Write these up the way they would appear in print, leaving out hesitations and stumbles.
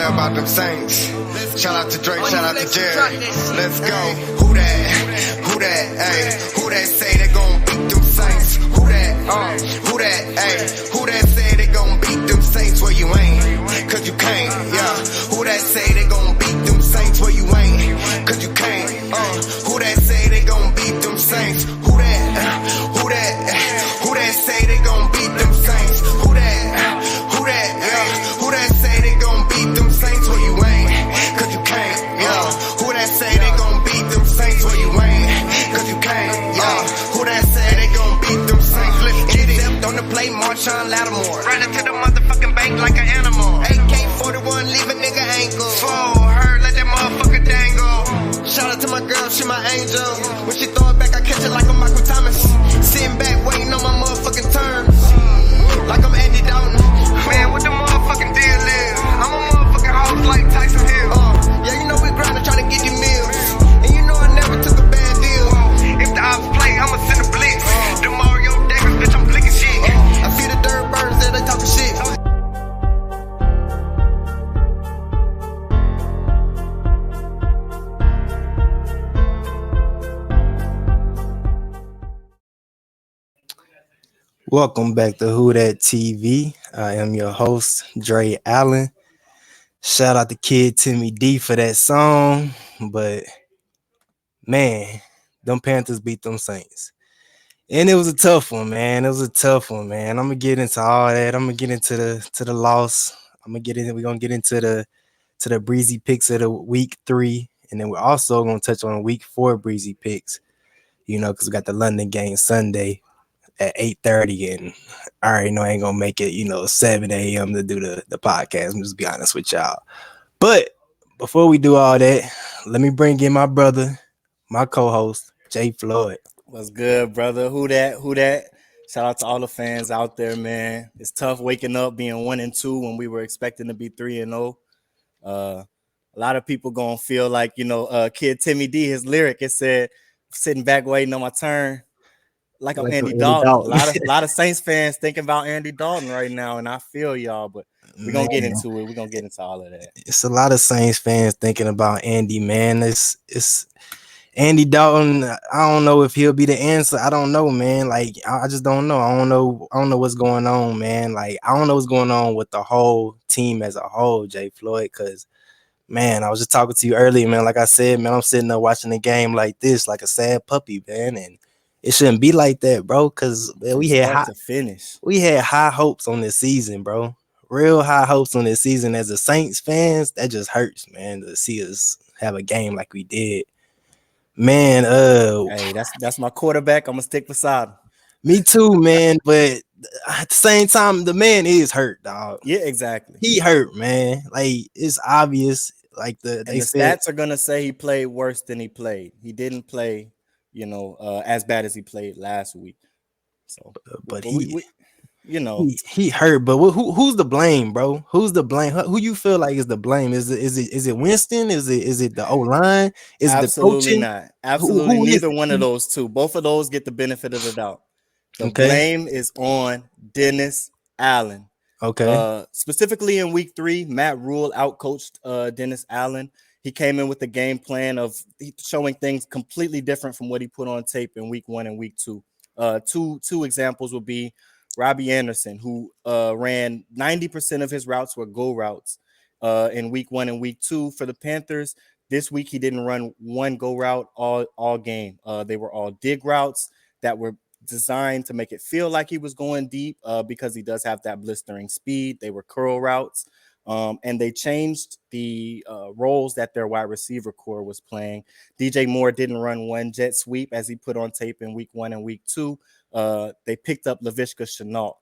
care about them Saints. Shout out to Draye, shout out to Jerry. Let's go. Who that, ayy? Who that say they gon' beat them Saints? Who that, ayy? Who that say they gon' beat them Saints where you ain't? Cause you can't, yeah. Who that say they gon' beat them Saints where you ain't? Cause you can't, who that say they gon' beat them Saints? Who that say they gon' beat them Saints? Who that say they gon' beat them Saints where you ain't? Cause you can't, yeah. Who that say they gon' beat them Saints where you ain't? Cause you can't, yeah. Who that say they gon' beat them Saints? Let's get it. On the play, Marshawn Lattimore. Running to the motherfucking bank like an animal. AK-41, leave a nigga ankle. Fall, her, let that motherfucker dangle. Shout out to my girl, she my angel. When she throw it back, I catch it like a Michael Thomas. Sitting back, waiting on my motherfucking turn. Like I'm Andy Dalton. Man, what the motherfucking deal is? I'm a motherfucking house like Tyson Hill. Yeah, you know we grindin' trying to get you meals. And you know I never took a bad deal. If the ops play, I'ma send a blitz. The Mario Daggers, bitch, I'm blicking shit. I see the third birds there, they talking shit. Welcome back to WhoDatTV. I am your host, Draye Allen. Shout out to Kid Timmy D for that song. But man, them Panthers beat them Saints. And it was a tough one, man. I'm gonna get into all that. I'm gonna get into the loss. We're gonna get into the Breesy picks of the week 3. And then we're also gonna touch on week 4 Breesy picks. You know, because we got the London game Sunday at 8:30, and I already know I ain't gonna make it, 7 a.m. to do the podcast. I'm just be honest with y'all. But before we do all that, let me bring in my brother, my co-host, Jay Floyd. What's good, brother? Who that? Shout out to all the fans out there, man. It's tough waking up being 1-2 when we were expecting to be 3-0. A lot of people gonna feel like, Kid Timmy D, his lyric, it said, sitting back waiting on my turn. Like I'm Andy Dalton. A lot of Saints fans thinking about Andy Dalton right now, and I feel y'all, but we're going to get into it. We're going to get into all of that. It's a lot of Saints fans thinking about Andy, man. It's Andy Dalton. I don't know if he'll be the answer. I don't know, man. Like, I just don't know. I don't know what's going on, man. Like, I don't know what's going on with the whole team as a whole, Jay Floyd, because, man, I was just talking to you earlier, man. Like I said, man, I'm sitting there watching the game like this, like a sad puppy, man, and it shouldn't be like that, bro, because we had high hopes on this season, bro. Real high hopes on this season. As a Saints fans, that just hurts, man, to see us have a game like we did. Man, hey, that's my quarterback. I'm gonna stick beside him. Me too, man, but at the same time, the man is hurt, dog. Yeah, exactly. He hurt, man. Like, it's obvious. Like the stats are gonna say he played worse than he played. He didn't play as bad as he played last week. So, but he hurt. But who's the blame, bro? Who's the blame? Who you feel like is the blame? Is it Winston? Is it the O-line? Is it the coaching? Not. Absolutely, neither one of those two. Both of those get the benefit of the doubt. The blame is on Dennis Allen. Okay. Specifically in week 3, Matt Rule outcoached Dennis Allen. He came in with a game plan of showing things completely different from what he put on tape in week 1 and week 2. Two examples would be Robbie Anderson, who ran 90% of his routes were go routes in week 1 and week 2 for the Panthers. This week, he didn't run one go route all game. They were all dig routes that were designed to make it feel like he was going deep because he does have that blistering speed. They were curl routes. And they changed the roles that their wide receiver core was playing. DJ Moore didn't run one jet sweep as he put on tape in week 1 and week 2. They picked up Laviska Shenault,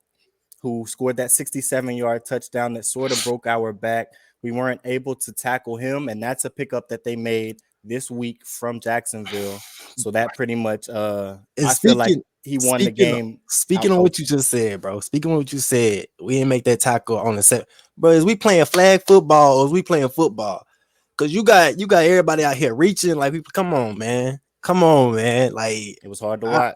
who scored that 67-yard touchdown that sort of broke our back. We weren't able to tackle him, and that's a pickup that they made this week from Jacksonville. So that pretty much, I feel like he won the game. Speaking on what you just said, bro. Speaking on what you said, we didn't make that tackle on the set. Bro, is we playing flag football or is we playing football? Because you got everybody out here reaching. Like, people, come on, man. Like, it was hard to watch.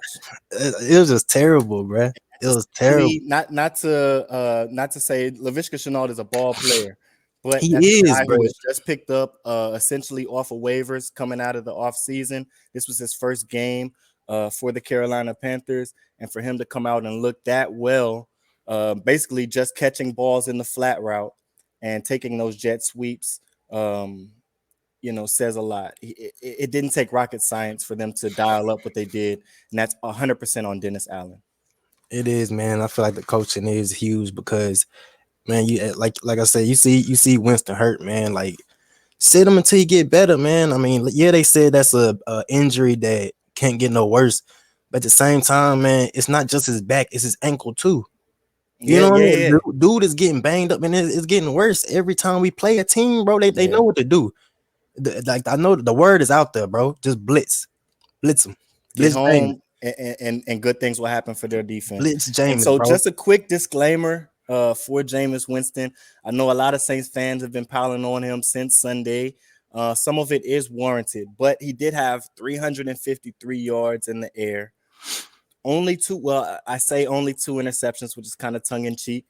It was just terrible, bro. It was terrible. Not to say Laviska Shenault is a ball player, But He as a is, guy who bro. was just picked up essentially off of waivers coming out of the offseason, this was his first game for the Carolina Panthers. And for him to come out and look that well, basically just catching balls in the flat route and taking those jet sweeps, says a lot. It didn't take rocket science for them to dial up what they did. And that's 100% on Dennis Allen. It is, man. I feel like the coaching is huge because, man, you like I said, you see Winston hurt, man. Like, sit him until you get better, man. I mean, yeah, they said that's a injury that can't get no worse, but at the same time, man, it's not just his back; it's his ankle too. You Yeah, know what I yeah, mean? yeah. Dude is getting banged up, and it's getting worse every time we play a team, bro. They Yeah. know what to do. Like, I know the word is out there, bro. Just blitz him, Get blitz James, home, and good things will happen for their defense. blitz And James, so, bro. just a quick disclaimer for Jameis Winston. I know a lot of Saints fans have been piling on him since Sunday. Some of it is warranted, but he did have 353 yards in the air. Only two, well, I say only two interceptions, which is kind of tongue in cheek,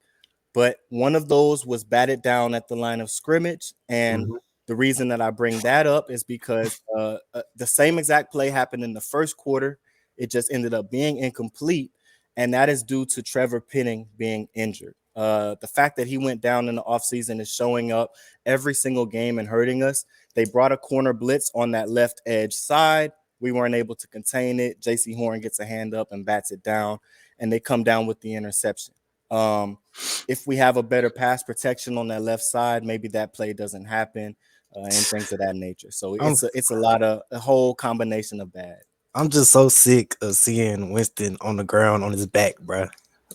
but one of those was batted down at the line of scrimmage. And Mhm. the reason that I bring that up is because the same exact play happened in the first quarter. It just ended up being incomplete. And that is due to Trevor Penning being injured. The fact that he went down in the offseason is showing up every single game and hurting us. They brought a corner blitz on that left edge side. We weren't able to contain it. JC Horn gets a hand up and bats it down, and they come down with the interception. If we have a better pass protection on that left side, maybe that play doesn't happen and things of that nature. So I'm it's a whole combination of bad. I'm just so sick of seeing Winston on the ground on his back, bro.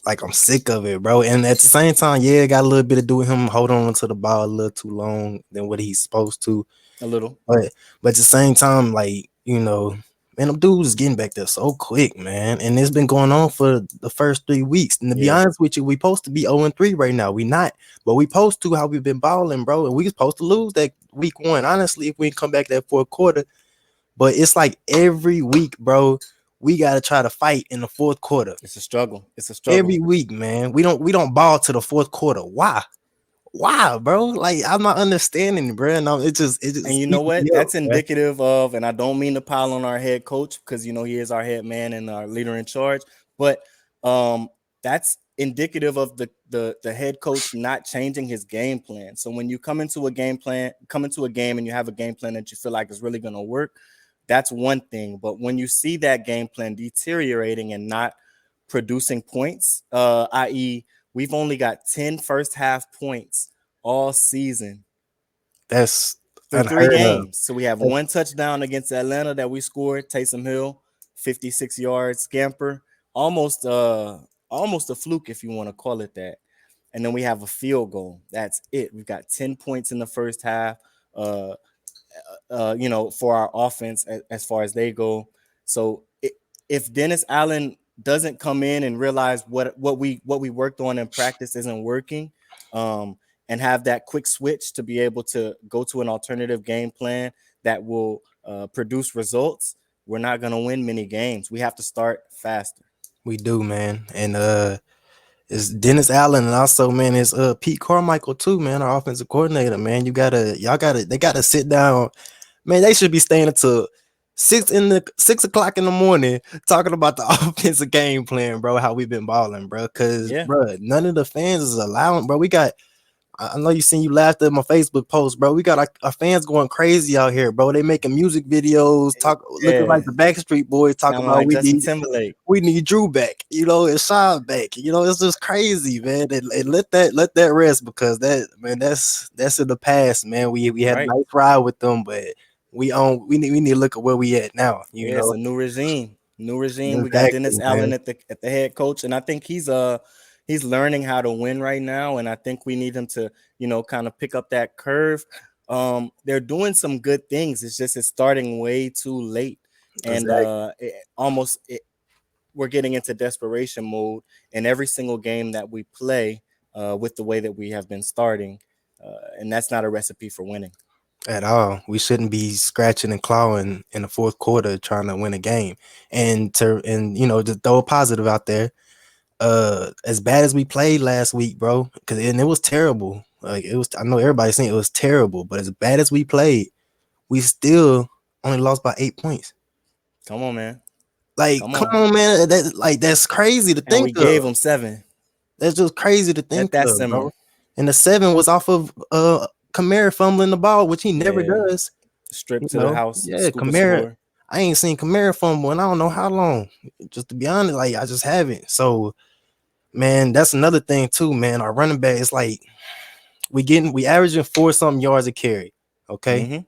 Like, I'm sick of it, bro. And at the same time, yeah, it got a little bit to do with him holding on to the ball a little too long than what he's supposed to. A little. But at the same time, like, man, them dudes is getting back there so quick, man. And it's been going on for the first 3 weeks. And to be Yeah. honest with you, we supposed to be 0-3 right now. We not, but we supposed to how we've been balling, bro. And we supposed to lose that week one. Honestly, if we come back that fourth quarter. But it's like every week, bro, we gotta try to fight in the fourth quarter. It's a struggle. It's a Every struggle. week, man. We don't ball to the fourth quarter. Why? Why, bro? Like, I'm not understanding, bro. No, it just And you know eats what? me up, That's man. indicative of, and I don't mean to pile on our head coach because he is our head man and our leader in charge, but that's indicative of the head coach not changing his game plan. So when you come into a game and you have a game plan that you feel like is really going to work, that's one thing. But when you see that game plan deteriorating and not producing points, i.e., we've only got 10 first half points all season That's through three unheard of. games. So we have one touchdown against Atlanta that we scored. Taysom Hill, 56-yard scamper, almost almost a fluke if you want to call it that. And then we have a field goal. That's it. We've got 10 points in the first half. For our offense as far as they go. So if Dennis Allen doesn't come in and realize what we worked on in practice isn't working, and have that quick switch to be able to go to an alternative game plan that will produce results, we're not going to win many games. We have to start faster. We do, man. And it's Dennis Allen, and also, man, it's Pete Carmichael too, man, our offensive coordinator, man. They gotta sit down. Man, they should be staying until 6 o'clock in the morning talking about the offensive game plan, bro. How we been balling, bro. Cause, Yeah. bro, none of the fans is allowing, bro. I know you laughed at my Facebook post, bro. We got our fans going crazy out here, bro. They making music videos, looking Yeah. like the Backstreet Boys, talking Sound about like Justin Timberlake. we need Drew back, and Sean back. It's just crazy, man. And let that rest because that's in the past, man. We had a Right. nice ride with them, but we need to look at where we at now. Yeah, it's a new regime. New regime. We got Dennis Exactly, Allen man. at the head coach, and I think he's learning how to win right now. And I think we need him to kind of pick up that curve. They're doing some good things. It's starting way too late, and Exactly. we're getting into desperation mode in every single game that we play with the way that we have been starting, and that's not a recipe for winning. At all. We shouldn't be scratching and clawing in the fourth quarter trying to win a game. Just throw a positive out there. As bad as we played last week, bro, and it was terrible. Like it was. I know everybody's saying it was terrible, but as bad as we played, we still only lost by 8 points. Come on, man. Like, come on, man. That's crazy to And think we of. gave them 7. That's just crazy to think Let that of, simmer. bro. And the 7 was off of Kamara fumbling the ball, which he never does. Strip to the house, Yeah, scoop and Kamara. score. I ain't seen Kamara fumble in I don't know how long. Just to be honest, like I just haven't. So, man, that's another thing too, man. Our running back is like we averaging 4-something yards a carry. Okay. Mm-hmm.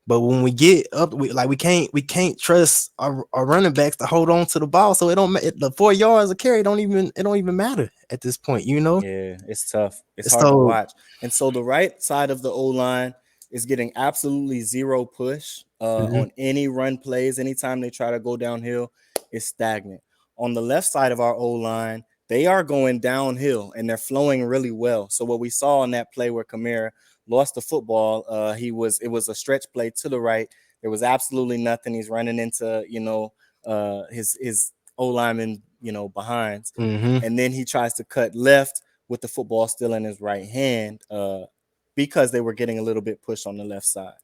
But when we get up, we can't trust our running backs to hold on to the ball. So the 4 yards a carry don't even matter at this point, you know? Yeah, it's tough. It's hard to So watch. And so the right side of the O-line is getting absolutely zero push on any run plays. Anytime they try to go downhill, it's stagnant. On the left side of our O-line, they are going downhill and they're flowing really well. So what we saw on that play where Kamara lost the football, it was a stretch play to the right. There was absolutely nothing. He's running into, his O-lineman, behinds. And then he tries to cut left with the football still in his right hand because they were getting a little bit pushed on the left side.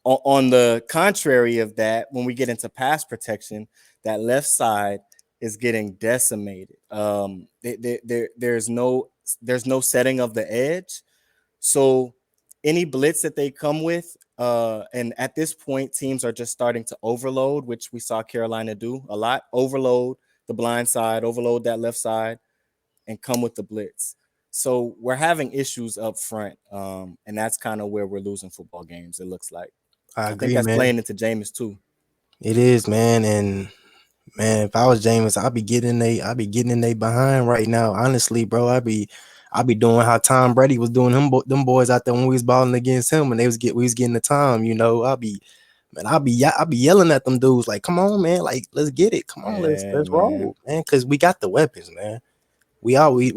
On the contrary of that, when we get into pass protection, that left side is getting decimated. There's no setting of the edge. So any blitz that they come with, and at this point, teams are just starting to overload, which we saw Carolina do a lot. Overload the blind side, overload that left side, and come with the blitz. So we're having issues up front, and that's kind of where we're losing football games, it looks like. I I agree, think that's man. playing into Jameis too. It is, man. And man, if I was Jameis, I'd be getting in they behind right now. Honestly, bro, I'd be doing how Tom Brady was doing them boys out there when we was balling against him and we was getting the time, you know. I'd be yelling at them dudes like, come on, man, like let's get it. Come on, let's roll, man. Cause we got the weapons, man. We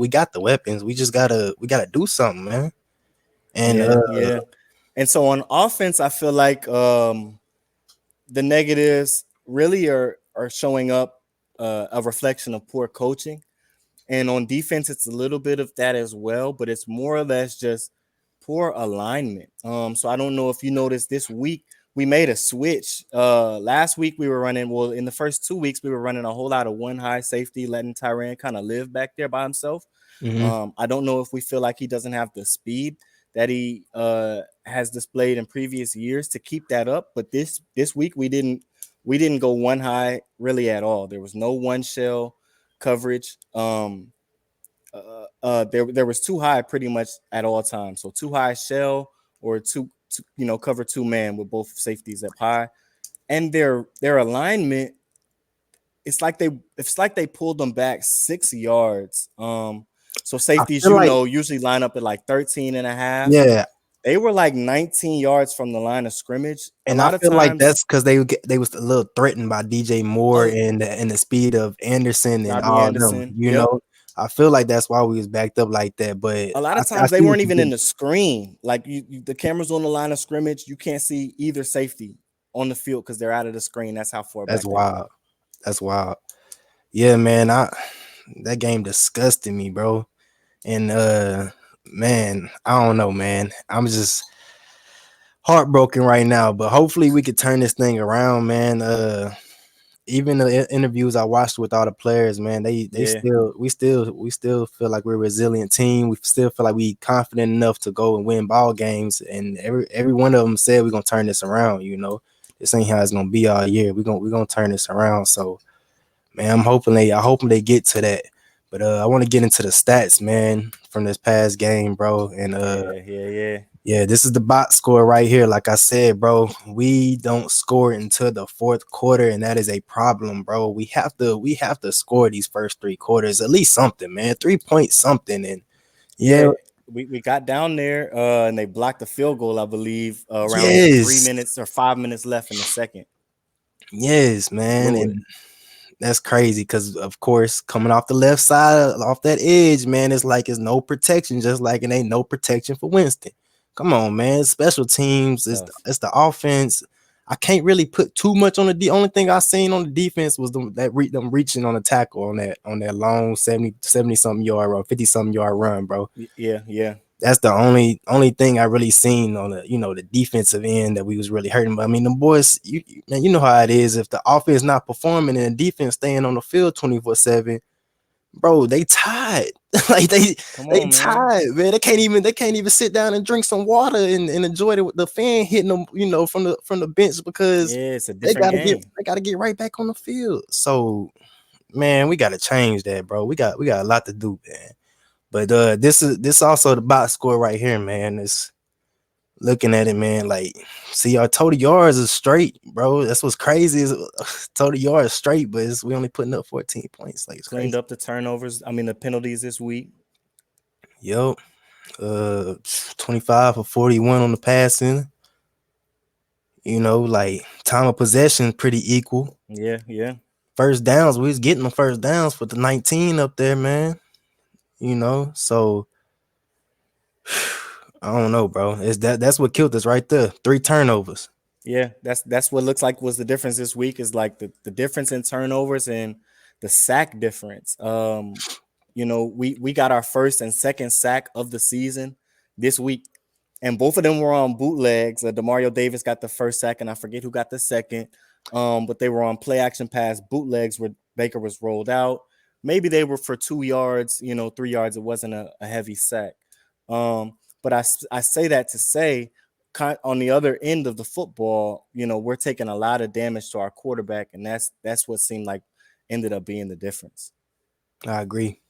got the weapons. We just gotta do something, man. And yeah. And so on offense, I feel like the negatives really are showing up a reflection of poor coaching. And on defense, it's a little bit of that as well, but it's more or less just poor alignment. So I don't know if you noticed this week we made a switch. Last week we were running, well, in the first 2 weeks, we were running a whole lot of one high safety, letting Tyrann kind of live back there by himself. I don't know if we feel like he doesn't have the speed that he has displayed in previous years to keep that up. But this week we didn't go one high really at all. There was no one shell coverage. There was two high pretty much at all times. So two high shell or two cover 2 man with both safeties up high, and their alignment. It's like they pulled them back 6 yards. So safeties, usually line up at like 13 and a half. Yeah. They were like 19 yards from the line of scrimmage. And I feel like that's because they was a little threatened by DJ Moore and the speed of Anderson and all them. You know, I feel like that's why we was backed up like that. But a lot of times they weren't even in the screen. Like the camera's on the line of scrimmage, you can't see either safety on the field because they're out of the screen. That's how far back. That's wild. That's wild. Yeah, man. That game disgusted me, bro. And man, I don't know, man. I'm just heartbroken right now, but hopefully we could turn this thing around, man. Even the interviews I watched with all the players, man, we still feel like we're a resilient team. We still feel like we confident enough to go and win ball games. And every one of them said we're gonna turn this around. You know, this ain't how it's gonna be all year. We're gonna turn this around. So, man, I'm hoping they get to that. But I want to get into the stats, man, from this past game, bro. And yeah, this is the box score right here. Like I said, bro, we don't score until the 4th quarter, and that is a problem, bro. We have to score these first 3 quarters, at least something, man. 3 point something. And yeah. We got down there and they blocked the field goal, I believe, around 3 minutes or 5 minutes left in the second. Yes, man. And that's crazy because, of course, coming off the left side, off that edge, man, it's like it's no protection, just like it ain't no protection for Winston. Come on, man. Special teams, it's the offense. I can't really put too much on the only thing I seen on the defense was them reaching on the tackle on that long 70 something yard run, 50 something yard run, bro. Yeah. that's the only thing I really seen on the the defensive end that we was really hurting. But I mean, the boys, man, you know how it is. If the offense not performing and the defense staying on the field 24/7, bro, they tired. Like Come they on, man. tired, man. They can't even sit down and drink some water and enjoy the fan hitting them, from the bench because Yeah, it's a different game. they gotta get right back on the field. So man, we gotta change that, bro. We got a lot to do, man. But this also the box score right here, man. It's looking at it, man. Like, see, our total yards is straight, bro. That's what's crazy is total yards straight, but we only putting up 14 points. Like, it's Cleaned crazy. up the turnovers. I mean, the penalties this week. Yo, 25 or 41 on the passing. Like time of possession pretty equal. Yeah, yeah. First downs, we was getting the first downs with the 19 up there, man. So I don't know, bro. That's what killed us right there. 3 turnovers. Yeah, that's what looks like was the difference this week is like the difference in turnovers and the sack difference. We got our first and second sack of the season this week, and both of them were on bootlegs. Demario Davis got the first sack, and I forget who got the second. But they were on play action pass bootlegs where Baker was rolled out. Maybe they were for 2 yards, 3 yards. It wasn't a heavy sack. But I say that to say, on the other end of the football, we're taking a lot of damage to our quarterback, and that's what seemed like ended up being the difference. I agree.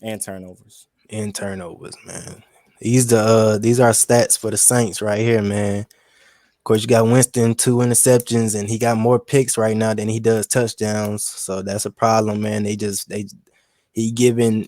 And turnovers. Man. These are stats for the Saints right here, man. Of course, you got Winston 2 interceptions, and he got more picks right now than he does touchdowns. So that's a problem, man. He giving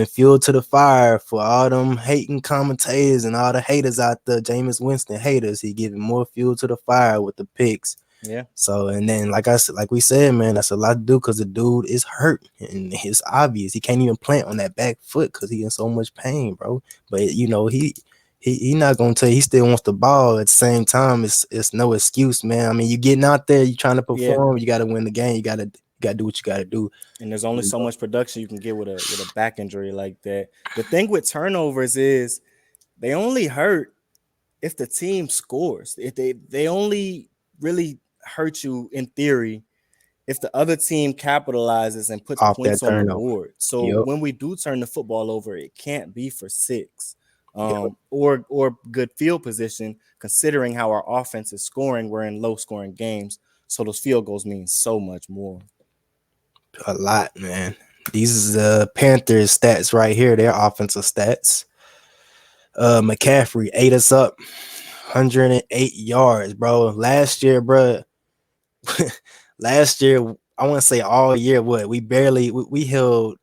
fuel to the fire for all them hating commentators and all the haters out there, Jameis Winston haters. He giving more fuel to the fire with the picks. Yeah. So, and then like we said, man, that's a lot to do because the dude is hurt and it's obvious he can't even plant on that back foot because he in so much pain, bro. But he not gonna tell you he still wants the ball. At the same time, it's no excuse, man. I mean, you getting out there, you trying to perform, you got to win the game. You got to do what you got to do. And there's only so much production you can get with a back injury like that. The thing with turnovers is they only hurt if the team scores. If they only really hurt you in theory if the other team capitalizes and puts Off points that on the turnover. board. So Yep. when we do turn the football over, it can't be for 6 Yep. or good field position, considering how our offense is scoring. We're in low scoring games. So those field goals mean so much more. A lot, man. These is the Panthers stats right here. Their offensive stats. McCaffrey ate us up 108 yards, bro. Last year, bro. Last year, I want to say all year, we held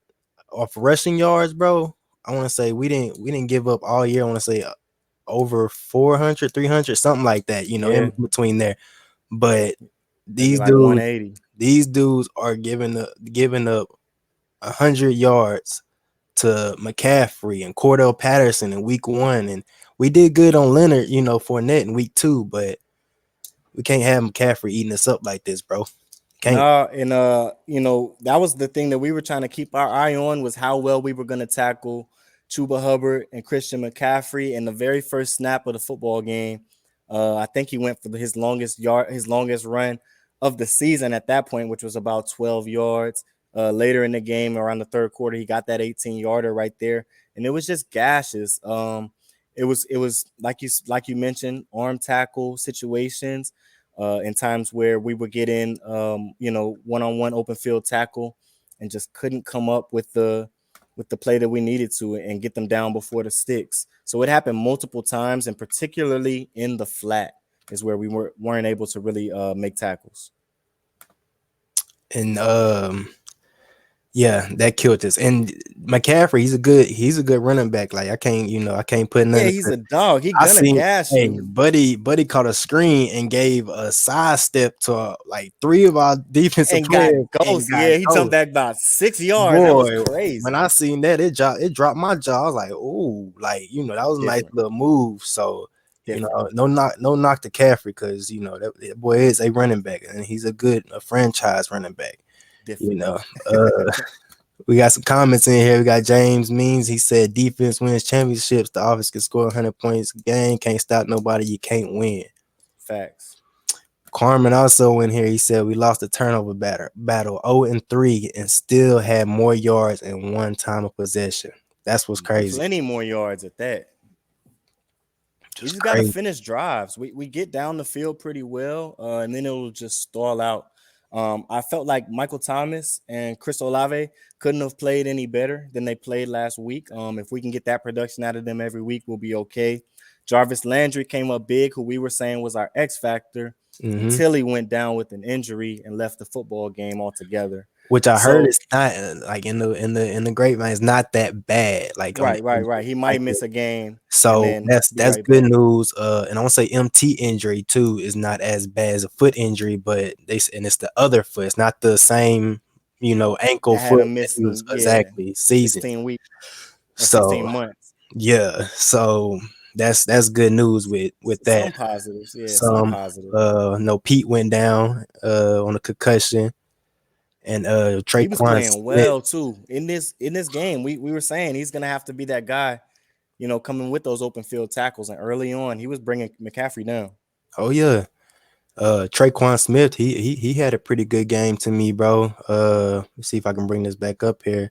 off rushing yards, bro. I want to say we didn't give up all year. I want to say over 400, 300, something like that, in between there. But these like dudes, 180. These dudes are giving up 100 yards to McCaffrey and Cordell Patterson in week 1, and we did good on Leonard, Fournette in week 2, but we can't have McCaffrey eating us up like this, bro. Can't. Nah, and that was the thing that we were trying to keep our eye on was how well we were going to tackle Chuba Hubbard and Christian McCaffrey in the very first snap of the football game. I think he went for his longest run of the season at that point, which was about 12 yards. Later in the game, around the third quarter, he got that 18-yarder right there, and it was just gashes. It was like you mentioned, arm tackle situations. In times where we would get in, one-on-one open field tackle and just couldn't come up with the play that we needed to and get them down before the sticks. So it happened multiple times, and particularly in the flat is where we weren't able to really make tackles. And yeah, that killed us. And McCaffrey, he's a good running back. Like I can't put nothing. Yeah, he's a dog. He gonna gas you. Buddy caught a screen and gave a sidestep to like 3 of our defensive players. He jumped back about 6 yards. Boy, that was crazy. When I seen that, it dropped my jaw. I was like, oh, that was a nice little move. So no knock to Caffrey because that boy is a running back and he's a franchise running back. We got some comments in here. We got James Means. He said defense wins championships. The offense can score 100 points a game. Can't stop nobody. You can't win. Facts. Carmen also in here. He said we lost the turnover battle 0-3 and still had more yards and one time of possession. That's what's crazy. Plenty more yards at that. We just got to Crazy. finish drives. We get down the field pretty well, and then it'll just stall out. I felt like Michael Thomas and Chris Olave couldn't have played any better than they played last week. If we can get that production out of them every week, we'll be okay. Jarvis Landry came up big, who we were saying was our X factor, until he went down with an injury and left the football game altogether. Which I heard is not like in the grapevine. It's not that bad. Like right. He might miss a game. So that's right good back. news. And I want to say MT injury too is not as bad as a foot injury, but it's the other foot. It's not the same, ankle Had foot. a missing, Exactly season. 16 weeks or So 16 months. yeah, so that's good news with that. Some positives, some positives. No, Pete went down on a concussion. And Traquan he was playing Smith. well too in this game. We were saying he's gonna have to be that guy, coming with those open field tackles. And early on, he was bringing McCaffrey down. Oh yeah, Traquan Smith. He had a pretty good game to me, bro. Let's see if I can bring this back up here.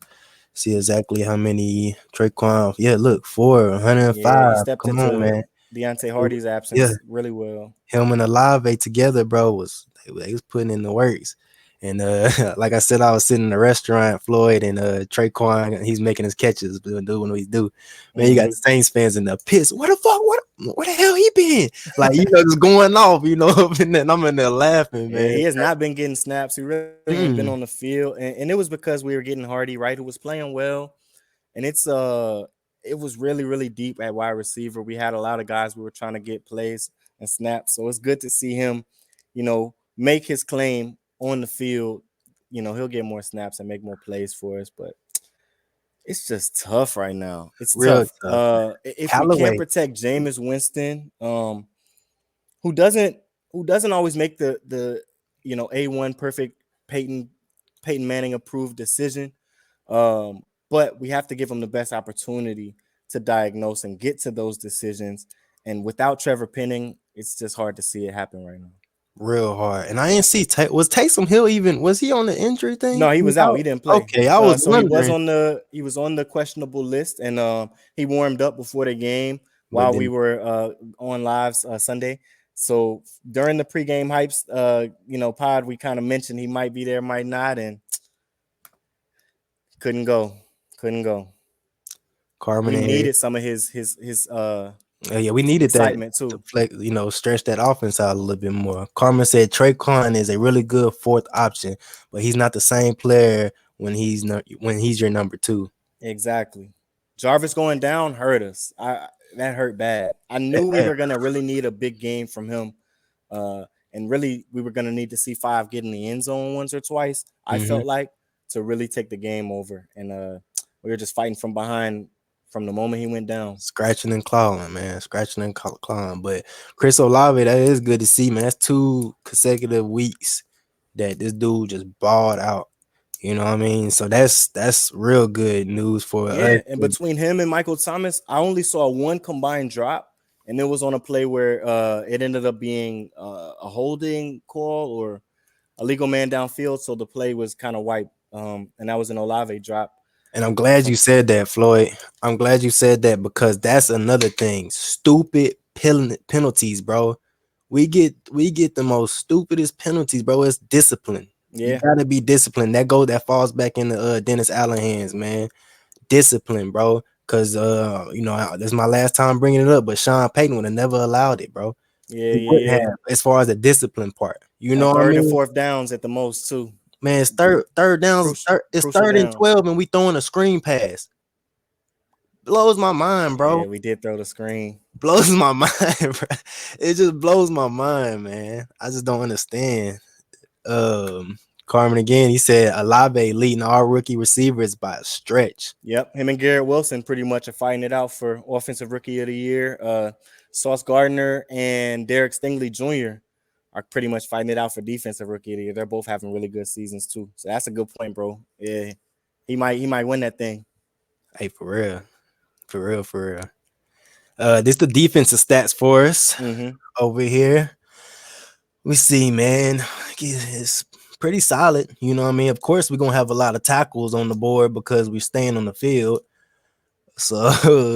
See exactly how many Traquan. Yeah, look, 405. Yeah, he stepped Come into on, man. Deontay Hardy's absence really well. Him and Olave together, bro, they was putting in the works. And like I said, I was sitting in a restaurant, Floyd and Traquan, he's making his catches, doing what he do. Man, you got the Saints fans in the pits. What the fuck? What the hell he been? Like, just going off, and I'm in there laughing, man. He has not been getting snaps. He really has been on the field. And it was because we were getting Hardy, right, who was playing well. And it was really, really deep at wide receiver. We had a lot of guys we were trying to get plays and snaps. So it's good to see him, make his claim on the field. He'll get more snaps and make more plays for us, but it's just tough right now. It's real tough. If we can't protect Jameis Winston, who doesn't always make the A1 perfect Peyton Manning approved decision, but we have to give him the best opportunity to diagnose and get to those decisions. And without Trevor Penning, it's just hard to see it happen right now. Real hard. And I didn't see was Taysom Hill was he on the injury thing? No, he was out. He didn't play. Okay, I was wondering. He was on the questionable list, and he warmed up before the game while we were on live Sunday. So during the pregame hypes, pod, we kind of mentioned he might be there, might not, and couldn't go. Carmen, we needed some of his we needed excitement that to stretch that offense out a little bit more. Carmen said Traquan is a really good fourth option, but he's not the same player when he's your number two. Exactly. Jarvis going down hurt us. That hurt bad. I knew we were gonna really need a big game from him, and really we were gonna need to see 5 get in the end zone once or twice. I felt like to really take the game over, and we were just fighting from behind. From the moment he went down. Scratching and clawing, man. But Chris Olave, that is good to see, man. That's 2 consecutive weeks that this dude just balled out. You know what I mean? So that's real good news for us. And between him and Michael Thomas, I only saw 1 combined drop, and it was on a play where it ended up being a holding call or a legal man downfield. So the play was kind of wiped, and that was an Olave drop. And I'm glad you said that, Floyd. I'm glad you said that because that's another thing. Stupid penalties, bro. We get the most stupidest penalties, bro. It's discipline. Yeah. You gotta be disciplined. That falls back in the Dennis Allen hands, man. Discipline, bro. Because this is my last time bringing it up, but Sean Payton would have never allowed it, bro. Yeah. As far as the discipline part, third and fourth downs at the most too. Man, it's third downs. It's 3rd and 12, and we throwing a screen pass. Blows my mind, bro. Yeah, we did throw the screen. Blows my mind, bro. It just blows my mind, man. I just don't understand. Carmen again, he said Olave leading all rookie receivers by a stretch. Yep, him and Garrett Wilson pretty much are fighting it out for offensive rookie of the year. Sauce Gardner and Derek Stingley Jr. are pretty much fighting it out for defensive rookie of the year. They're both having really good seasons too. So that's a good point, bro. Yeah. He might win that thing. Hey, for real, for real, for real. This the defensive stats for us Mm-hmm. over here. We see, man, it's pretty solid. You know what I mean? Of course, we're gonna have a lot of tackles on the board because we're staying on the field. So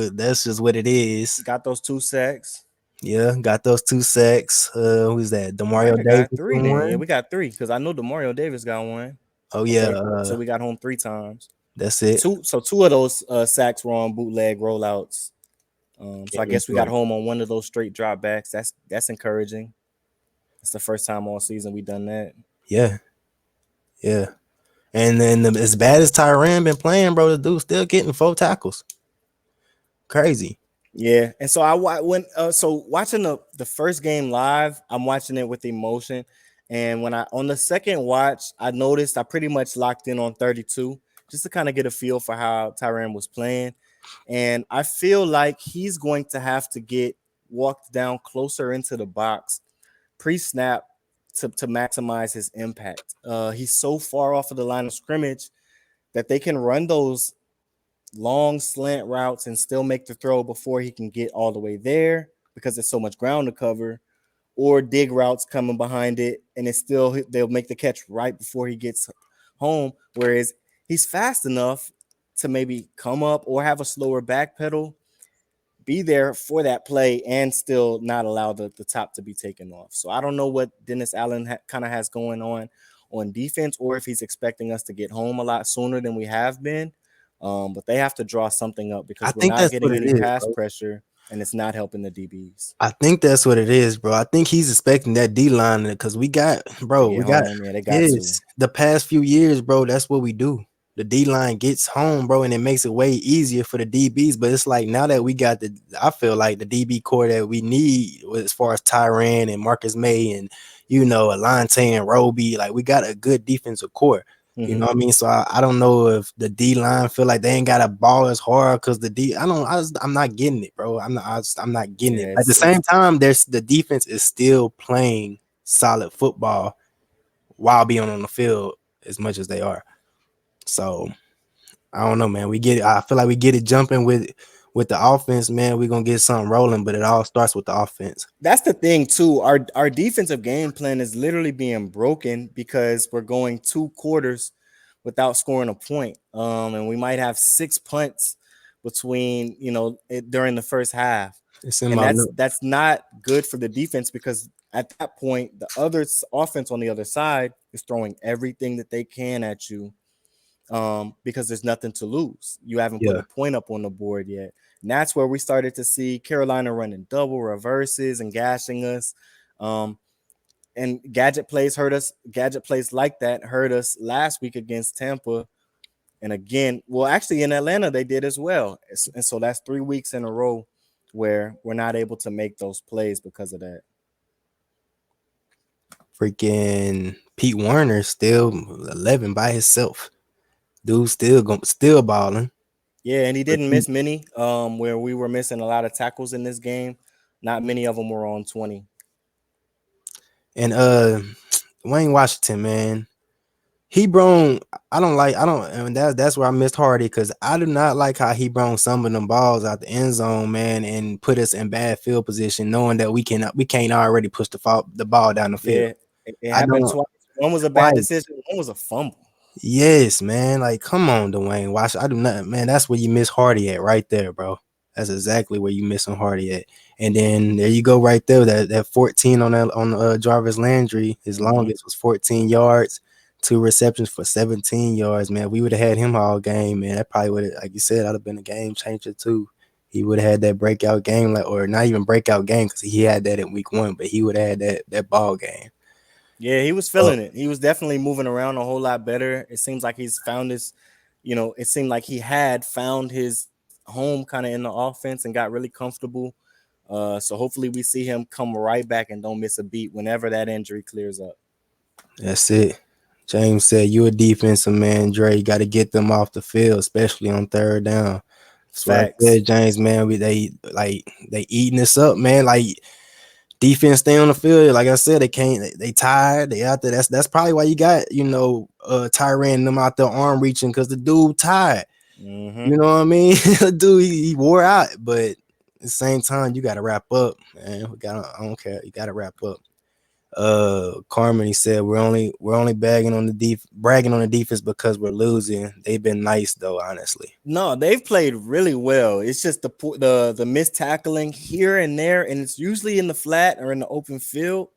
that's just what it is. Got those 2 sacks. Yeah, got those 2 sacks. Who's that? Might Demario have got Davis three in then. Yeah, one. we got three because I know Demario Davis got one. Oh yeah, Okay, so we got home 3 times. that's it. Two of those sacks were on bootleg rollouts. So I guess we got home on one of those straight dropbacks. That's encouraging. It's the first time all season we done that. Yeah, yeah. And then as bad as Tyran been playing, bro, the dude still getting 4 tackles. Crazy. Yeah, and so so watching the first game live, I'm watching it with emotion, and when I on the second watch, I noticed I pretty much locked in on 32 just to kind of get a feel for how Tyran was playing, and I feel like he's going to have to get walked down closer into the box pre-snap to maximize his impact. He's so far off of the line of scrimmage that they can run those long slant routes and still make the throw before he can get all the way there because there's so much ground to cover, or dig routes coming behind it and it's still they'll make the catch right before he gets home. Whereas he's fast enough to maybe come up or have a slower back pedal, be there for that play and still not allow the top to be taken off. So I don't know what Dennis Allen kind of has going on defense, or if he's expecting us to get home a lot sooner than we have been. But they have to draw something up I because we're think not that's what getting it any is, pass bro. pressure and it's not helping the DBs I think that's what it is, bro. I think he's expecting that D line because we got, to bro, get we got home. Yeah, they got to. yes. The past few years, bro, that's what we do. The D line gets home, bro, and it makes it way easier for the DBs. But it's like now that we got I feel like the DB core that we need as far as Tyran and Marcus May and Alante and Roby, like we got a good defensive core. You know what I mean? So I don't know if the D line feel like they ain't got a ball as hard because I'm not getting it, bro. I'm not getting it. Yeah, At the it's same time, the defense is still playing solid football while being on the field as much as they are. So I don't know, man. We get it. I feel like we get it jumping with the offense, man. We're gonna get something rolling, but it all starts with the offense. that's the thing too. Our defensive game plan is literally being broken because we're going 2 quarters without scoring a point. And we might have 6 punts between during the first half, It's in and my that's not good for the defense because at that point the other offense on the other side is throwing everything that they can at you, because there's nothing to lose. You haven't put yeah. a point up on the board yet. And that's where we started to see Carolina running double reverses and gashing us. And gadget plays hurt us. Gadget plays like that hurt us last week against Tampa. And again, well, actually in Atlanta, they did as well. And so that's 3 weeks in a row where we're not able to make those plays because of that. Freaking Pete Werner still 11 by himself. Dude still balling. Yeah, and he didn't miss many. Where we were missing a lot of tackles in this game. Not many of them were on 20. And Wayne Washington, man. He brung I don't and that's where I missed Hardy because I do not like how he brung some of them balls out the end zone, man, and put us in bad field position, knowing that we can't already push the ball down the field. Yeah, it I happened don't twice. One was a bad twice. decision. One was a fumble. Yes, man. Like, come on, Dwayne. Watch. I do not, man. That's where you miss Hardy at, right there, bro. That's exactly where you missing Hardy at. And then there you go, right there. That 14 on Jarvis Landry. His longest was 14 yards, 2 receptions for 17 yards. Man, we would have had him all game, man. That probably would have, like you said, I'd have been a game changer too. He would have had that breakout game, or not even breakout game, because he had that in week 1, but he would have had that ball game. Yeah, he was feeling it. He was definitely moving around a whole lot better. It seems like he's found his, it seemed like he had found his home kind of in the offense and got really comfortable. So hopefully we see him come right back and don't miss a beat whenever that injury clears up. That's it. James said, "You a defensive man, Dre. You got to get them off the field, especially on third down." That's what I Facts. said, James. Man, they eating us up, man. Like defense stay on the field. Like I said, they can't. They tired. They out there. That's probably why you got Tyrann and them out there arm reaching because the dude tired. Mm-hmm. You know what I mean? Dude, he wore out. But at the same time, you got to wrap up, man. I don't care. You got to wrap up. Carmen, he said we're only bragging on the defense because we're losing. They've been nice though, honestly. No, they've played really well. It's just the missed tackling here and there, and it's usually in the flat or in the open field.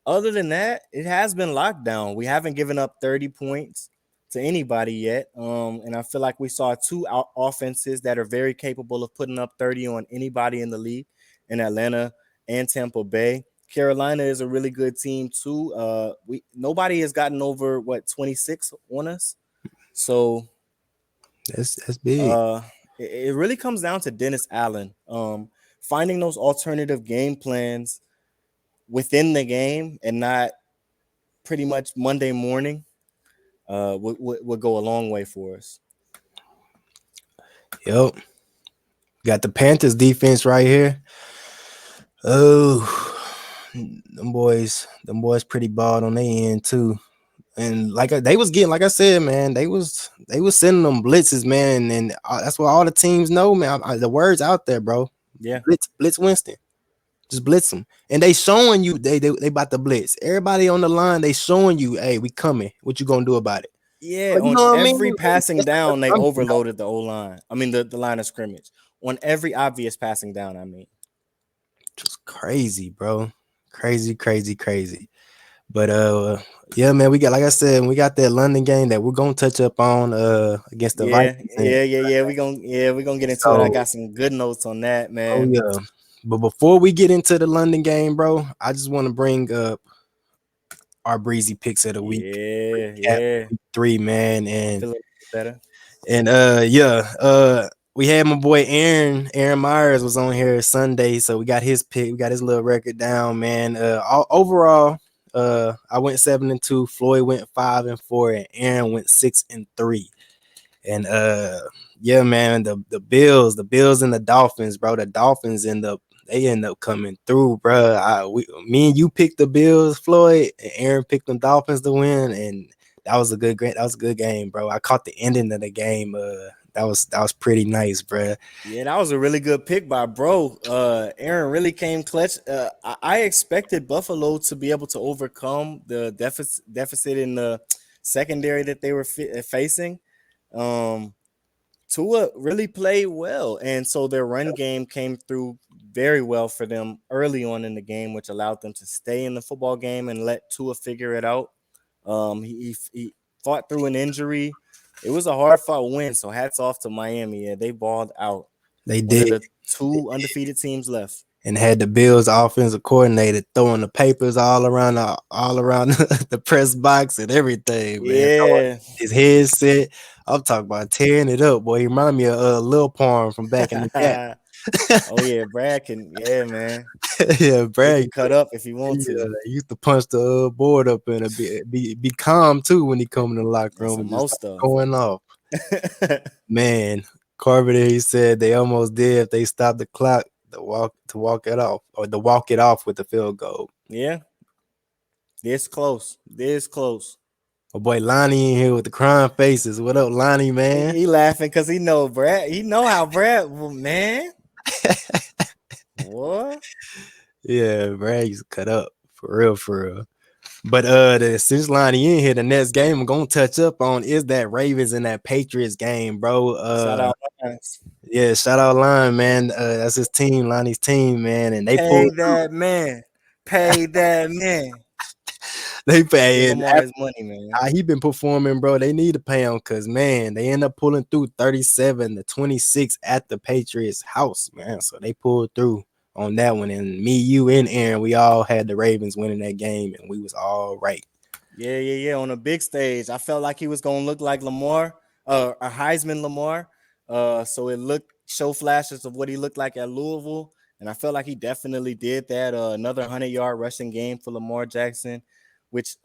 Other than that, it has been locked down. We haven't given up 30 points to anybody yet. And I feel like we saw two offenses that are very capable of putting up 30 on anybody in the league in Atlanta and Tampa Bay. Carolina is a really good team too. Nobody has gotten over 26 on us. So That's big. it really comes down to Dennis Allen. Finding those alternative game plans within the game and not pretty much Monday morning would go a long way for us. Yep. Got the Panthers defense right here. Oh, them boys pretty bald on their end too. And they was getting, like I said, man, they was sending them blitzes, man, and that's what all the teams know, man. The word's out there, bro. Yeah, blitz Winston, just blitz them, and they showing you they about to blitz. Everybody on the line, they showing you, hey, we coming. What you gonna do about it? yeah. But you On know what I every mean? passing That's down, they assumption, though. overloaded the O line. I mean the line of scrimmage. On every obvious passing down, I mean, Just crazy, bro. Crazy. But yeah, man, we got, like I said, we got that London game that we're gonna touch up on against the Vikings. We gonna get into it. I So, got some good notes on that, oh man. yeah. But before we get into the London game, bro, I just want to bring up our Breezy picks of the week. Recap Yeah. week 3, man. And Feeling better. and we had my boy Aaron Myers was on here Sunday, so we got his pick, we got his little record down, man. Overall, I went 7-2, Floyd went 5-4, and Aaron went 6-3. And yeah, man, the Bills and the Dolphins, bro. The Dolphins they end up coming through, bro. Me and you picked the Bills, Floyd, and Aaron picked the Dolphins to win, and that was a good game, bro. I caught the ending of the game. That was pretty nice, bro. Yeah, that was a really good pick by bro. Aaron really came clutch. I expected Buffalo to be able to overcome the deficit in the secondary that they were facing. Tua really played well, and so their run game came through very well for them early on in the game, which allowed them to stay in the football game and let Tua figure it out. He fought through an injury. It was a hard fought win, so hats off to Miami. Yeah, they balled out. They One of did, the two undefeated teams left. and had the Bills offensive coordinator throwing the papers all around the press box and everything, man. Throwing Yeah. his headset. I'm talking about tearing it up, boy. He reminded me of Lil Parm from back in the gap. Oh yeah, Brad can. Yeah, man. Yeah, He Brad. can cut up if he wants Yeah, to. he used to punch the board up and be calm too when he come in the locker And room some and more just stuff. going off. Man, Carpenter, he said they almost did if they stopped the clock to walk it off with the field goal. Yeah. This close. My boy Lonnie in here with the crying faces. What up, Lonnie, man? He laughing because he know Brad. He know how Brad, man. What? Yeah, Brad used to cut up for real. But since Lonnie in here, the next game I'm gonna touch up on is that Ravens and that Patriots game, bro. Shout out. Yeah, shout out Lon, man. That's his team, Lonnie's team, man. And they Pay pulled through. that man. Pay that man. They Give paid. Lamar his money, man. He been performing, bro. They need to pay him because, man, they end up pulling through 37-26 at the Patriots house, man. So they pulled through on that one. And me, you, and Aaron, we all had the Ravens winning that game, and we was all right. Yeah. On a big stage, I felt like he was gonna look like Lamar, a Heisman Lamar. So it looked show flashes of what he looked like at Louisville, and I felt like he definitely did that. Another 100-yard rushing game for Lamar Jackson, which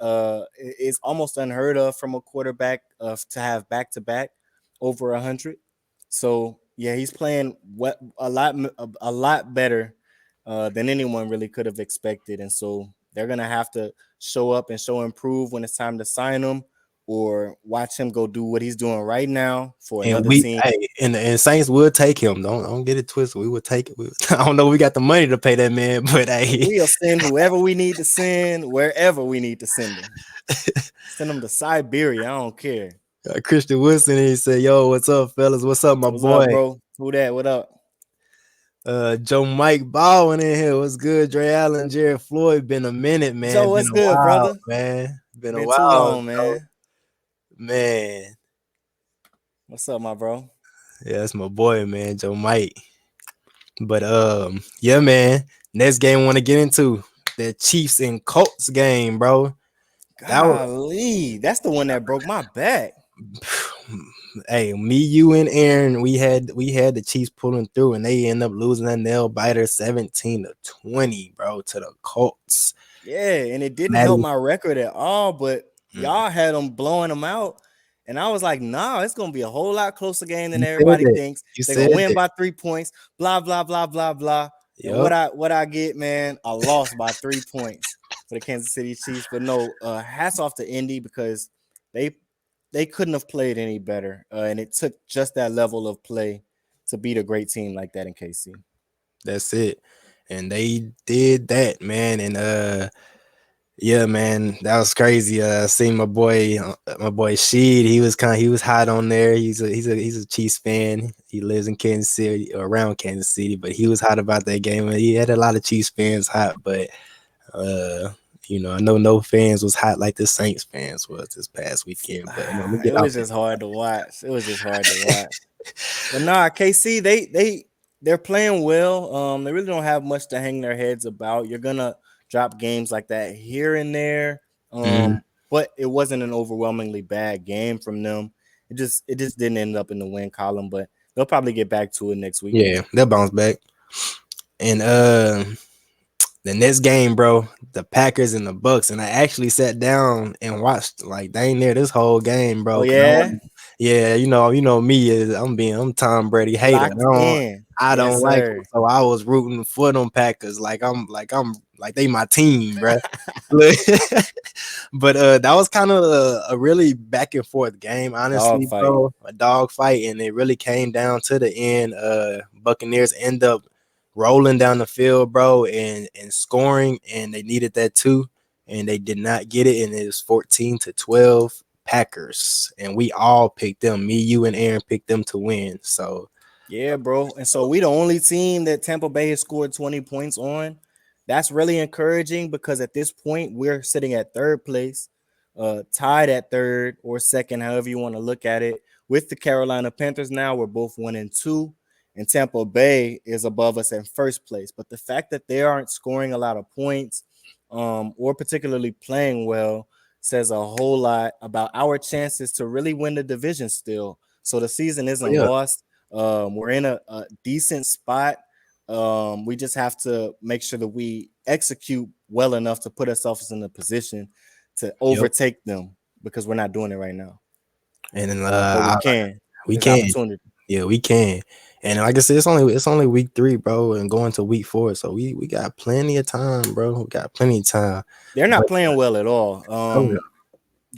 is almost unheard of from a quarterback to have back-to-back over 100. So yeah, he's playing a lot better than anyone really could have expected. And so they're going to have to show up and show improve when it's time to sign him, or watch him go do what he's doing right now for And another we, team. hey, and Saints would take him. Don't get it twisted. We would take it. I don't know. We got the money to pay that man, but hey, We'll send whoever we need to send, wherever we need to send him. Send him to Siberia. I don't care. Christian Wilson, he said, "Yo, what's up, fellas? What's up, my What's boy? up, bro? Who that? What up? Joe Mike Baldwin in here. What's good? Draye Allen, Jared Floyd. Been a minute, man. Joe, what's Been a good, while, brother? man. Been a Been too while, long, Joe. man. Man. What's up, my bro? Yeah, that's my boy, man, Joe Mike. But yeah, man. Next game I want to get into the Chiefs and Colts game, bro. Golly, that's the one that broke my back. Hey, me, you, and Aaron, we had the Chiefs pulling through, and they end up losing that nail biter 17-20, bro, to the Colts. Yeah, and it didn't help my record at all, but y'all had them blowing them out. And I was like, nah, it's going to be a whole lot closer game than everybody thinks. They're going to win by 3 points, blah, blah, blah, blah, blah. Yep. And what I get, man, I lost by 3 points for the Kansas City Chiefs. But no, hats off to Indy, because they couldn't have played any better. And it took just that level of play to beat a great team like that in KC. That's it. And they did that, man. And yeah, man, that was crazy. I seen my boy Sheed. He was hot on there. He's a Chiefs fan. He lives in Kansas City, or around Kansas City, but he was hot about that game. He had a lot of Chiefs fans hot, but you know, I know no fans was hot like the Saints fans was this past weekend. But it was just hard to watch. But nah, KC, they're playing well. They really don't have much to hang their heads about. You're gonna drop games like that here and there. But it wasn't an overwhelmingly bad game from them. It just didn't end up in the win column, but they'll probably get back to it next week. Yeah, they'll bounce back. And the next game, bro, the Packers and the Bucks, and I actually sat down and watched like dang near this whole game, bro. Oh, yeah, yeah, you know me, I'm Tom Brady hater. I don't like them, so I was rooting for them Packers, like they my team, bro. But that was kind of a really back and forth game, honestly, bro. A dog fight, and it really came down to the end. Buccaneers end up rolling down the field, bro, and scoring, and they needed that too, and they did not get it, and it was 14-12 Packers, and we all picked them. Me, you, and Aaron picked them to win. So yeah, bro. And so we the only team that Tampa Bay has scored 20 points on. That's really encouraging, because at this point we're sitting at third place, tied at third or second, however you want to look at it, with the Carolina Panthers. Now we're both 1-2. And Tampa Bay is above us in first place. But the fact that they aren't scoring a lot of points or particularly playing well says a whole lot about our chances to really win the division still. So the season isn't lost. We're in a decent spot. We just have to make sure that we execute well enough to put ourselves in a position to overtake them, because we're not doing it right now. And then we can. Yeah, we can. And like I said, it's only week 3, bro, and going to week 4. So we got plenty of time, bro. We got plenty of time. They're not playing well at all.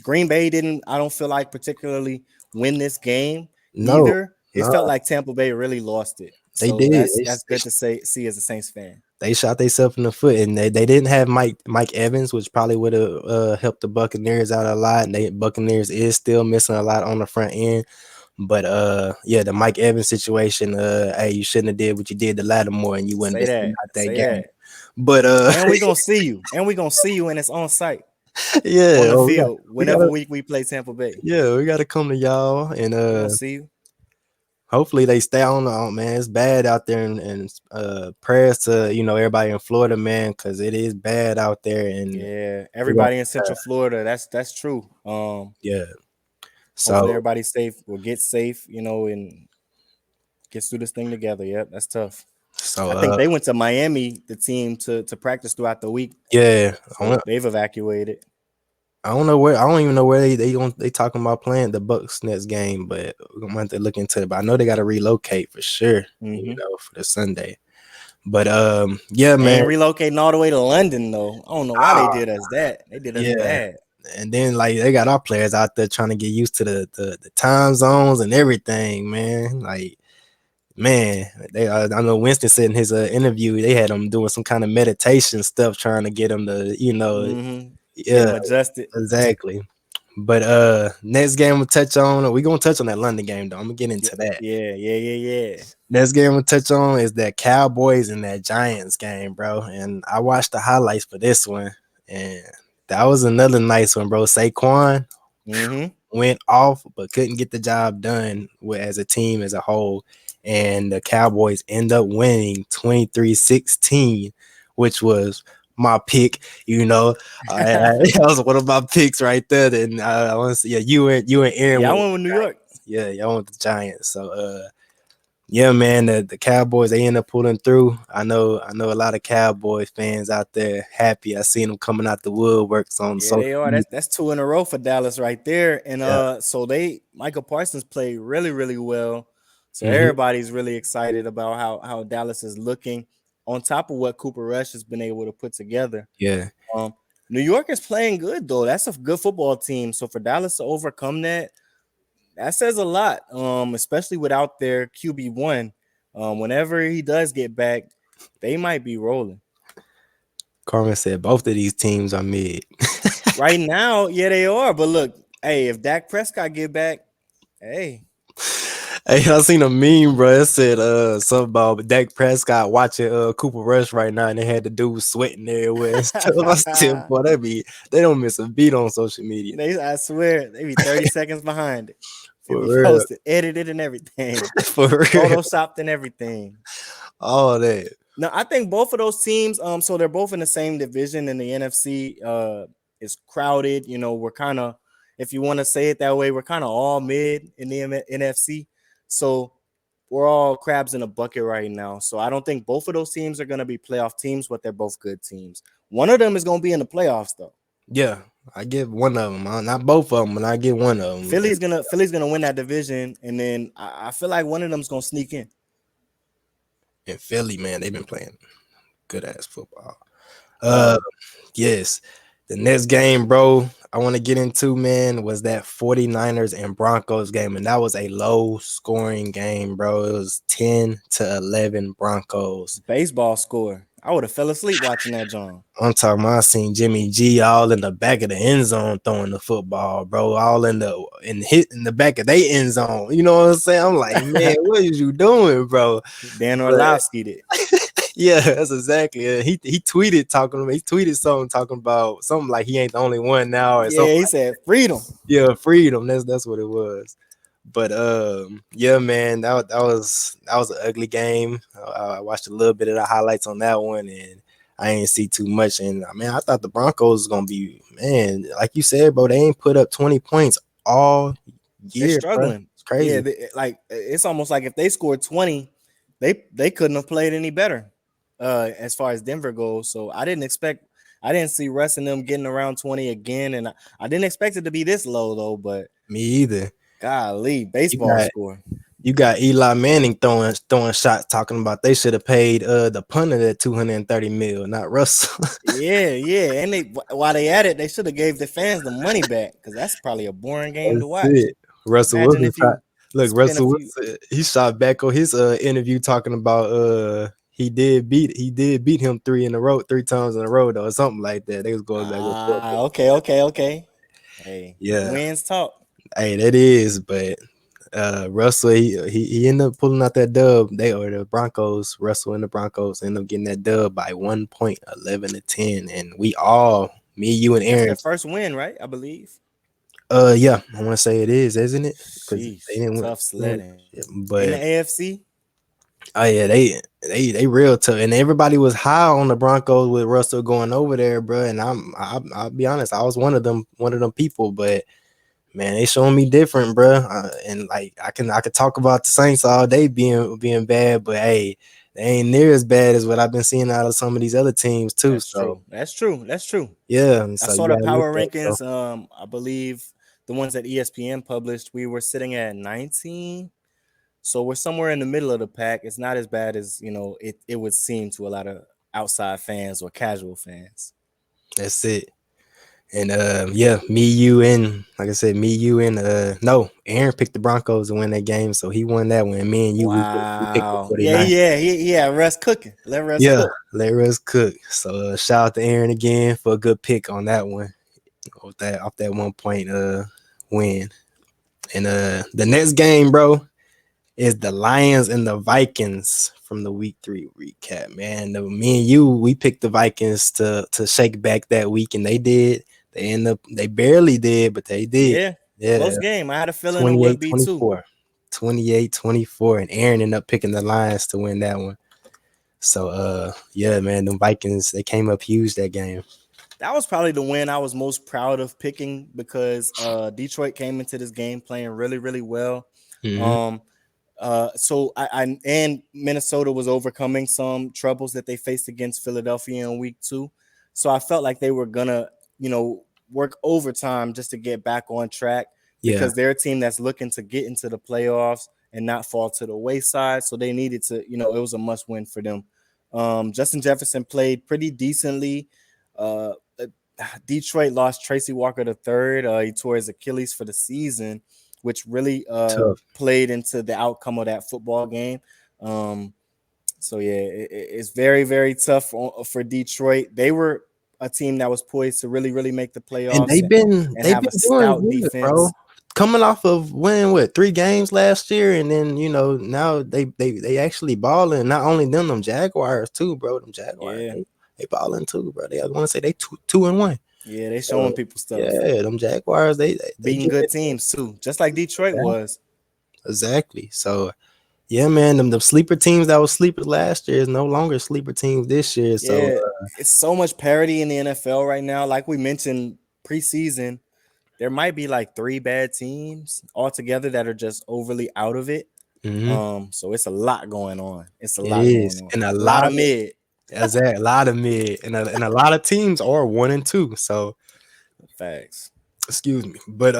Green Bay I don't feel like particularly win this game either. It felt like Tampa Bay really lost it. They did. That's good to see as a Saints fan. They shot themselves in the foot, and they didn't have Mike Evans, which probably would have helped the Buccaneers out a lot. And Buccaneers is still missing a lot on the front end. But yeah, the Mike Evans situation, hey, you shouldn't have did what you did to Lattimore, and you wouldn't have that game. But and we're gonna see you, and it's on site. Yeah, on the field whenever we play Tampa Bay. Yeah, we gotta come to y'all, and we'll see you. Hopefully they stay on man. It's bad out there, and prayers to everybody in Florida, man, because it is bad out there. And yeah, everybody in Central Florida, that's true. Yeah. So hopefully everybody's safe or get safe, and gets through this thing together. Yep, that's tough. So I think they went to Miami, the team, to practice throughout the week. Yeah, so they've evacuated. I don't even know where they talking about playing the Bucks next game, but we're gonna have to look into it. But I know they got to relocate for sure, for the Sunday. But yeah, They man. ain't relocating all the way to London though. I don't know why they Ah, did us that. They did us yeah. bad. And then like they got our players out there trying to get used to the time zones and everything, man. Like, man, they I know Winston said in his interview they had them doing some kind of meditation stuff trying to get them to, Get yeah, them adjusted. exactly. But next game we'll touch on. We gonna touch on that London game though. I'm gonna get into that. Yeah. Next game we'll touch on is that Cowboys and that Giants game, bro. And I watched the highlights for this one, and that was another nice one, bro. Saquon Mm-hmm. went off, but couldn't get the job done as a team as a whole. And the Cowboys end up winning 23-16, which was my pick. That was one of my picks right there. Then I want to see, yeah, you and Aaron Yeah, I went with went with the New York. Giants. Yeah, y'all went with the Giants. So yeah, man, the Cowboys, they end up pulling through. I know a lot of Cowboys fans out there happy. I seen them coming out the woodworks on Yeah, social they are. media. That's two in a row for Dallas right there. And Yeah. so Michael Parsons played really, really well. So Mhm. everybody's really excited about how Dallas is looking on top of what Cooper Rush has been able to put together. Yeah. Um, New York is playing good though. That's a good football team. So for Dallas to overcome that says a lot. Especially without their QB1. Whenever he does get back, they might be rolling. Carmen said both of these teams are mid. Right now, yeah, they are. But look, hey, if Dak Prescott get back, hey, Hey, I seen a meme, bro. It said something about Dak Prescott watching Cooper Rush right now, and they had the dude sweating everywhere and stuff. I still, boy, they don't miss a beat on social media. I swear, they be 30 seconds behind it. It For be real. posted, edited, and everything, For real. photoshopped and everything. All that. Now, I think both of those teams, so they're both in the same division in the NFC. Is crowded. We're kind of, if you want to say it that way, we're kind of all mid in the NFC. So we're all crabs in a bucket right now. So I don't think both of those teams are going to be playoff teams, but they're both good teams. One of them is going to be in the playoffs, though. Yeah, I get one of them. Not both of them, but I get one of them. Philly's gonna win that division, and then I feel like one of them's gonna sneak in. In Philly, man, they've been playing good ass football. Uh, Yes. The next game, bro, I want to get into, man, was that 49ers and Broncos game. And that was a low scoring game, bro. It was 10-11 Broncos. Baseball score. I would have fell asleep watching that, John. I'm talking about I seen Jimmy G all in the back of the end zone throwing the football, bro. All in the back of their end zone. You know what I'm saying? I'm like, man, what is you doing, bro? Dan But Orlovsky did. yeah, that's exactly it. He tweeted something talking about something like he ain't the only one now or Yeah, something. he said freedom. Yeah, freedom. That's what it was. But yeah, man, that was an ugly game. I watched a little bit of the highlights on that one, and I ain't see too much. And man, I thought the Broncos was gonna be, man, like you said, bro. They ain't put up 20 points all They're year, bro. struggling. It's crazy. Yeah, it's almost like if they scored 20, they couldn't have played any better. As far as Denver goes, so I didn't see Russ and them getting around 20 again, and I didn't expect it to be this low though. But Me either. golly, You baseball got score. You got Eli Manning throwing shots, talking about they should have paid the punter that 230 mil, not Russell. Yeah, and while they at it, they should have gave the fans the money back because that's probably a boring game to That's watch. it. Russell Imagine Wilson if you spend a Russell few. Wilson, he shot back on his interview talking about he did beat him three times in a row though, or something like that. They was going back and forth. Okay. Hey, Yeah, wins talk. hey, that is, but Russell he ended up pulling out that dub. The Broncos, Russell and the Broncos ended up getting that dub by 1 point, 11-10, and me, you, and That's Aaron. their first win, right? I believe. Yeah, I want to say it is, isn't it? Because they Sheesh, didn't win, tough sledding in the but AFC. oh yeah, they real tough, and everybody was high on the Broncos with Russell going over there, bro. And I'll be honest, I was one of them people, but man, they showing me different, bro. And like I could talk about the Saints all day being bad, but hey, they ain't near as bad as what I've been seeing out of some of these other teams too. That's So true. That's true. That's true. yeah, and I so saw you the gotta look power at it, bro. rankings. I believe the ones that ESPN published. We were sitting at 19. So we're somewhere in the middle of the pack. It's not as bad as it would seem to a lot of outside fans or casual fans. That's it. And yeah, me, you, and like I said, me, you, and no, Aaron picked the Broncos to win that game, so he won that one. And me and you, we picked the Wow. Yeah, 49ers. yeah. Russ cooking. Let Russ Yeah, cook. let us cook. So shout out to Aaron again for a good pick on that one. Off that 1 point win. And the next game, bro, is the Lions and the Vikings from the week 3 recap. Man, me and you, we picked the Vikings to shake back that week, and they did. They barely did, but they did. Yeah. Yeah, Close game. I had a feeling it would be too. 28-24. 28-24. And Aaron ended up picking the Lions to win that one. So yeah, man, the Vikings, they came up huge that game. That was probably the win I was most proud of picking because Detroit came into this game playing really, really well. Mm-hmm. So I and Minnesota was overcoming some troubles that they faced against Philadelphia in week 2. So I felt like they were gonna, work overtime just to get back on track Yeah, because they're a team that's looking to get into the playoffs and not fall to the wayside. So they needed to, it was a must win for them. Justin Jefferson played pretty decently. Uh, Detroit lost Tracy Walker III. He tore his Achilles for the season, which really tough. played into the outcome of that football game. So yeah, it's very, very tough for Detroit. They were a team that was poised to really, really make the And playoffs they've and have a been doing stout good, bro. defense. Coming off of winning 3 games last year, and then now they actually balling. Not only them Jaguars too, bro. Them Jaguars, Yeah, they balling too, bro. I want to say they 2-1. yeah, they showing So people stuff, yeah, them Jaguars, they beating get good it. teams too, just like Detroit was. Exactly. So yeah, man, them sleeper teams that was sleepers last year is no longer sleeper teams this year. So Yeah, it's so much parity in the NFL right now. Like we mentioned preseason, there might be like 3 bad teams altogether that are just overly out of it. mhm, So it's a lot going on. It's a it lot going is, on. and a A lot lot of of it. mid. Exactly, a lot of mid, and a lot of teams are 1-2. So Facts. excuse me, but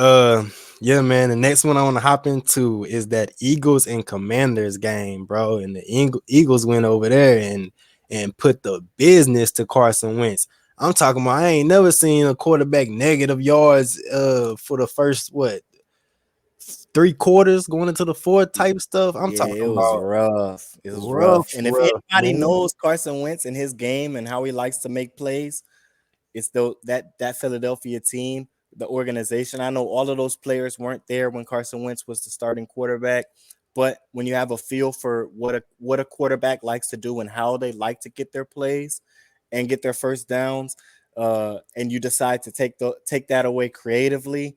yeah, man. The next one I want to hop into is that Eagles and Commanders game, bro. And the Eagles went over there and put the business to Carson Wentz. I'm talking about I ain't never seen a quarterback negative yards for the first 3 quarters going into the fourth type stuff. I'm Yeah, talking it was about rough. It was rough, rough. And if rough, anybody man. knows Carson Wentz and his game and how he likes to make plays, it's that Philadelphia team, the organization. I know all of those players weren't there when Carson Wentz was the starting quarterback, but when you have a feel for what a quarterback likes to do and how they like to get their plays and get their first downs, and you decide to take that away creatively,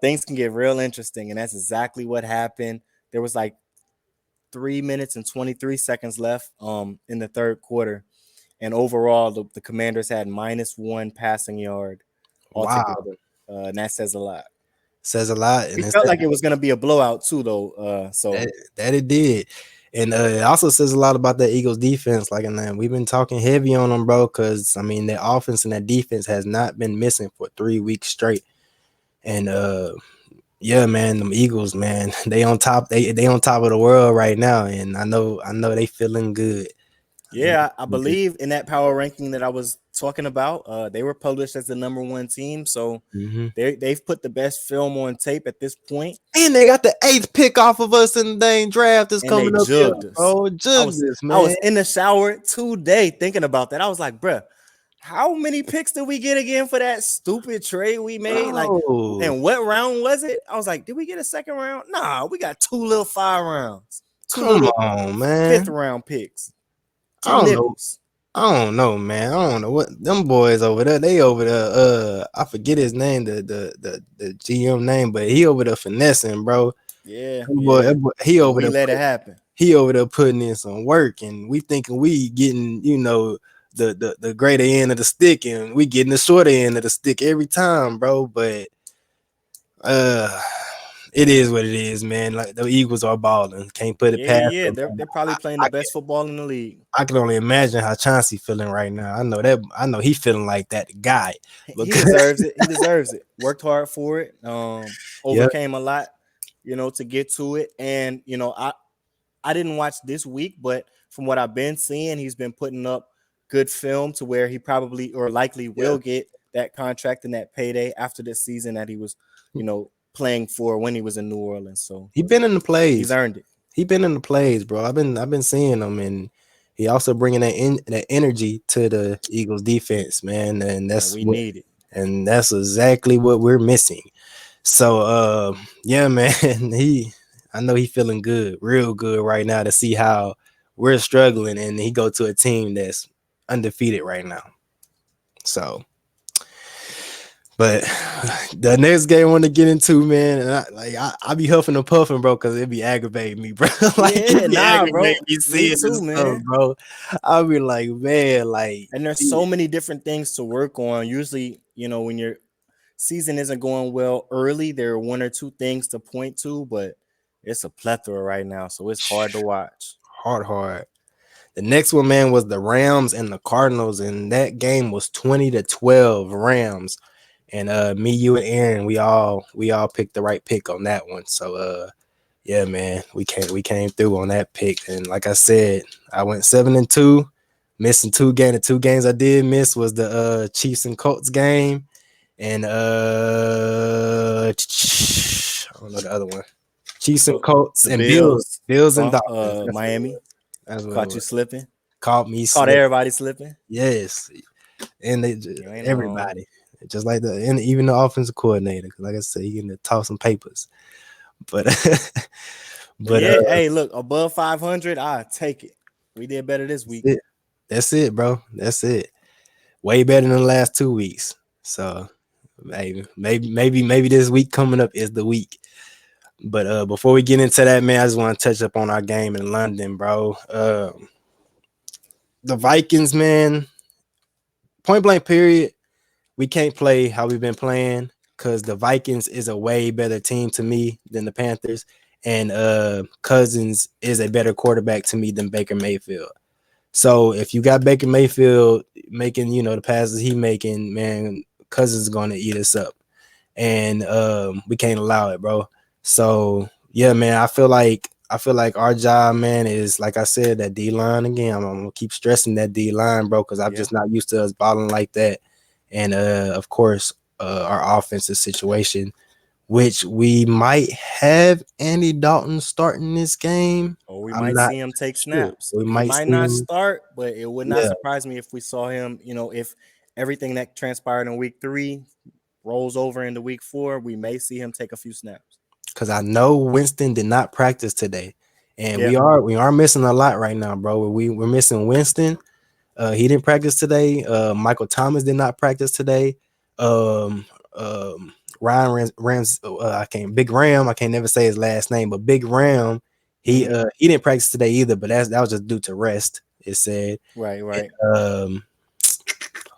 things can get real interesting. And that's exactly what happened. There was like 3 minutes and 23 seconds left in the third quarter. And overall, the Commanders had -1 passing yard Wow, altogether. And that says a lot. says a lot, and It it's felt like it was going to be a blowout too, though. So that it did. And it also says a lot about the Eagles defense. Like, and then we've been talking heavy on them, bro, because I mean, their offense and their defense has not been missing for 3 weeks straight. And yeah, man, them Eagles, man, they on top. They on top of the world right now, and I know they feeling good. yeah, I believe in that power ranking that I was talking about. They were published as the #1 team, so Mm-hmm. they've put the best film on tape at this point, And they got the 8th pick off of us in the dang draft that's and they coming up here, jugged us. bro. I Jugged was us, I man. was in the shower today thinking about that. I was like, bruh, how many picks did we get again for that stupid trade we made? Like, Bro, and what round was it? I was like, did we get a second round? Nah, we got 2 little 5 rounds, 2 come little on, fifth man. round picks, I 2 don't know. nickels. I don't know, man. I don't know what them boys over there. They over there. I forget his name, the GM name, but he over there finessing, bro. Yeah, That boy, he and over we there. let it happen. He over there putting in some work, and we thinking we getting, the greater end of the stick, and we getting the shorter end of the stick every time, bro. But uh, it is what it is, man. Like the Eagles are balling. Can't put it past Yeah. them. They're probably playing the best football in the league. I can only imagine how Chauncey feeling right now. I know he feeling like that guy. He Because deserves it. He deserves it. Worked hard for it. yeah, Overcame a lot, to get to it. And I didn't watch this week, but from what I've been seeing, he's been putting up good film to where he probably or likely Yeah. will get that contract and that payday after this season that he was, playing for when he was in New Orleans. So He been in the he's plays. earned it. He been in the plays, bro. I've been seeing him, and he also bringing that energy to the Eagles defense, man. And And we need it. that's exactly what we're missing. So yeah, man, I know he feeling good, real good right now to see how we're struggling, and he go to a team that's undefeated right now. So, but the next game I want to get into, man, and I be huffing and puffing, bro, because it be aggravating me, bro. Like Yeah, it be nah, bro. aggravating me Me seeing too, this stuff, man. bro. I be like, man, like, And there's so many different things to work on. Usually, when your season isn't going well early, there are one or two things to point to, but it's a plethora right now, so it's hard to watch. hard. The next one, man, was the Rams and the Cardinals, and that game was 20-12 Rams. And me, you, and Aaron, we all picked the right pick on that one. So yeah, man, we came through on that pick. And like I said, I went 7-2, missing 2 games. The 2 games I did miss was the Chiefs and Colts game, and I don't know the other one. Chiefs and Colts The and Bills, Bills and Dolphins. That's what it Miami, was. That's what it caught you was. slipping. Caught me Caught slipping. everybody slipping. Yes, and You ain't wrong. everybody, just like and even the offensive coordinator. Like I said, he getting to toss some papers, but But yeah, hey, look, above 500, I take it. We did better this week. That's it, bro. That's it. Way better than the last 2 weeks. So maybe this week coming up is the week. But before we get into that, man, I just want to touch up on our game in London, bro. The Vikings, man, point blank period, we can't play how we've been playing because the Vikings is a way better team to me than the Panthers, and Cousins is a better quarterback to me than Baker Mayfield. So if you got Baker Mayfield making, the passes he making, man, Cousins is gonna eat us up, and we can't allow it, bro. So yeah, man, I feel like our job, man, is like I said, that D line again. I'm gonna keep stressing that D line, bro, because I'm just not used to us balling like that. And of course, our offensive situation, which we might have Andy Dalton starting this game. Or we I'm might not see him take sure. snaps. We He might might see not him. start, but it would not surprise me if we saw him, if everything that transpired in week 3 rolls over into week 4, we may see him take a few snaps. Because I know Winston did not practice today. And Yeah. we are missing a lot right now, bro. We're missing Winston. He didn't practice today. Michael Thomas did not practice today. Ryan Rams, Big Ram. I can't never say his last name, but Big Ram. He didn't practice today either. But that was just due to rest. It said. Right. And,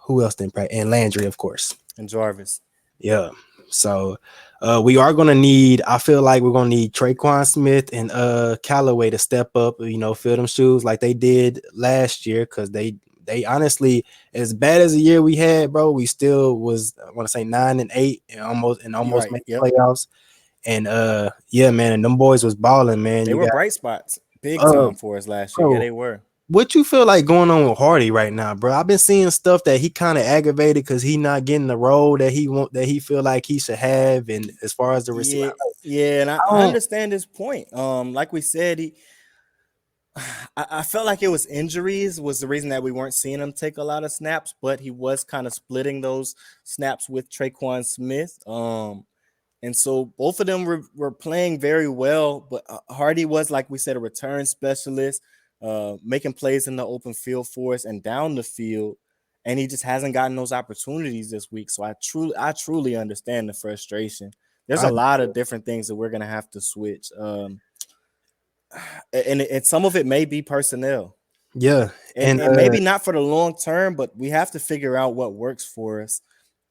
who else didn't practice? And Landry, of course. And Jarvis. Yeah. So we are gonna need. I feel like we're gonna need Traquan Smith and Callaway to step up. Fill them shoes like they did last year, because they honestly, as bad as the year we had, bro, we still was, I want to say 9-8 and almost made playoffs. And yeah, man, and them boys was balling, man. They were bright spots, big time for us last year. Yeah, they were. What you feel like going on with Hardy right now, bro? I've been seeing stuff that he kind of aggravated because he not getting the role that he feel like he should have, and as far as the receiver, and I understand his point. Like we said, I felt like it was injuries was the reason that we weren't seeing him take a lot of snaps, but he was kind of splitting those snaps with Traquan Smith. And so both of them were playing very well, but Hardy was, like we said, a return specialist, making plays in the open field for us and down the field, and he just hasn't gotten those opportunities this week. So I truly understand the frustration. There's a lot of different things that we're gonna have to switch, and some of it may be personnel. Yeah, and maybe not for the long term, but we have to figure out what works for us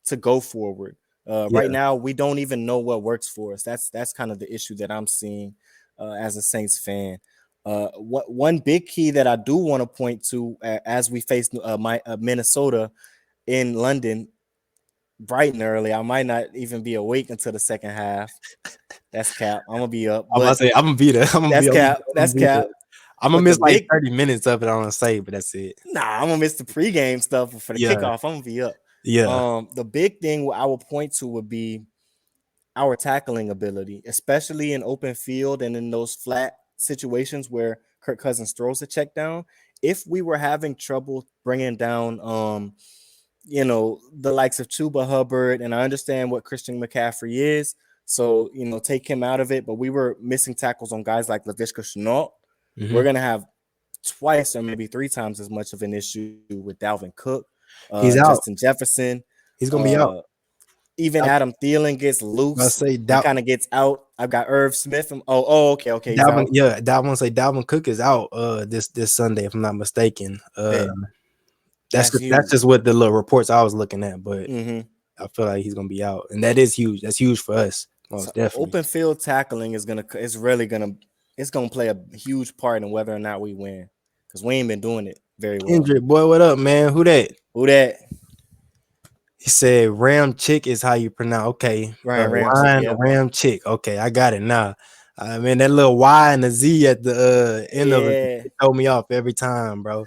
to go forward. Right now, we don't even know what works for us. That's kind of the issue that I'm seeing as a Saints fan. One big key that I do want to point to as we face Minnesota in London bright and early. I might not even be awake until the second half. That's cap. I'm gonna be up. I'm gonna be there. That's cap. I'm gonna But the miss like big 30 minutes of it. I want to say, but that's it. Nah, I'm gonna miss the pregame stuff, but for the Yeah, kickoff, I'm gonna be up. yeah. The big thing I will point to would be our tackling ability, especially in open field and in those flat situations where Kirk Cousins throws a check down. If we were having trouble bringing down, the likes of Chuba Hubbard, and I understand what Christian McCaffrey is, so take him out of it. But we were missing tackles on guys like Laviska Shenault. We're Hmm. gonna have twice or maybe three times as much of an issue with Dalvin Cook, He's out. Justin Jefferson, He's gonna be out. uh, even I Adam Thielen gets was loose say and kind of gets out. I've got Irv Smith. Okay, he's Dalvin. out. Yeah, Dalvin say Dalvin Cook is out. This Sunday, if I'm not mistaken. Bet. That's That's huge. just what the little reports I was looking at. But Mm-hmm. I feel like he's gonna be out, and that is huge. That's huge for us, So most definitely. open field tackling it's gonna play a huge part in whether or not we win, because we ain't been doing it very well. Kendrick, boy, what up, man? Who that? Who that? He said Ram Chick is how you pronounce. Okay, Ryan Ramchick. Ryan Yep. Ram Chick. Okay, I got it now. I mean that little Y and the Z at the end of it, Yeah. it throw me off every time, bro.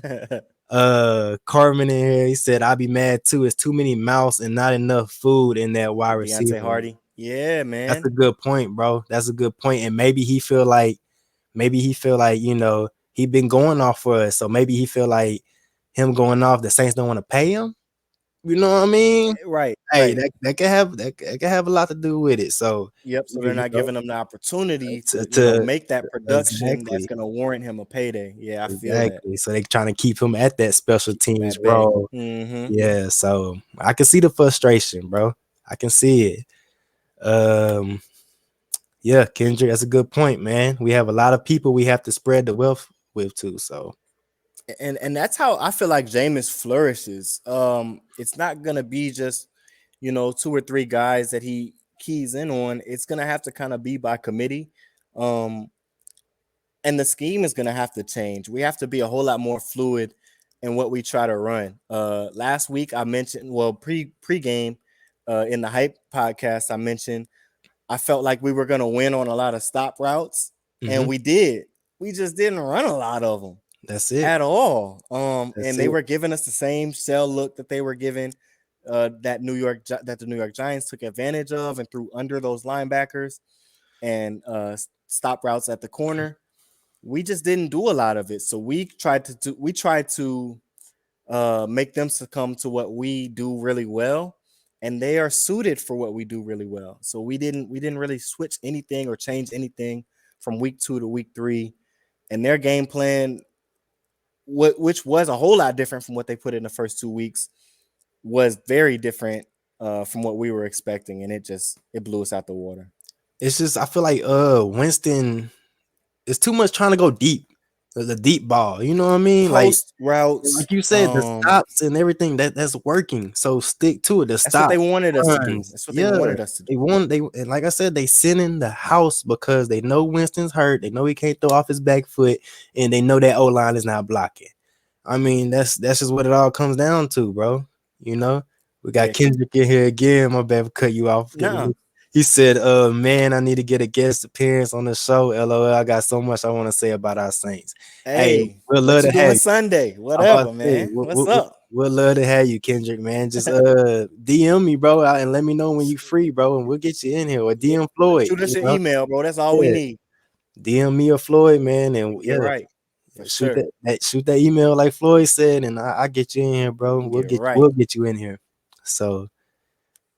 Carmen in here, he said I'll be mad too. It's too many mouths and not enough food in that wide Deontay receiver. Hardy. Yeah, That's man. a good point, bro. That's a good point. And maybe he feel like he been going off for us. So maybe he feel like him going off, the Saints don't want to pay him. You know what I mean? Right. Hey, Right. that could have a lot to do with it. So Yep. So they're you not know, giving him the opportunity to, to, to make that production that's exactly, gonna warrant him a payday. Yeah, I feel that. exactly. So they trying to keep him at that special Keep him teams at bay. role. Mm-hmm. Yeah, so I can see the frustration, bro. I can see it. Um, yeah, Kendrick, that's a good point, man. We have a lot of people we have to spread the wealth with too. So And that's how I feel like Jameis flourishes. It's not gonna be just two or three guys that he keys in on. It's gonna have to kind of be by committee. Um, and the scheme is gonna have to change. We have to be a whole lot more fluid in what we try to run. Last week I mentioned, well, pregame, in the hype podcast, I mentioned I felt like we were gonna win on a lot of stop routes, and mhm, we did. We just didn't run a lot of them that's it. at all. That's And they it. were giving us the same shell look that they were giving, that the New York Giants took advantage of and threw under those linebackers and stop routes at the corner. We just didn't do a lot of it. So we tried to make them succumb to what we do really well, and they are suited for what we do really well. So we didn't really switch anything or change anything from week 2 to week 3, and their game plan, which was a whole lot different from what they put in the first 2 weeks, was very different from what we were expecting, and it blew us out the water. It's just I feel like Winston is too much trying to go deep, the deep ball. You know what I mean? Post routes, Like you said, the stops and everything that's working. So stick to it. The that's what they stops, wanted us to do. runs, That's what they yeah. wanted us to do. And like I said, they send in the house because they know Winston's hurt. They know he can't throw off his back foot, and they know that O line is not blocking. I mean, that's just what it all comes down to, bro. You know, we got Yeah. Kendrick in here again. My bad for cut you off. No. He said, man, I need to get a guest appearance on the show. LOL. I got so much I want to say about our Saints. Hey, Hey, we'll what love you to have doing you. Sunday? I'm about Whatever, to say, man. What's up? we'll love to have you, Kendrick, man. Just DM me, bro, and let me know when you free, bro, and we'll get you in here. Or Yeah. DM Floyd, Shoot us your email, bro. That's all we Yeah. need. DM me or Floyd, man, and Get right. For shoot sure. shoot that email like Floyd said, and I get you in here, bro. Get right. We'll get you in here. So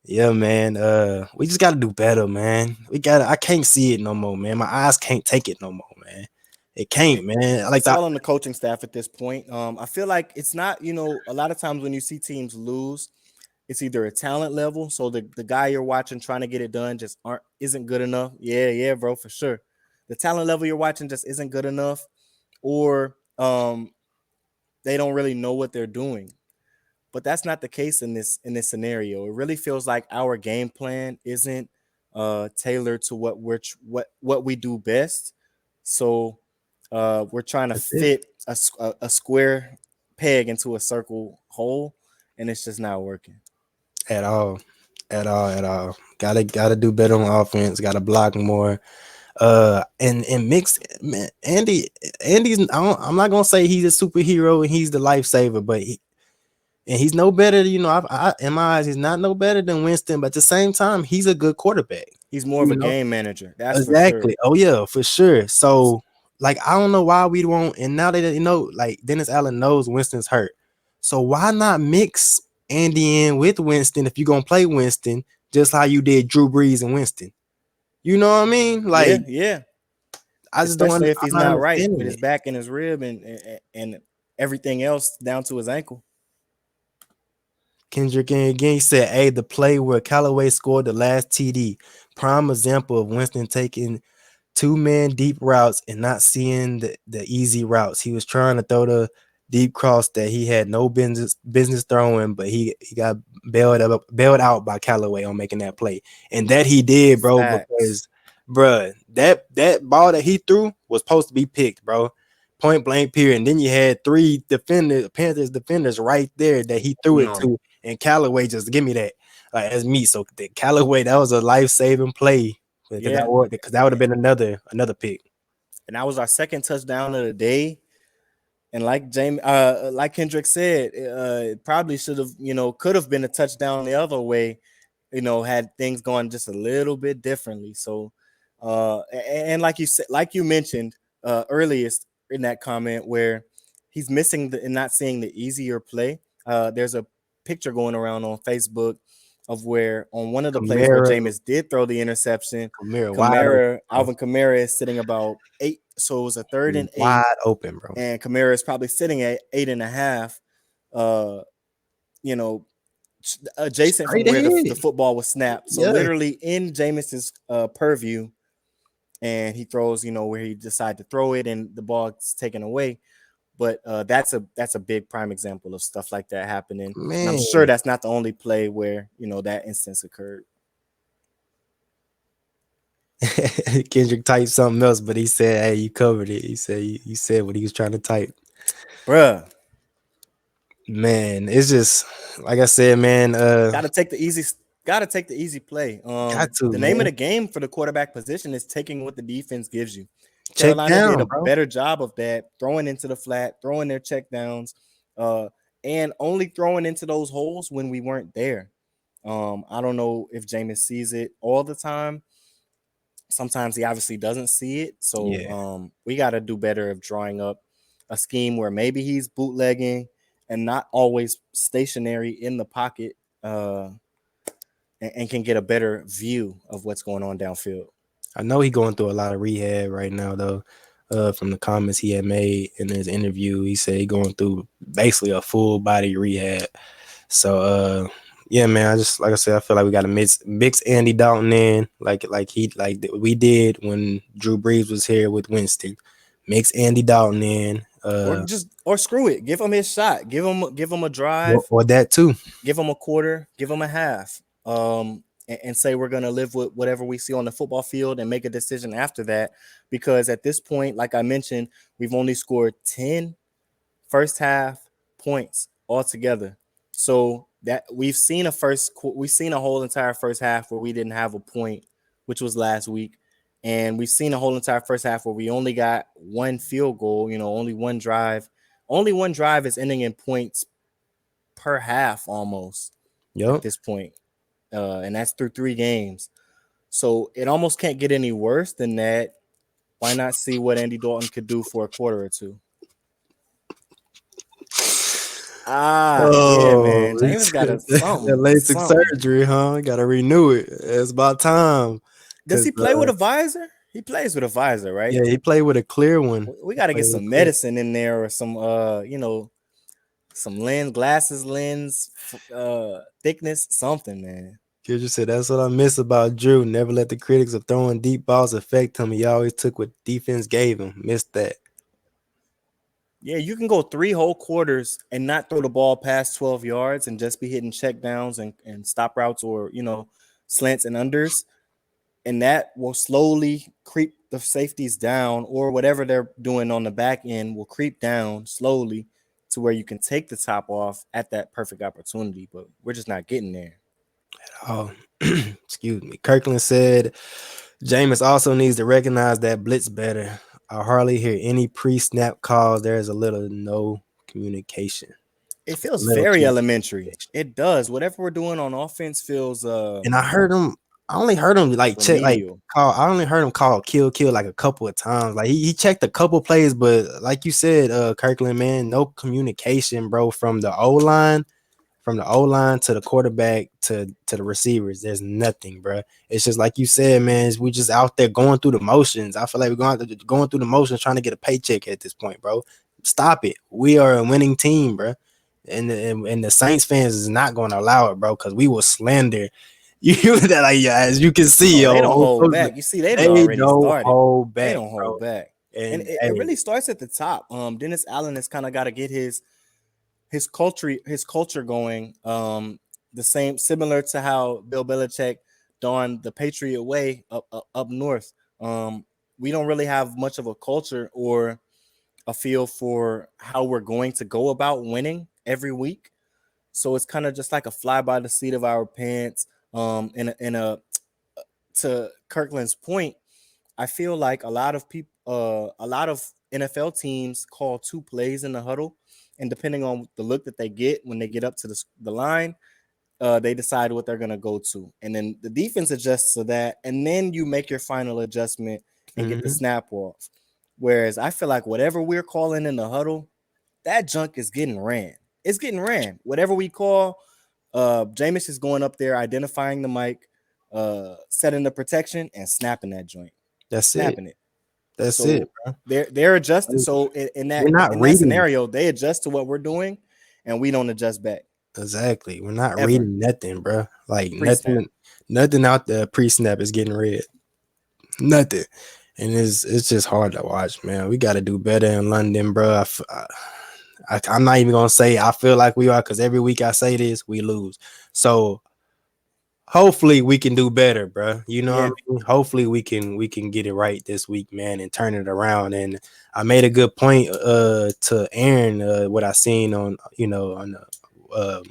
yeah, man. We just gotta do better, man. I can't see it no more, man. My eyes can't take it no more, man. It can't, man. Like It's that. all on the coaching staff at this point. I feel like it's not, a lot of times when you see teams lose, it's either a talent level. So the guy you're watching trying to get it done just isn't good enough. Yeah, bro, for sure. The talent level you're watching just isn't good enough, or they don't really know what they're doing. But that's not the case in this scenario. It really feels like our game plan isn't tailored to what we do best. So we're trying to That's it. fit a square peg into a circle hole, and it's just not working. At all. Gotta do better on offense. Gotta block more. And mix, man, Andy's. I'm not gonna say he's a superhero and he's the lifesaver, but he's no better. In my eyes, he's not no better than Winston. But at the same time, he's a good quarterback. He's more of You a know game manager. That's for sure. exactly. Oh yeah, for sure. So like, I don't know why we won't. And now that like Dennis Allen knows Winston's hurt, so why not mix Andy in with Winston if you're gonna play Winston, just how you did Drew Brees and Winston. You know what I mean? Yeah, Like, yeah. I just don't. Especially if I'm he's not not right understanding with his it. back and his rib and everything else down to his ankle. Kendrick again, he said, "Hey, the play where Callaway scored the last TD, prime example of Winston taking two-man deep routes and not seeing the easy routes. He was trying to throw the deep cross that he had no business throwing, but he got bailed out by Callaway on making that play, and that he did, bro. Facts. Because, bruh, that ball that he threw was supposed to be picked, bro. Point blank period. And then you had three Panthers defenders right there that he threw it to, and Callaway just give me that. Like, that's me. So the Callaway, that was a life-saving play. Because Yeah. that would have been another pick. And that was our second touchdown of the day. And like like Kendrick said, it probably should have, could have been a touchdown the other way, had things gone just a little bit differently. So, and like you said, like you mentioned earliest in that comment, where he's missing and not seeing the easier play. There's a picture going around on Facebook of where on one of the plays where Kamara, Jameis did throw the interception, wide open, Alvin Kamara is sitting about 8, so it was a 3rd and 8, wide open, bro. and Kamara is probably sitting at 8.5. Adjacent from where the football was snapped. So literally in Jameis's purview, and he throws, where he decided to throw it and the ball is taken away. But that's a big prime example of stuff like that happening. Man. And I'm sure that's not the only play where, that instance occurred. Kendrick typed something else, but he said, "Hey, you covered it." He said, "You said what he was trying to type." Bruh. Man, it's just like I said, man. Gotta take the easy play. The name of the game for the quarterback position is taking what the defense gives you. Carolina did a better job of that, throwing into the flat, throwing their check downs, and only throwing into those holes when we weren't there. I don't know if Jameis sees it all the time. Sometimes he obviously doesn't see it. So we got to do better of drawing up a scheme where maybe he's bootlegging and not always stationary in the pocket, and can get a better view of what's going on downfield. I know he's going through a lot of rehab right now, though. From the comments he had made in his interview, he said he's going through basically a full body rehab. So, yeah, man, like I said, I feel like we got to mix Andy Dalton in like we did when Drew Brees was here with Winston. Mix Andy Dalton in, or screw it, give him his shot, give him a drive, or that too. Give him a quarter, give him a half, and say we're gonna live with whatever we see on the football field and make a decision after that. Because at this point, like I mentioned, we've only scored 10 first half points altogether. So that we've seen a whole entire first half where we didn't have a point, which was last week. And we've seen a whole entire first half where we only got one field goal, only one drive. Only one drive is ending in points per half almost at this point. And that's through 3 games. So it almost can't get any worse than that. Why not see what Andy Dalton could do for a quarter or two? Yeah, man. James got something. LASIK surgery, huh? Got to renew it. It's about time. Does he play with a visor? He plays with a visor, right? Yeah, he played with a clear one. We got to get some medicine in there, or some, some lens thickness, something, man. Kendrick said, "That's what I miss about Drew. Never let the critics of throwing deep balls affect him. He always took what defense gave him. Missed that." Yeah, you can go 3 whole quarters and not throw the ball past 12 yards and just be hitting check downs and stop routes, or, slants and unders. And that will slowly creep the safeties down, or whatever they're doing on the back end will creep down slowly to where you can take the top off at that perfect opportunity. But we're just not getting there. Oh, excuse me. Kirkland said, Jameis also needs to recognize that blitz better. I hardly hear any pre-snap calls. There is a little no communication. It feels Little very elementary. communication. It does. Whatever we're doing on offense feels And I heard him. I only heard him like check, like remedial. call. I only heard him call kill like a couple of times. Like he checked a couple plays, but like you said, Kirkland, man, no communication, bro, from the O line to the quarterback to the receivers. There's nothing, bro. It's just like you said, man. We just out there going through the motions. I feel like we're going through the motions, trying to get a paycheck at this point, bro. Stop it. We are a winning team, bro. And the Saints fans is not going to allow it, bro, because we will slander you. That like, yeah, as you can see, Oh, they don't yo, hold back. You see, they done they already don't started. hold They back, don't hold bro. back. And And it hey, really starts at the top. Dennis Allen has kind of got to get his culture going. The same similar to how Bill Belichick donned the Patriot way up north. We don't really have much of a culture or a feel for how we're going to go about winning every week. So it's kind of just like a fly by the seat of our pants. In a to Kirkland's point, I feel like a lot of NFL teams call two plays in the huddle, and depending on the look that they get when they get up to the line, they decide what they're gonna go to, and then the defense adjusts to that, and then you make your final adjustment and get the mhm, snap off. Whereas I feel like whatever we're calling in the huddle, that junk is getting ran. It's getting ran. Whatever we call, Jameis is going up there, identifying the mic, setting the protection, and snapping that joint, that's it. snapping it. That's it, So bro. they're adjusted. So in We're that not in that reading. scenario, they adjust to what we're doing, and we don't adjust back Exactly. We're not ever reading nothing, bro. Like pre-snap. nothing out there pre-snap is getting read. Nothing. And it's just hard to watch, man. We got to do better in London, bro. I'm not even gonna say I feel like we are, because every week I say this, we lose. So hopefully we can do better, bro. You know what Yeah, I mean? Hopefully we can get it right this week, man, and turn it around. And I made a good point to Aaron, what I seen on on the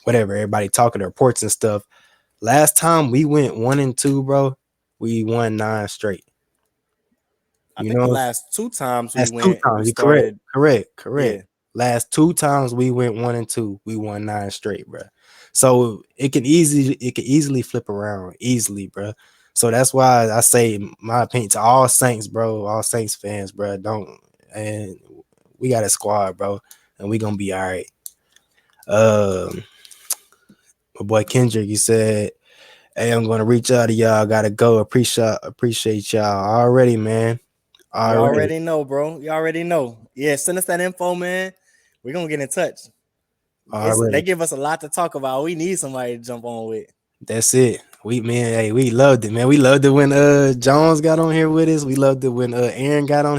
whatever everybody talking the reports and stuff. Last time we went 1-2, bro, we won 9 straight. I You think the know, last two times we last two went, we times. You correct, started. correct. Yeah, Last 2 times we went 1-2, we won 9 straight, bro. So it can easily flip around easily, bro. So that's why I say my opinion to all Saints, bro, all Saints fans, bro. Don't and we got a squad, bro, and we gonna be all right. Um, my boy Kendrick, you said, "Hey, I'm gonna reach out to y'all. Gotta go. Appreciate y'all already, man. you Already, already know, bro. You already know. Yeah, send us that info, man. We're gonna get in touch. They already. give us a lot to talk about. We need somebody to jump on with. That's it. Hey, we loved it, man. We loved it when Jones got on here with us. We loved it when Aaron got on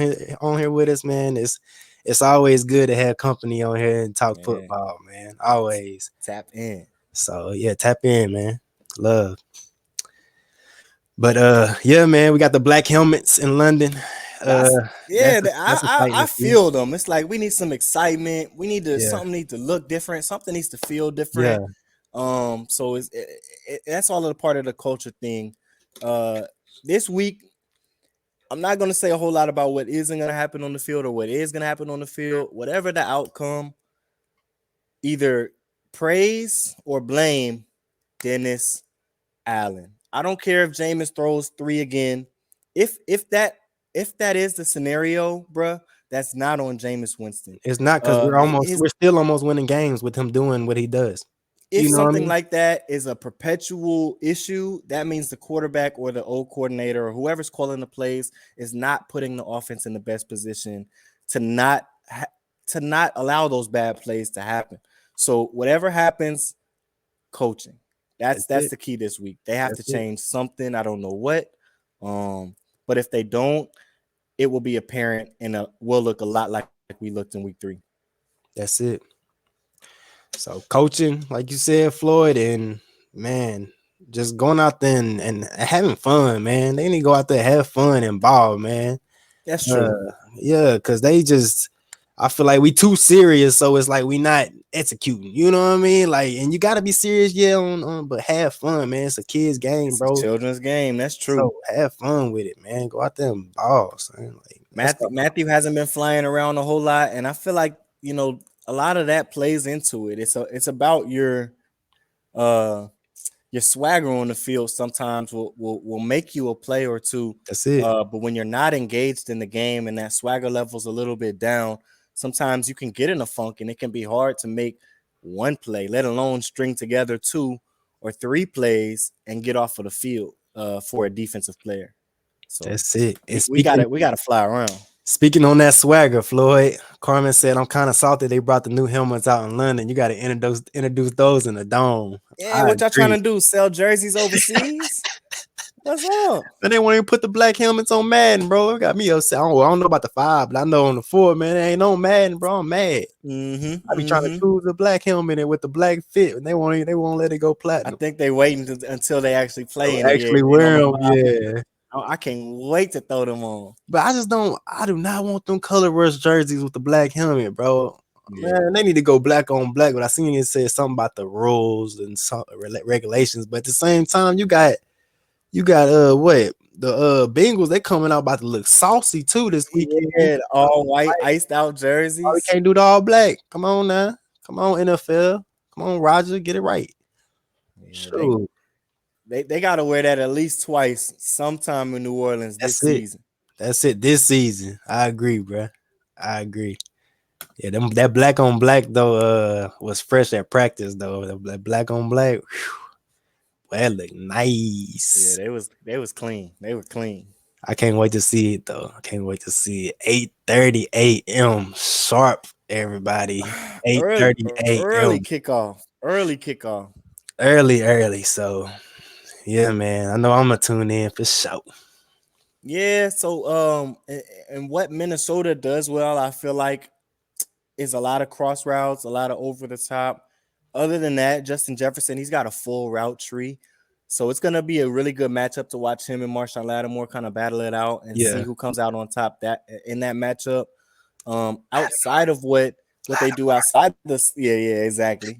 here with us, man. It's always good to have company on here and talk Yeah, football, man. Always. tap in. So yeah, tap in, man. Love. But yeah, man, we got the black helmets in London. Uh That's that's yeah. that's I exciting to see. feel them. It's like we need some excitement. We need to Yeah, something needs to look different. Something needs to feel different. yeah. So that's all of the part of the culture thing. Uh, this week I'm not gonna say a whole lot about what isn't gonna happen on the field or what is gonna happen on the field. Whatever the outcome, either praise or blame Dennis Allen. I don't care if Jameis throws 3 again. If that is the scenario, bruh, that's not on Jameis Winston. It's not, because we're almost His we're still almost winning games with him doing what he does. If You know what I something mean? like that is a perpetual issue, that means the quarterback or the old coordinator or whoever's calling the plays is not putting the offense in the best position to not allow those bad plays to happen. So whatever happens, coaching. That's That's that's it. the key this week. They have That's to it. change something. I don't know what. But if they don't, it will be apparent and will look a lot like we looked in week 3. That's it. So coaching, like you said, Floyd, and man, just going out there and having fun, man. They need to go out there, have fun and ball, man. That's true. Yeah, because they just I feel like we too serious, so it's like we not executing. You know what I mean? Like, and you gotta be serious, yeah, but have fun, man. It's a kid's game, It's a bro. children's game. That's true. So have fun with it, man. Go out there and ball, son. Like that's Matthew hasn't been flying around a whole lot, and I feel like a lot of that plays into it. It's about uh your swagger on the field. Sometimes will make you a play or two. that's it. But when you're not engaged in the game and that swagger level's a little bit down, sometimes you can get in a funk, and it can be hard to make one play, let alone string together 2 or 3 plays and get off of the field for a defensive player. So That's it. And we gotta fly around. speaking on that swagger, Floyd, Carmen said, I'm kind of salty they brought the new helmets out in London. You got to introduce those in the dome. Yeah, what y'all trying to do? Sell jerseys overseas? What's up? But they won't even put the black helmets on Madden, bro. It got me upset. I don't know about the 5, but I know on the 4, man, it ain't no Madden, bro. I'm mad. I be trying to choose the black helmet and with the black fit, and they won't let it go platinum. I think they waiting until they actually play. Actually wear them, yeah. I can't wait to throw them on. But I do not want them color rush jerseys with the black helmet, bro. Yeah. Man, they need to go black on black. But I seen it said something about the rules and some regulations. But at the same time, you got what? The Bengals, they coming out about to look saucy too this weekend. Yeah, all white, iced out jerseys. Oh, we can't do the all black. Come on now. Come on, NFL. Come on, Roger. Get it right. Yeah, sure. They got to wear that at least twice sometime in New Orleans this season. That's it. This season. I agree, bro. I agree. Yeah, that black on black though was fresh at practice though. That black on black. Whew, that looked nice. Yeah, they was clean. They were clean. I can't wait to see it though. I can't wait to see it. 8:30 a.m. sharp, everybody. 8:30 a.m. Early kickoff. Early. So yeah, man. I know I'm gonna tune in for sure. Yeah, so and what Minnesota does well, I feel like, is a lot of cross routes, a lot of over the top. Other than that, Justin Jefferson, he's got a full route tree. So it's gonna be a really good matchup to watch him and Marshawn Lattimore kind of battle it out and see who comes out on top in that matchup. Outside of what they do outside this, exactly.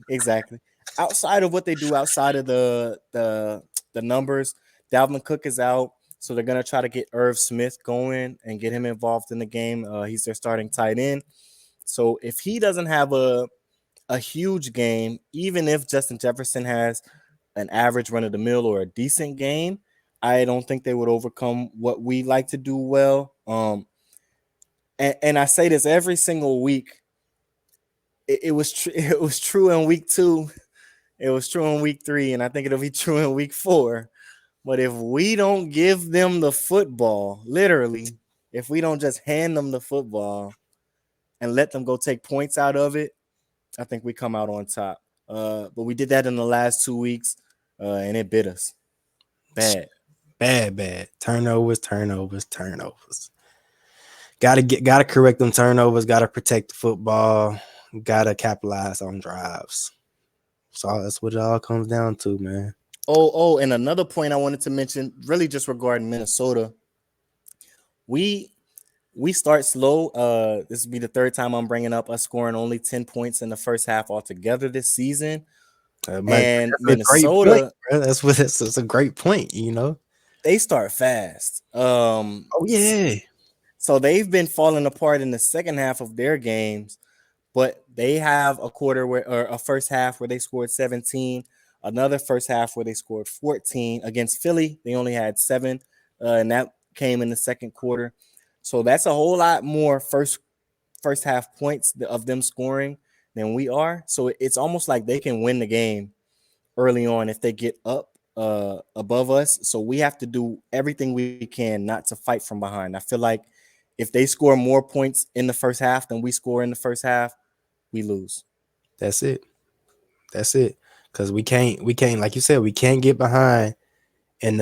Outside of what they do outside of the numbers, Dalvin Cook is out, so they're gonna try to get Irv Smith going and get him involved in the game. He's their starting tight end. So if he doesn't have a huge game, even if Justin Jefferson has an average run of the mill or a decent game, I don't think they would overcome what we like to do well. And I say this every single week. It was true in week 2. It was true in week 3, and I think it'll be true in week 4. But if we don't give them the football, literally, if we don't just hand them the football and let them go take points out of it, I think we come out on top. But we did that in the last 2 weeks, and it bit us. Bad. Turnovers. Gotta correct them turnovers. Gotta protect the football. Gotta capitalize on drives. So that's what it all comes down to, man. Oh, and another point I wanted to mention, really just regarding Minnesota. We start slow. This will be the 3rd time I'm bringing up us scoring only 10 points in the first half altogether this season. And Minnesota, that's a great point, you know. They start fast. So they've been falling apart in the second half of their games, but they have a first half where they scored 17, another first half where they scored 14. Against Philly, they only had 7, and that came in the second quarter. So that's a whole lot more first half points of them scoring than we are. So it's almost like they can win the game early on if they get up above us. So we have to do everything we can not to fight from behind. I feel like if they score more points in the first half than we score in the first half, we lose. That's it. Because we can't, like you said, we can't get behind and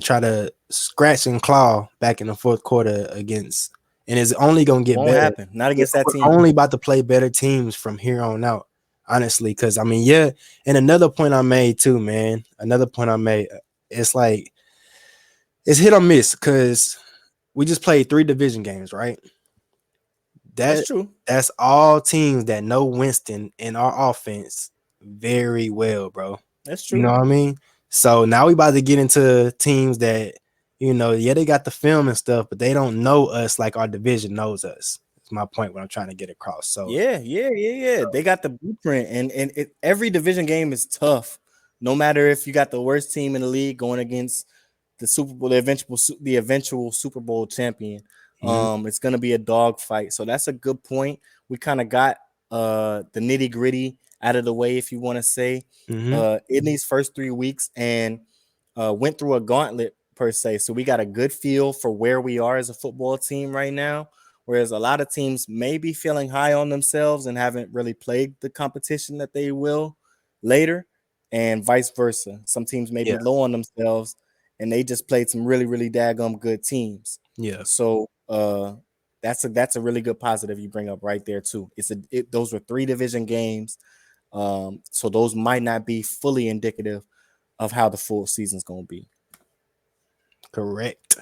try to scratch and claw back in the fourth quarter against, and it's only gonna get better. Happen. Not against that team. We're only about to play better teams from here on out, honestly. Because I mean, yeah. And another point I made too, man. It's like it's hit or miss because we just played 3 division games, right? That's That true. that's all teams that know Winston in our offense very well, bro. That's You know true. what I mean? So now we about to get into teams that, yeah, they got the film and stuff, but they don't know us like our division knows us. That's my point what I'm trying to get across. So Yeah. They got the blueprint, and every division game is tough. No matter if you got the worst team in the league going against the Super Bowl, the eventual Super Bowl champion. mhm, It's gonna be a dog fight. So that's a good point. We kind of got the nitty gritty out of the way, if you want to say, mhm, in these first 3 weeks, and went through a gauntlet per se. So we got a good feel for where we are as a football team right now. Whereas a lot of teams may be feeling high on themselves and haven't really played the competition that they will later, and vice versa. Some teams may yeah, be low on themselves and they just played some really, really daggum good teams. yeah, So that's a really good positive you bring up right there too. Those were 3 division games. So those might not be fully indicative of how the full season's gonna be. correct.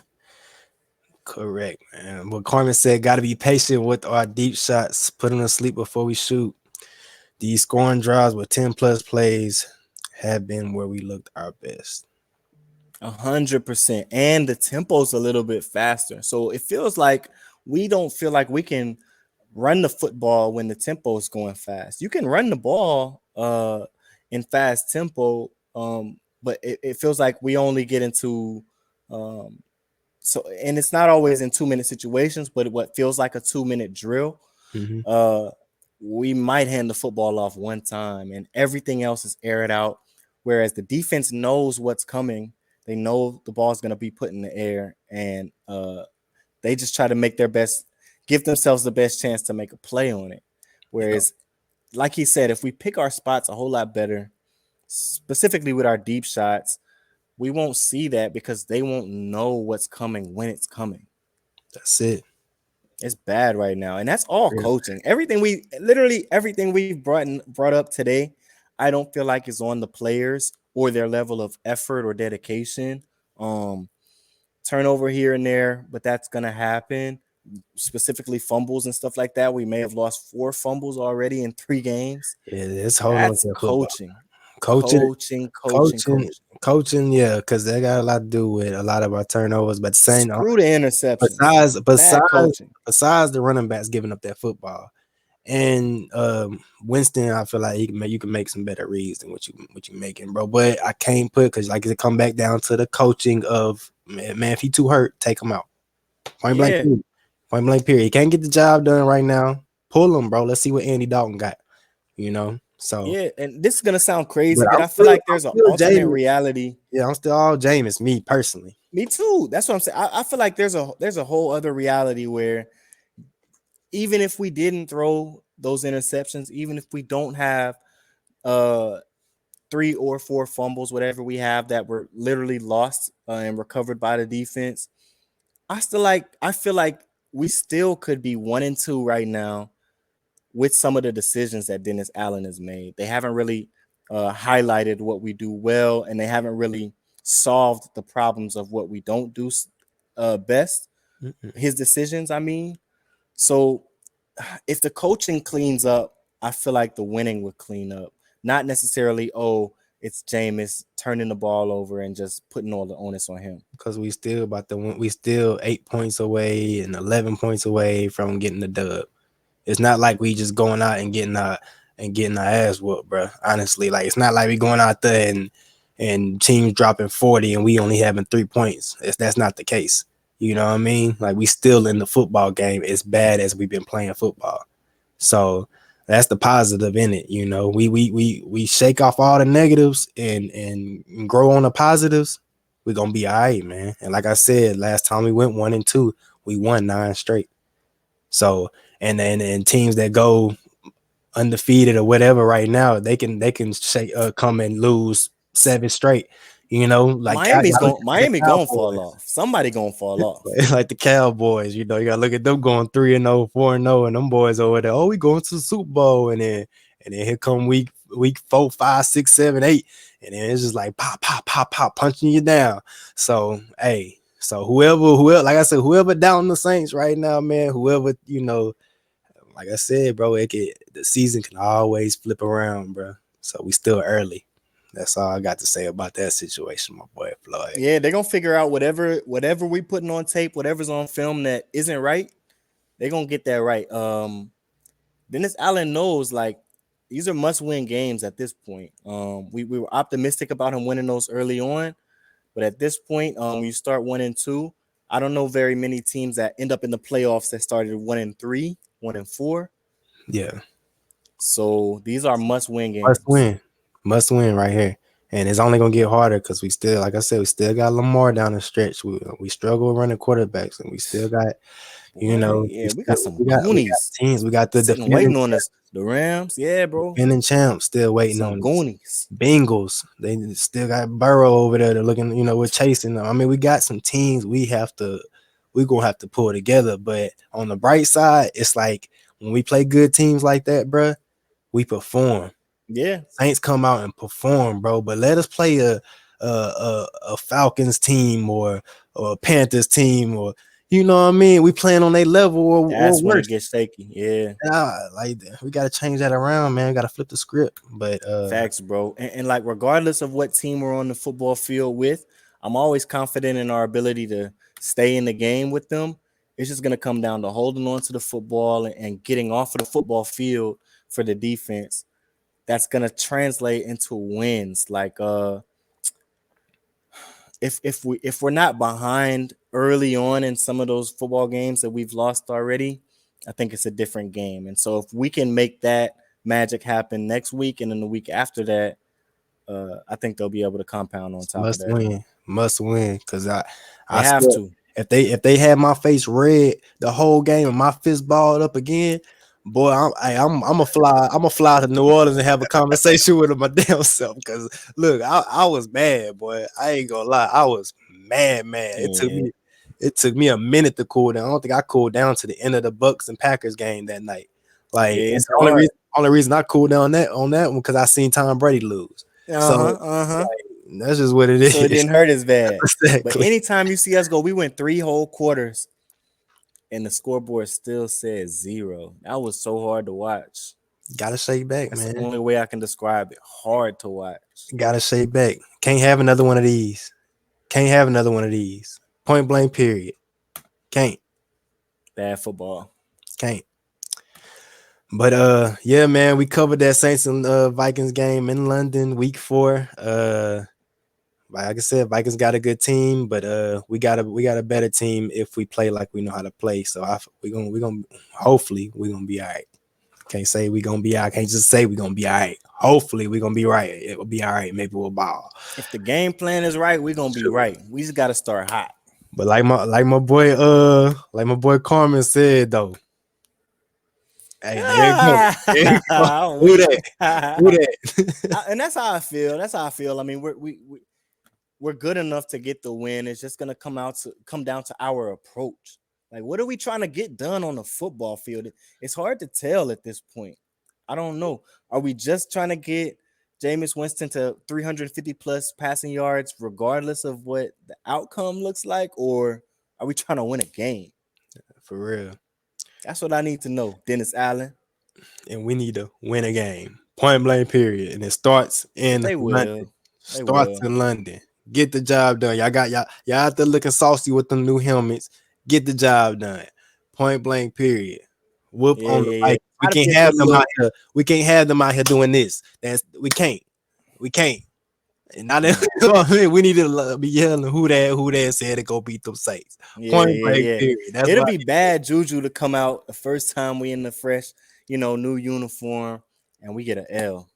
Correct, man. What Carmen said, got to be patient with our deep shots, put them to sleep before we shoot. These scoring drives with 10 plus plays have been where we looked our best. 100%. And the tempo's a little bit faster. So it feels like we don't feel like we can run the football when the tempo is going fast. You can run the ball in fast tempo, but it feels like we only get into um, and it's not always in 2 minute situations, but what feels like a 2 minute drill. Mhm. Uh, we might hand the football off one time and everything else is aired out. Whereas the defense knows what's coming. They know the ball's going to be put in the air, and they just try to make their best, give themselves the best chance to make a play on it. Yeah, Whereas, like he said, if we pick our spots a whole lot better, specifically with our deep shots, we won't see that because they won't know what's coming when it's coming. that's it. It's bad right now, and that's all Real. coaching. Everything we've brought up today, I don't feel like is on the players or their level of effort or dedication. Um, Turnover here and there, but that's gonna happen. Specifically, fumbles and stuff like that. We may have lost 4 fumbles already in 3 games. Yeah, it's holding on That's to football. coaching, Coaching, coaching, coaching, coaching, coaching. coaching, yeah, because they got a lot to do with a lot of our turnovers. But saying Screw the interceptions. besides Bad besides coaching. besides the running backs giving up that football, and Winston, I feel like you can make some better reads than what you making, bro. But I can't put because like it come back down to the coaching of man. If he too hurt, take him out. Point blank Yeah, period. Point blank period. He can't get the job done right now. Pull him, bro. Let's see what Andy Dalton got. So. yeah. And this is gonna sound crazy, But but I'm I feel still, like I'm there's an still alternate Jameis. reality. Yeah, I'm still all Jameis, me personally. Me too. That's what I'm saying. I feel like there's a whole other reality where even if we didn't throw those interceptions, even if we don't have uh 3 or 4 fumbles, whatever we have that were literally lost and recovered by the defense, I feel like we still could be 1-2 right now with some of the decisions that Dennis Allen has made. They haven't really highlighted what we do well, and they haven't really solved the problems of what we don't do best. Mm-mm. His decisions, I mean. So if the coaching cleans up, I feel like the winning would clean up. Not necessarily, oh, it's Jameis turning the ball over and just putting all the onus on him. Because we still about to win. We still 8 points away and 11 points away from getting the dub. It's not like we just going out and getting our ass whooped, bro. Honestly, like it's not like we going out there and teams dropping 40 and we only having 3 points. That's not the case. You know what I mean? Like we still in the football game as bad as we've been playing football. So that's the positive in it. We shake off all the negatives and grow on the positives. We're gonna be all right, man. And like I said, last time we went 1-2, we won 9 straight. So and teams that go undefeated or whatever right now, they can come and lose 7 straight. Like Miami gonna fall Cowboys. off. Somebody gonna fall off. Like the Cowboys, you gotta look at them going 3-0, 4-0, and them boys over there. Oh, we going to the Super Bowl, and then here come week 4, 5, 6, 7, 8, and then it's just like pop, pop, pop, pop, punching you down. So whoever, like I said, whoever down the Saints right now, man, whoever like I said, bro, the season can always flip around, bro. So we still early. That's all I got to say about that situation, my boy Floyd. Yeah, they're gonna figure out whatever we putting on tape, whatever's on film that isn't right. They're gonna get that right. Dennis Allen knows like these are must-win games at this point. We were optimistic about him winning those early on, but at this point, you start 1-2. I don't know very many teams that end up in the playoffs that started 1-3, 1-4. Yeah, So these are must-win must games. win right here. And it's only gonna get harder because we still, like I said, we still got Lamar down the stretch. We struggle running quarterbacks, and we still got, Boy, yeah, we got some we got Goonies teams. We got the sitting waiting on us. The Rams, yeah, bro. defending champs still waiting Some on us. Goonies. Bengals, they still got Burrow over there. They're looking, we're chasing them. I mean, we got some teams we gonna have to pull together. But on the bright side, it's like when we play good teams like that, bro, we perform. Yeah, Saints come out and perform, bro. But let us play a Falcons team or a Panthers team, or you know what I mean. We playing on their level or that's when it worse. gets shaky. Yeah, Like we gotta change that around, man. We gotta flip the script. But facts, bro. And like, regardless of what team we're on the football field with, I'm always confident in our ability to stay in the game with them. It's just gonna come down to holding on to the football and getting off of the football field for the defense. That's gonna translate into wins. Like if we're not behind early on in some of those football games that we've lost already, I think it's a different game. And so if we can make that magic happen next week and then the week after that, I think they'll be able to compound on top of that. must win. Cause They I have swear, to. if they had my face red the whole game and my fist balled up again, boy, I'm gonna fly to New Orleans and have a conversation with my damn self. Cause look, I was mad, boy. I ain't gonna lie, I was mad. Yeah. It took me a minute to cool down. I don't think I cooled down to the end of the Bucks and Packers game that night. Like, Yeah, and it's the hard. only reason I cooled down on that one because I seen Tom Brady lose. So Uh-huh. that's just what it is. So it didn't hurt as bad. But Exactly. anytime you see us go, we went 3 whole quarters and the scoreboard still says 0. That was so hard to watch. Gotta shake back, That's the man. only way I can describe it. Hard to watch. Gotta shake back. Can't have another one of these. Can't have another one of these. Point blank, period. Can't. Bad football. Can't. But yeah, man, we covered that Saints and Vikings game in London, week 4. Like I said, Vikings got a good team, but we got a better team if we play like we know how to play. So we gonna hopefully we gonna be all right. Can't say we gonna be all right. Can't just say we gonna be all right. Hopefully we gonna be right. It will be all right. Maybe we'll ball. If the game plan is right, we're gonna be right. We just gotta start hot. But like my boy Carmen said though. Hey, there you go. There you go. Who that? And that's how I feel. I mean, we're good enough to get the win. It's just gonna come down to our approach. Like, what are we trying to get done on the football field? It's hard to tell at this point. I don't know. Are we just trying to get Jameis Winston to 350 plus passing yards, regardless of what the outcome looks like, or are we trying to win a game? For real. That's what I need to know, Dennis Allen. And we need to win a game. Point blank, period. And it starts in They London. will. In London. Get the job done. Y'all out there looking saucy with them new helmets. Get the job done. Point blank, period. Whoop on the Vikings. We can't have them out here. We can't have them out here doing this. We can't. And now that we need to be yelling who that said to go beat them Saints. Point blank, period. It'll be bad juju to come out the first time we in the fresh, new uniform, and we get an L.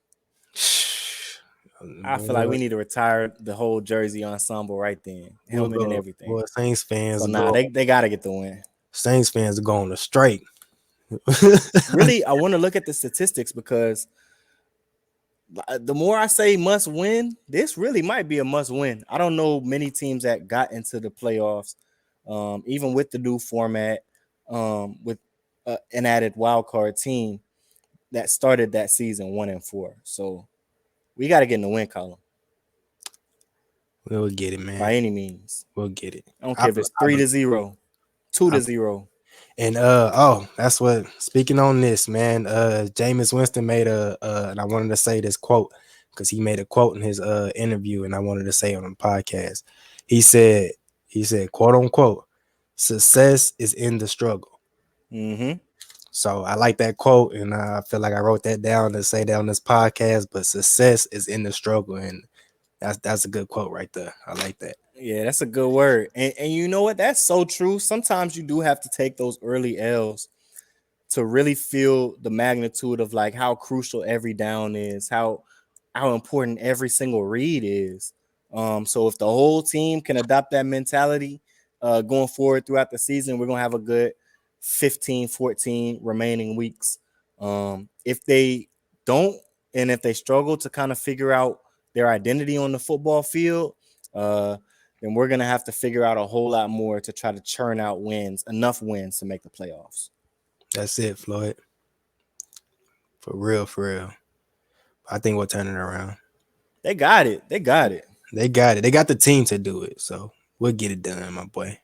I feel like we need to retire the whole jersey ensemble right then, helmet and everything. Well, Saints fans, so they gotta get the win. Saints fans are going to strike. Really, I want to look at the statistics because the more I say must win, this really might be a must win. I don't know many teams that got into the playoffs, even with the new format, with an added wild card team that started that season 1-4. So we got to get in the win column. We'll get it, man. By any means. We'll get it. I don't care if it's 3-0, 2-0. And that's what speaking on this, man. Jameis Winston made and I wanted to say this quote because he made a quote in his interview, and I wanted to say on the podcast. He said, quote unquote, success is in the struggle. Mm-hmm. So I like that quote, and I feel like I wrote that down to say that on this podcast. But success is in the struggle, and that's a good quote right there. I like that. Yeah, that's a good word. And you know what? That's so true. Sometimes you do have to take those early L's to really feel the magnitude of like how crucial every down is, how important every single read is. So if the whole team can adopt that mentality going forward throughout the season, we're gonna have a good 15, 14 remaining weeks. If they don't, and if they struggle to kind of figure out their identity on the football field, uh, then we're gonna have to figure out a whole lot more to try to churn out wins, enough wins to make the playoffs. That's it, Floyd. For real, for real. I think we'll turn it around. They got it. They got it. They got it. They got the team to do it. So we'll get it done, my boy.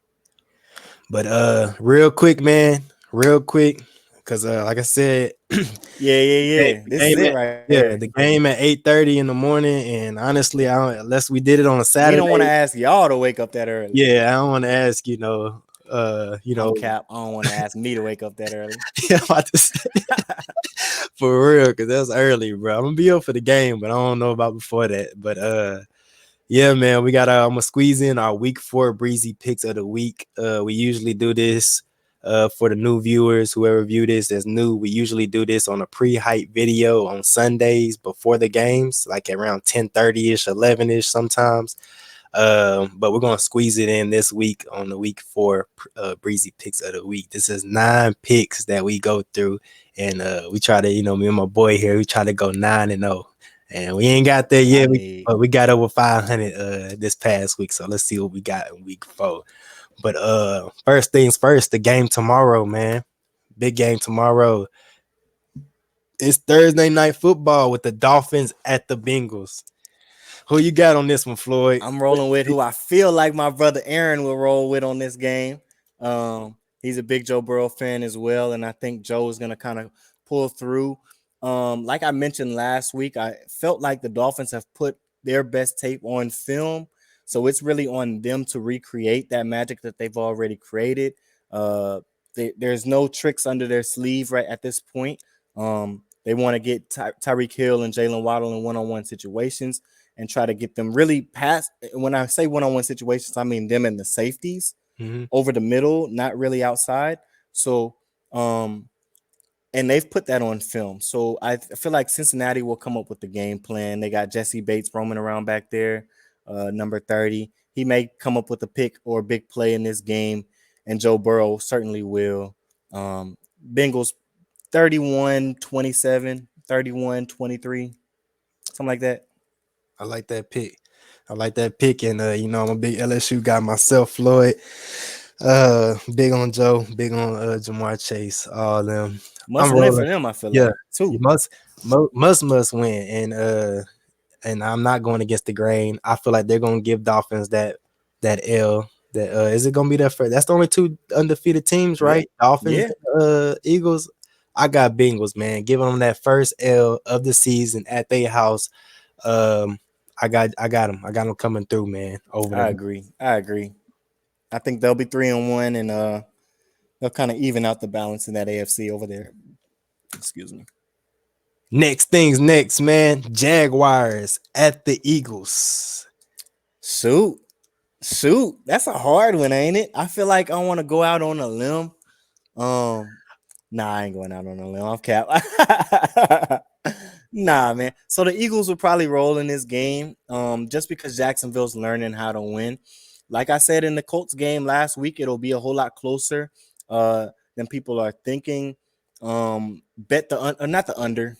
But real quick, man. Real quick. Cause like I said, Yeah. This is it right here. the game at 8:30 in the morning. And honestly, I don't, unless we did it on a We Saturday. don't want to ask y'all to wake up that early. Yeah, I don't want to ask, I'm Cap. I don't want to ask me to wake up that early. yeah, I'm about to say, for real, because that's early, bro. I'm gonna be up for the game, but I don't know about before that. But yeah, man, we got I'm gonna squeeze in our week 4 Breezy picks of the week. We usually do this for the new viewers, whoever view this as new. We usually do this on a pre-hype video on Sundays before the games, like around 10:30ish, 11ish sometimes. But we're gonna squeeze it in this week on the week 4 Breezy picks of the week. This is 9 picks that we go through, and we try to, me and my boy here, we try to go 9-0, and we ain't got there yet. But we got over 500 this past week, so let's see what we got in week 4. But first things first, the game tomorrow, man. Big game tomorrow. It's Thursday night football with the Dolphins at the Bengals. Who you got on this one, Floyd? I'm rolling with who I feel like my brother Aaron will roll with on this game. He's a big Joe Burrow fan as well, and I think Joe is going to kind of pull through. Like I mentioned last week, I felt like the Dolphins have put their best tape on film, so it's really on them to recreate that magic that they've already created. There's no tricks under their sleeve right at this point. They want to get Tyreek Hill and Jalen Waddle in one-on-one situations and try to get them really past. When I say one-on-one situations, I mean them and the safeties over the middle, not really outside. So, and they've put that on film. So I feel like Cincinnati will come up with the game plan. They got Jesse Bates roaming around back there, number 30. He may come up with a pick or a big play in this game, and Joe Burrow certainly will. Bengals 31-27, 31-23, something like that. I like that pick. And I'm a big LSU guy myself, Floyd. Big on Joe, big on Jamar Chase, all them. Must win for them, I feel like. Too. You must win. And I'm not going against the grain. I feel like they're gonna give Dolphins that L. That is it gonna be their first? That's the only 2 undefeated teams, right? Yeah. Dolphins, Eagles. I got Bengals, man. Giving them that first L of the season at their house. I got them. I got them coming through, man. I agree. I think they'll be 3-1, and they'll kind of even out the balance in that AFC over there. Excuse me. Next things next, man. Jaguars at the Eagles. Shoot. That's a hard one, ain't it? I feel like I want to go out on a limb. Nah, I ain't going out on a limb. I'm cap. Nah, man. So the Eagles will probably roll in this game, just because Jacksonville's learning how to win. Like I said in the Colts game last week, it'll be a whole lot closer than people are thinking. Bet not the under,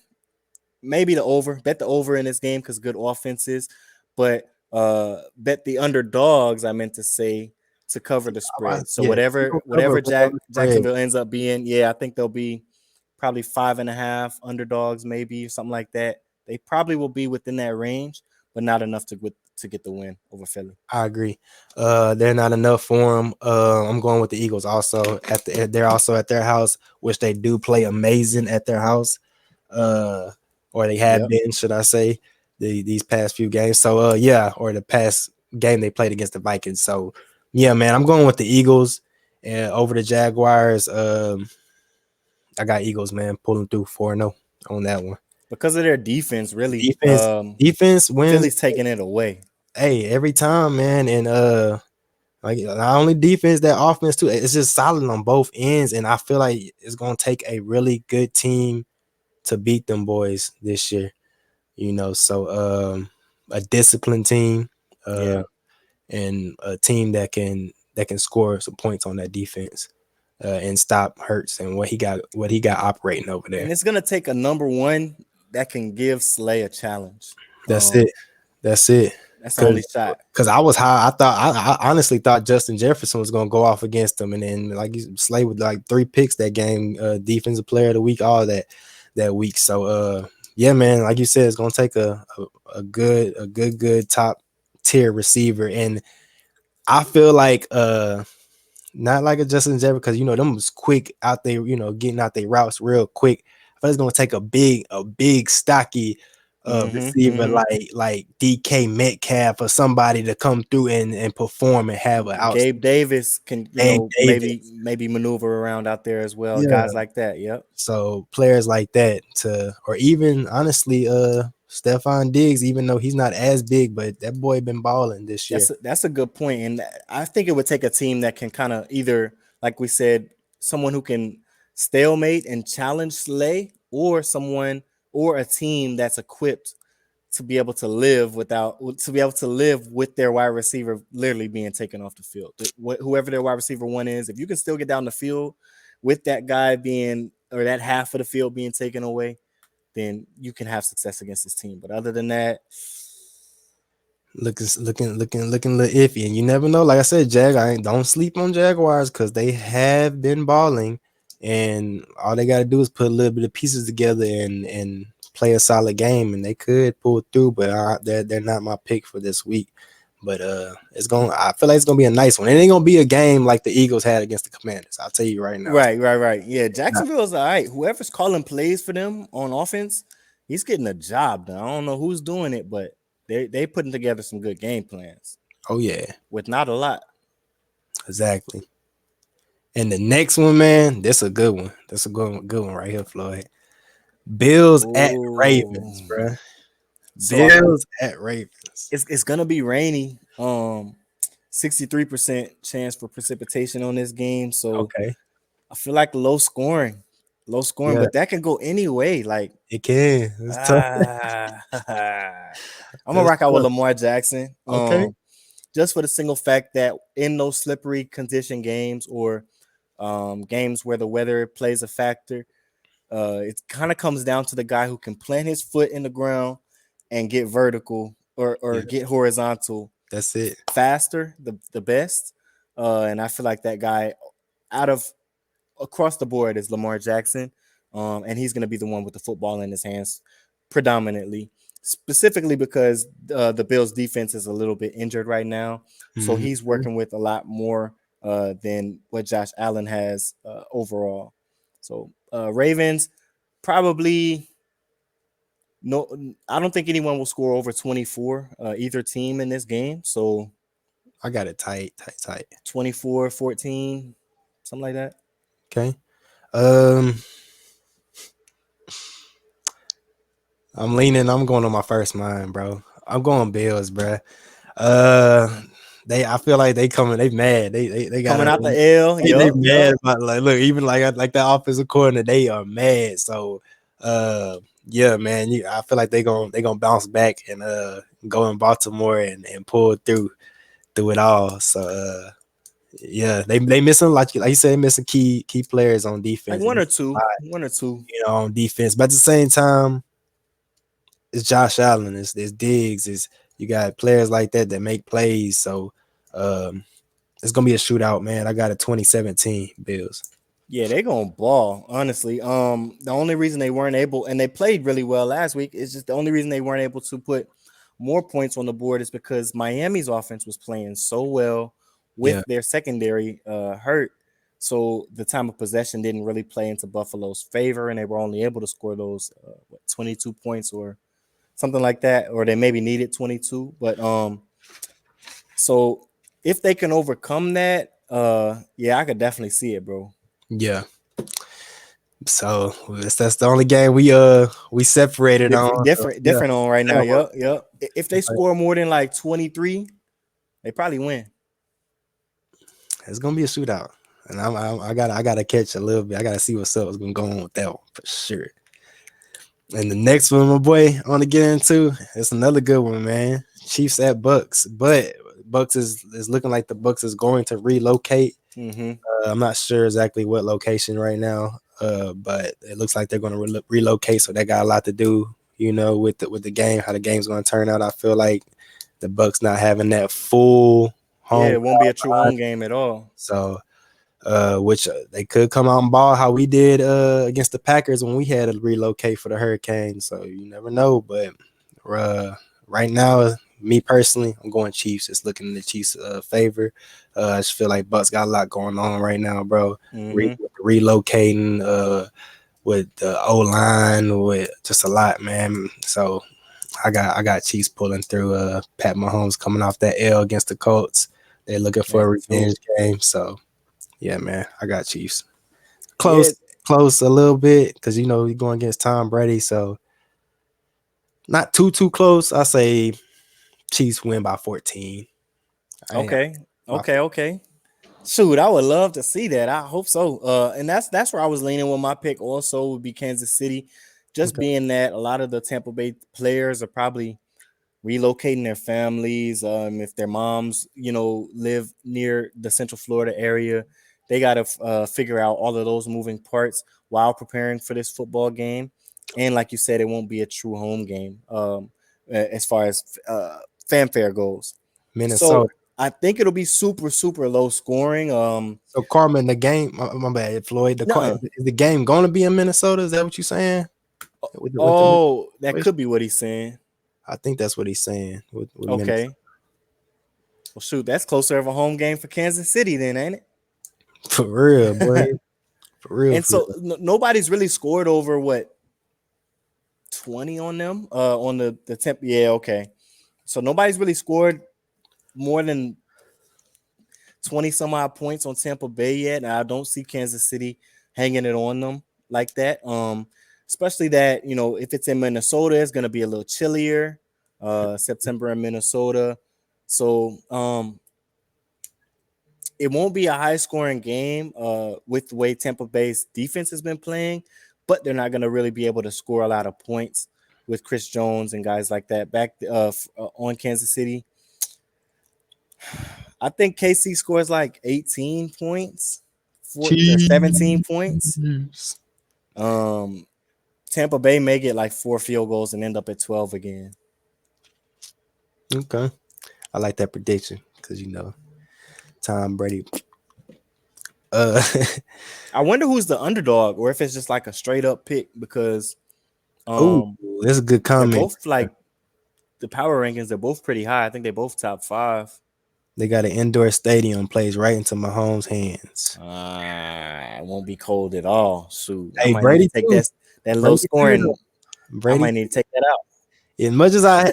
maybe the over. Bet the over in this game because good offenses, but bet the underdogs. I meant to say to cover the spread. So whatever Jacksonville ends up being, I think they'll be probably 5.5 underdogs, maybe something like that. They probably will be within that range. but not enough to get the win over Philly. I agree. They're not enough for them. I'm going with the Eagles also. They're also at their house, which they do play amazing at their house. Or they have Yep. been, should I say, these past few games. So yeah, or the past game they played against the Vikings. So yeah, man, I'm going with the Eagles and over the Jaguars. I got Eagles, man, pulling through 4-0 on that one. Because of their defense, really. Defense wins. Philly's taking it away. Hey, every time, man, and like not only defense, that offense too. It's just solid on both ends, and I feel like it's gonna take a really good team to beat them boys this year. So a disciplined team, Yeah. and a team that can score some points on that defense, and stop Hurts and what he got operating over there. And it's gonna take a number one that can give Slay a challenge. That's it. That's it. That's the only shot. Because I was high. I honestly thought Justin Jefferson was going to go off against him, and then like Slay with like 3 picks that game, defensive player of the week, all that week. So yeah, man, like you said, it's going to take a good top tier receiver, and I feel like not like a Justin Jefferson, because them was quick out there, getting out their routes real quick. I feel it's going to take a big stocky receiver like DK Metcalf or somebody to come through and perform and have an out. Gabe Davis can maybe maneuver around out there as well. Yeah. Guys like that. Yep. So players like that or even honestly Stephon Diggs, even though he's not as big, but that boy been balling this year. That's a good point. And I think it would take a team that can kind of either, like we said, someone who can stalemate and challenge Slay, or a team that's equipped to be able to live with their wide receiver literally being taken off the field. Whoever their wide receiver one is, if you can still get down the field with that guy or that half of the field being taken away, then you can have success against this team. But other than that, looking a little iffy. And you never know. Like I said, don't sleep on Jaguars, because they have been balling. And all they got to do is put a little bit of pieces together and play a solid game, and they could pull through. But they're not my pick for this week. But I feel like it's gonna be a nice one. It ain't gonna be a game like the Eagles had against the Commanders. I'll tell you right now. Right. Yeah, Jacksonville's all right. Whoever's calling plays for them on offense, he's getting a job done. I don't know who's doing it, but they putting together some good game plans. Oh yeah, with not a lot. Exactly. And the next one, man, that's a good one. That's a good one right here, Floyd. Bills at Ravens, bro. Bills at Ravens. It's gonna be rainy. 63% chance for precipitation on this game. So okay, I feel like low scoring, yeah. But that can go any way. Like it can. It's tough. I'm gonna rock out with Lamar Jackson. Okay. Just for the single fact that in those slippery condition games or games where the weather plays a factor, it kind of comes down to the guy who can plant his foot in the ground and get vertical or get horizontal. That's it. Faster, the best. And I feel like that guy across the board is Lamar Jackson. And he's going to be the one with the football in his hands predominantly, specifically because the Bills defense is a little bit injured right now. So he's working with a lot more than what Josh Allen has overall. So Ravens probably no. I don't think anyone will score over 24 either team in this game. So I got it tight. 24-14, something like that. Okay. I'm going on my first mind, bro. I'm going Bills, bro. I feel like they mad. They got coming out the L. They mad about look, even like the offensive coordinator, they are mad. So yeah, man, I feel like they gonna bounce back and go in Baltimore and pull through it all. So yeah, they missing like you said, missing key players on defense. Like one or two, on defense. But at the same time, it's Josh Allen, it's Diggs, you got players like that make plays. So it's gonna be a shootout, man. I got a 2017 Bills. Yeah, they're gonna ball, honestly. The only reason they weren't able, and they played really well last week, is just the only reason they weren't able to put more points on the board is because Miami's offense was playing so well with Yeah. their secondary hurt. So the time of possession didn't really play into Buffalo's favor, and they were only able to score those 22 points or something like that, or they maybe needed 22. But so if they can overcome that, yeah, I could definitely see it, bro. Yeah. So that's the only game we separated on. Different on right now. Yeah. Yep. If they score more than like 23, they probably win. It's gonna be a shootout, and I gotta catch a little bit. I gotta see what's up. What's gonna go on with that one for sure. And the next one, my boy, I want to get into. It's another good one, man. Chiefs at Bucks, but Bucks is looking like the Bucks is going to relocate. Mm-hmm. I'm not sure exactly what location right now, but it looks like they're going to relocate. So that got a lot to do, with the game, how the game's going to turn out. I feel like the Bucks not having that full home. Yeah, it won't be a true home game at all. So, which they could come out and ball how we did against the Packers when we had to relocate for the Hurricanes. So you never know, but right now, me personally, I'm going Chiefs. It's looking in the Chiefs' favor. I just feel like Bucks got a lot going on right now, bro. Mm-hmm. Relocating with the O-line, with just a lot, man. So I got Chiefs pulling through. Pat Mahomes coming off that L against the Colts. They're looking for a revenge game. So yeah, man, I got Chiefs. Close a little bit because you're going against Tom Brady, so not too close. I say Chiefs win by 14. Okay. Shoot, I would love to see that. I hope so. And that's where I was leaning with my pick. Also, would be Kansas City, just being that a lot of the Tampa Bay players are probably relocating their families. If their moms, live near the Central Florida area, they got to figure out all of those moving parts while preparing for this football game. And like you said, it won't be a true home game as far as fanfare goes. Minnesota. So I think it'll be super, super low scoring. So Carmen, the game, my bad, Floyd. Is the game going to be in Minnesota? Is that what you're saying? That could be what he's saying. I think that's what he's saying. With Okay. Minnesota. Well, shoot, that's closer of a home game for Kansas City, then, ain't it? For real, boy. For real. And so nobody's really scored over 20 on them on the temp. Yeah, okay. So nobody's really scored more than 20 some odd points on Tampa Bay yet. And I don't see Kansas City hanging it on them like that. Especially that, if it's in Minnesota, it's going to be a little chillier. September in Minnesota. So it won't be a high scoring game with the way Tampa Bay's defense has been playing, but they're not going to really be able to score a lot of points with Chris Jones and guys like that back on Kansas City. I think KC scores like 18 points, 17 points. Tampa Bay may get like 4 field goals and end up at 12 again. Okay. I like that prediction because, Tom Brady. I wonder who's the underdog or if it's just like a straight up pick because that's a good comment. Both like the power rankings, they're both pretty high. I think they're both top 5. They got an indoor stadium, plays right into Mahomes' hands. It won't be cold at all. Shoot. Hey, Brady, take that low scoring. Brady, I might need to take that out. As much as I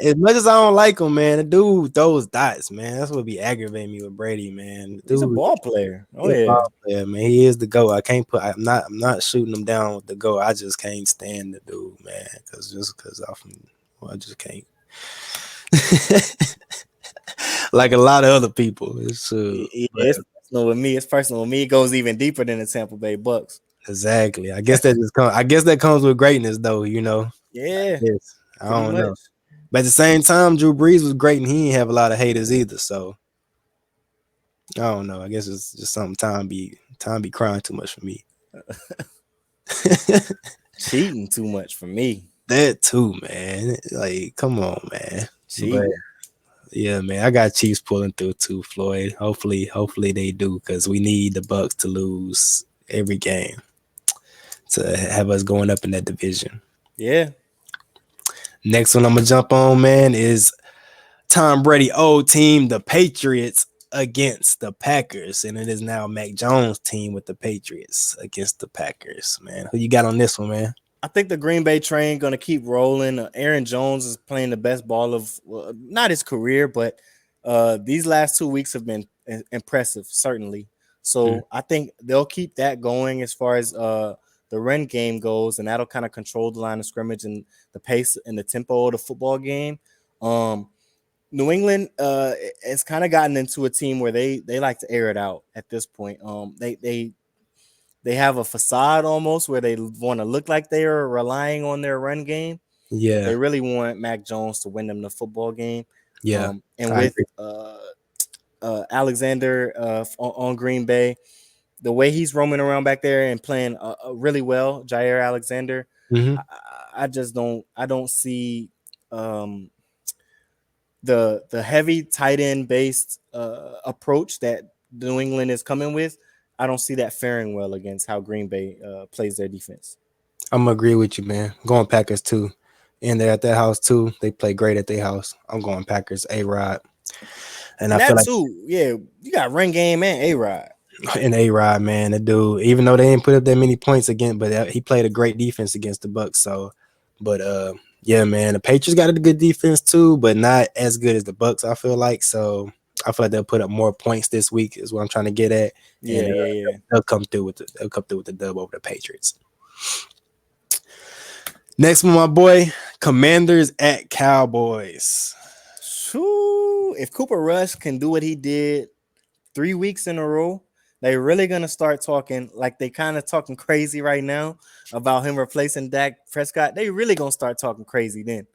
don't like him, man, the dude throws dots, man. That's what be aggravating me with Brady, man. He's a ball player. Ball player, man. He is the GOAT. I'm not shooting him down with the GOAT. I just can't stand the dude, man. I just can't. Like a lot of other people. It's personal with me. It's personal with me. It goes even deeper than the Tampa Bay Bucks. Exactly. I guess that comes with greatness, though. Yeah. I don't know. But at the same time, Drew Brees was great, and he didn't have a lot of haters either. So I don't know. I guess it's just something time be crying too much for me. Cheating too much for me. That too, man. Like, come on, man. Cheating. But, yeah, man. I got Chiefs pulling through too, Floyd. Hopefully they do because we need the Bucks to lose every game to have us going up in that division. Yeah. Next one I'm gonna jump on, man, is Tom Brady old team, the Patriots, against the Packers, and it is now Mac Jones' team with the Patriots against the Packers. Man, who you got on this one, man? I think the Green Bay train going to keep rolling. Aaron Jones is playing the best ball of not his career, but these last 2 weeks have been impressive, certainly. So I think they'll keep that going as far as the run game goes, and that'll kind of control the line of scrimmage and the pace and the tempo of the football game. New England has kind of gotten into a team where they like to air it out at this point. They have a facade almost where they want to look like they are relying on their run game. Yeah, They really want Mac Jones to win them the football game. yeah. And I with agree. Alexander on Green Bay, the way he's roaming around back there and playing really well, Jair Alexander, Mhm. I just don't see the heavy tight end based approach that New England is coming with. I don't see that faring well against how Green Bay plays their defense. I'm gonna agree with you, man. I'm going Packers too, and they're at their house too. They play great at their house. I'm going Packers. A-Rod, and I And feel that like too, yeah, you got run game and A-Rod. in A-Rod, man, the dude, even though they didn't put up that many points again, but he played a great defense against the Bucks. So, but yeah, man, the Patriots got a good defense too, but not as good as the Bucks. I feel like so. I feel like they'll put up more points this week. Is what I'm trying to get at, and Yeah. they'll come through with the dub over the Patriots. Next one, my boy, Commanders at Cowboys. If Cooper Rush can do what he did 3 weeks in a row, they're really gonna start talking like they kind of talking crazy right now about him replacing Dak Prescott. They really gonna start talking crazy then.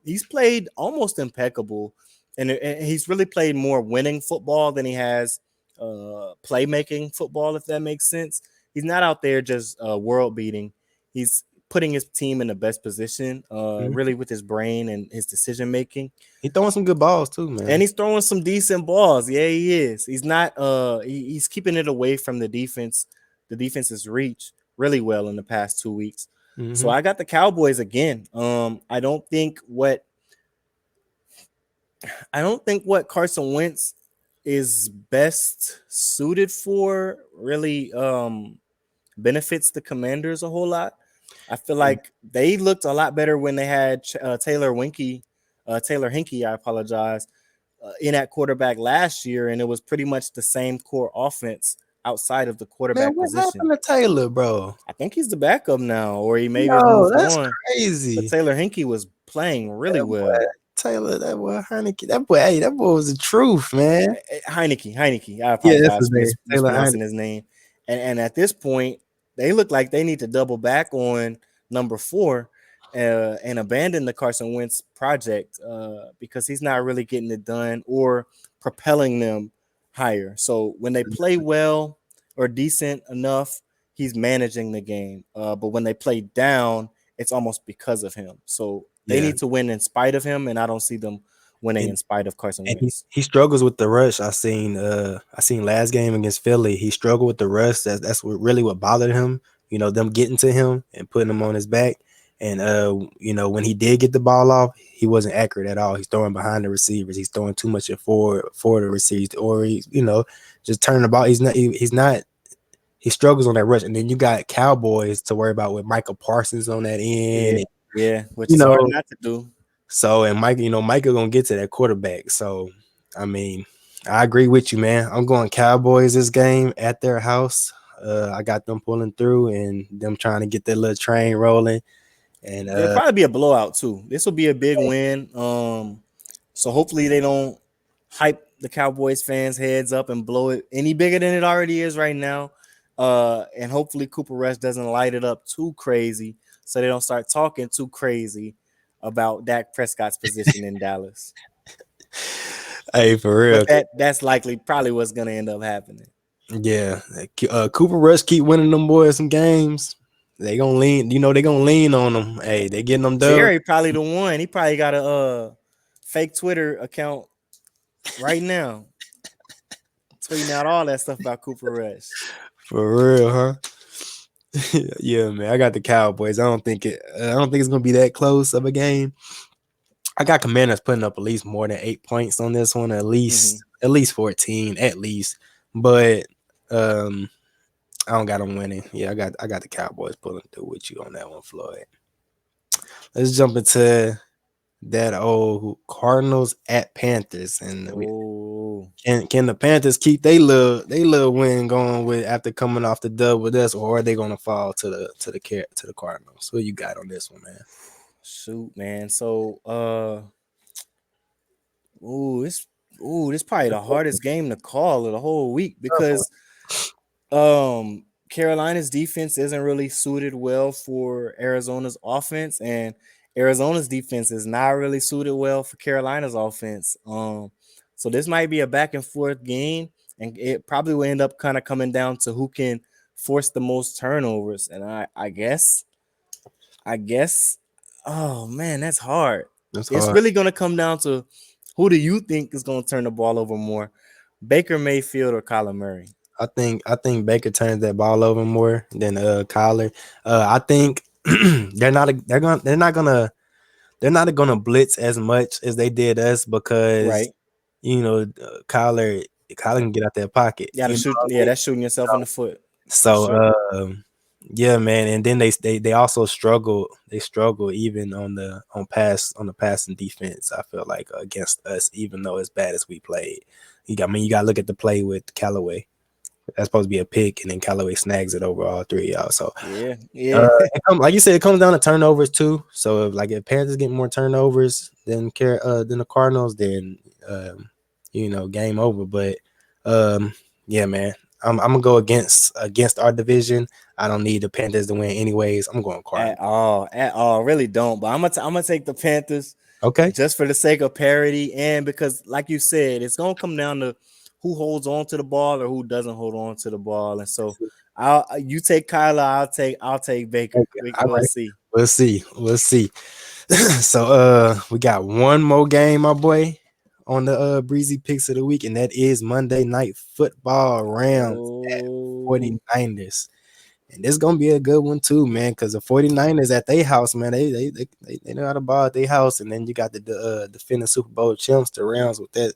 He's played almost impeccable, and he's really played more winning football than he has playmaking football, if that makes sense. He's not out there just world beating. He's putting his team in the best position, really with his brain and his decision making. He throwing some good balls too, man. And he's throwing some decent balls. Yeah, he is. He's not he's keeping it away from the defense's reach really well in the past 2 weeks. So I got the Cowboys again. I don't think what Carson Wentz is best suited for really benefits the Commanders a whole lot. I feel like they looked a lot better when they had Taylor Hinkie, I apologize, in at quarterback last year, and it was pretty much the same core offense outside of the quarterback Man, what position. happened to Taylor, bro? I think he's the backup now, or he maybe No, moved that's on. crazy. But Taylor Hinkie was playing really well. Taylor, that boy Heineke, that boy was the truth, man. Heineke. I Yeah, that's apologize his name, Taylor mispronouncing Heineke. his name. And at this point, they look like they need to double back on number 4 and abandon the Carson Wentz project because he's not really getting it done or propelling them higher. So when they play well or decent enough, he's managing the game. But when they play down, it's almost because of him. So they need to win in spite of him, and I don't see them winning in spite of Carson Wentz. He struggles with the rush. I seen last game against Philly. He struggled with the rush. That's what bothered him. You know, them getting to him and putting him on his back. And you know, when he did get the ball off, he wasn't accurate at all. He's throwing behind the receivers. He's throwing too much for the receivers, or he's, you know, just turning the ball. He struggles on that rush. And then you got Cowboys to worry about with Michael Parsons on that end. Yeah, which is hard not to do. So, and Micah gonna get to that quarterback. So, I mean, I agree with you, man. I'm going Cowboys this game at their house. I got them pulling through and them trying to get that little train rolling. And it'll probably be a blowout too. This will be a big win. So hopefully they don't hype the Cowboys fans' heads up and blow it any bigger than it already is right now. And hopefully Cooper Rush doesn't light it up too crazy, so they don't start talking too crazy about Dak Prescott's position in Dallas. Hey, for real, but that's likely probably what's gonna end up happening. Yeah, Cooper Rush keep winning them boys some games. They gonna lean, they gonna lean on them. Hey, they getting them done. Jerry probably the one. He probably got a fake Twitter account right now, tweeting out all that stuff about Cooper Rush. For real, huh? Yeah, man. I got the Cowboys. I don't think it's gonna be that close of a game. I got Commanders putting up at least more than 8 points on this one, at least 14, at least. But I don't got them winning. Yeah, I got the Cowboys pulling through with you on that one, Floyd. Let's jump into that old Cardinals at Panthers, and Oh, can the Panthers keep they little win going with after coming off the dub with us, or are they gonna fall to the Cardinals? What you got on this one, man? shoot, man. So, ooh, this, this probably the hardest game to call of the whole week because Carolina's defense isn't really suited well for Arizona's offense, and Arizona's defense is not really suited well for Carolina's offense. So this might be a back and forth game, and it probably will end up kind of coming down to who can force the most turnovers. And I guess, oh man, that's hard. That's It's hard. really gonna come down to who do you think is gonna turn the ball over more, Baker Mayfield or Kyler Murray? I think Baker turns that ball over more than Kyler. I think they're not gonna blitz as much as they did us because Right. Kyler can get out their pocket. Yeah, to You know shoot. what I Yeah, mean? that's shooting yourself in the foot for So sure. yeah, man, and then they also struggle. They struggle even on the passing defense. I feel like against us, even though as bad as we played, you got to look at the play with Callaway. That's supposed to be a pick, and then Callaway snags it over all three of y'all. So Yeah, yeah. like you said, it comes down to turnovers too. So if Panthers get more turnovers than the Cardinals, then game over. But yeah, man, I'm gonna go against our division. I don't need the Panthers to win anyways. I'm going Cardinals. At all. Really don't. But I'm gonna take the Panthers Okay. just for the sake of parity and because, like you said, it's gonna come down to who holds on to the ball or who doesn't hold on to the ball. And so, you take Kyler, I'll take Baker. Okay. All We'll right. see. We'll see. We'll see. So we got one more game, my boy, on the Breezy picks of the week, and that is Monday Night Football, Rams at Oh, 49ers. And this gonna be a good one too, man, because the 49ers at their house, man, they know how to ball at their house. And then you got the defending Super Bowl champs, the Rams, with that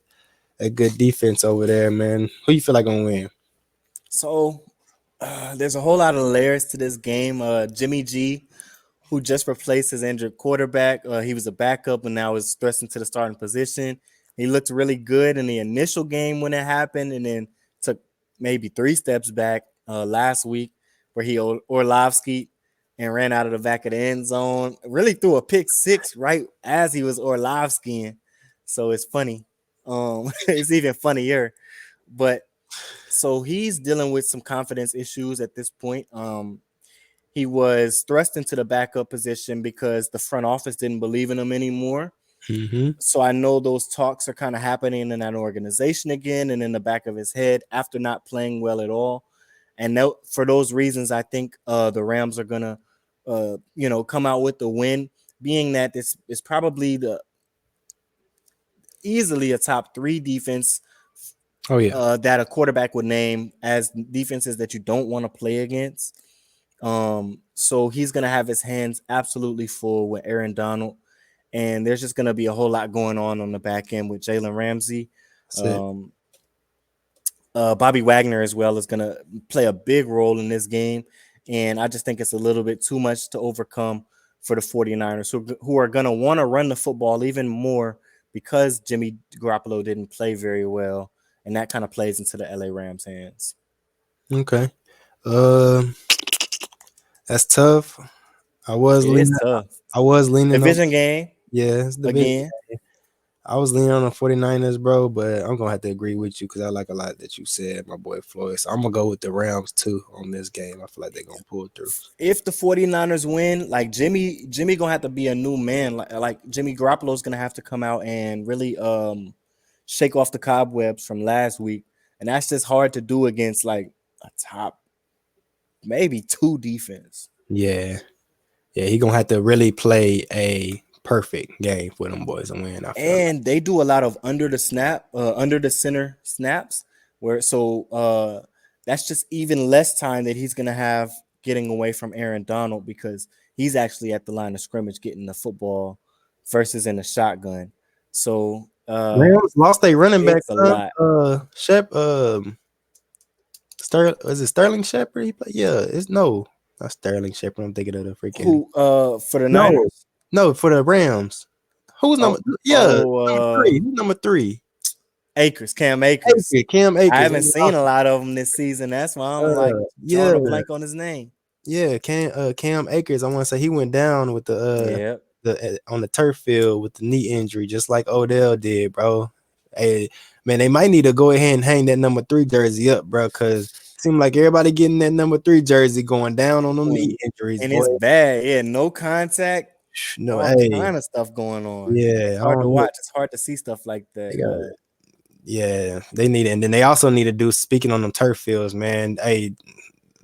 good defense over there, man. Who you feel like gonna win? so there's a whole lot of layers to this game. Jimmy G, who just replaced his injured quarterback. He was a backup and now is thrust into the starting position. He looked really good in the initial game when it happened, and then took maybe 3 steps back last week where he Orlovsky and ran out of the back of the end zone. Really threw a pick six right as he was Orlovskying. So it's funny. It's even funnier. But so he's dealing with some confidence issues at this point. He was thrust into the backup position because the front office didn't believe in him anymore. Mm-hmm. So I know those talks are kind of happening in that organization again and in the back of his head after not playing well at all. And for those reasons, I think the Rams are gonna, come out with the win, being that this is probably the easily a top 3 defense Oh yeah. that a quarterback would name as defenses that you don't want to play against. So he's gonna have his hands absolutely full with Aaron Donald, and there's just gonna be a whole lot going on the back end with Jalen Ramsey. That's it. Um, Bobby Wagner as well is gonna play a big role in this game, and I just think it's a little bit too much to overcome for the 49ers who are gonna want to run the football even more because Jimmy Garoppolo didn't play very well, and that kind of plays into the LA Rams' hands. Okay. Um, that's tough. I was It is leaning. tough. I was leaning on. Division game Yeah, it's division. again. I was leaning on the 49ers, bro, but I'm gonna have to agree with you because I like a lot that you said, my boy Floyd. So I'm gonna go with the Rams too on this game. I feel like they're gonna pull through. If the 49ers win, like Jimmy gonna have to be a new man. Like Jimmy Garoppolo's gonna have to come out and really shake off the cobwebs from last week. And that's just hard to do against like a top maybe 2 defense. Yeah, yeah, he gonna have to really play a perfect game for them boys and win. I feel like. And they do a lot of under the center snaps, where that's just even less time that he's gonna have getting away from Aaron Donald because he's actually at the line of scrimmage getting the football versus in the shotgun. So Rams lost their running back, it's a son. lot. Is it Sterling Shepard? Yeah, it's no, not Sterling Shepard. I'm thinking of the freaking Who for the no, Niners? no for the Rams. Who's Oh, number? Yeah, oh, number three. Who's number three? Akers, Cam Akers. Cam I Akers. haven't seen a lot of them this season. That's why I'm like Yeah, drawing a blank on his name. yeah. Cam Akers. I want to say he went down with Yeah. the on the turf field with the knee injury, just like Odell did, bro. Hey, man, they might need to go ahead and hang that number 3 jersey up, bro, because it seemed like everybody getting that number 3 jersey going down on them knee injuries, And boy. it's bad. Yeah, no contact, No, all hey, kind of stuff going on. yeah, It's I hard to don't know. watch. It's hard to see stuff like They that. got it. Yeah, they need it. And then they also need to do, speaking on them turf fields, man. Hey,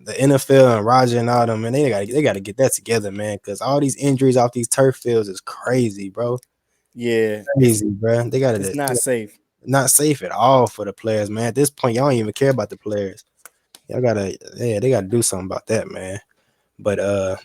the NFL and Roger and all them, man, they gotta get that together, man, because all these injuries off these turf fields is crazy, bro. Yeah, Crazy, bro. They got it's it. not safe. Not safe at all for the players, man. At this point, y'all don't even care about the players. Y'all gotta, yeah, they gotta do something about that, man. But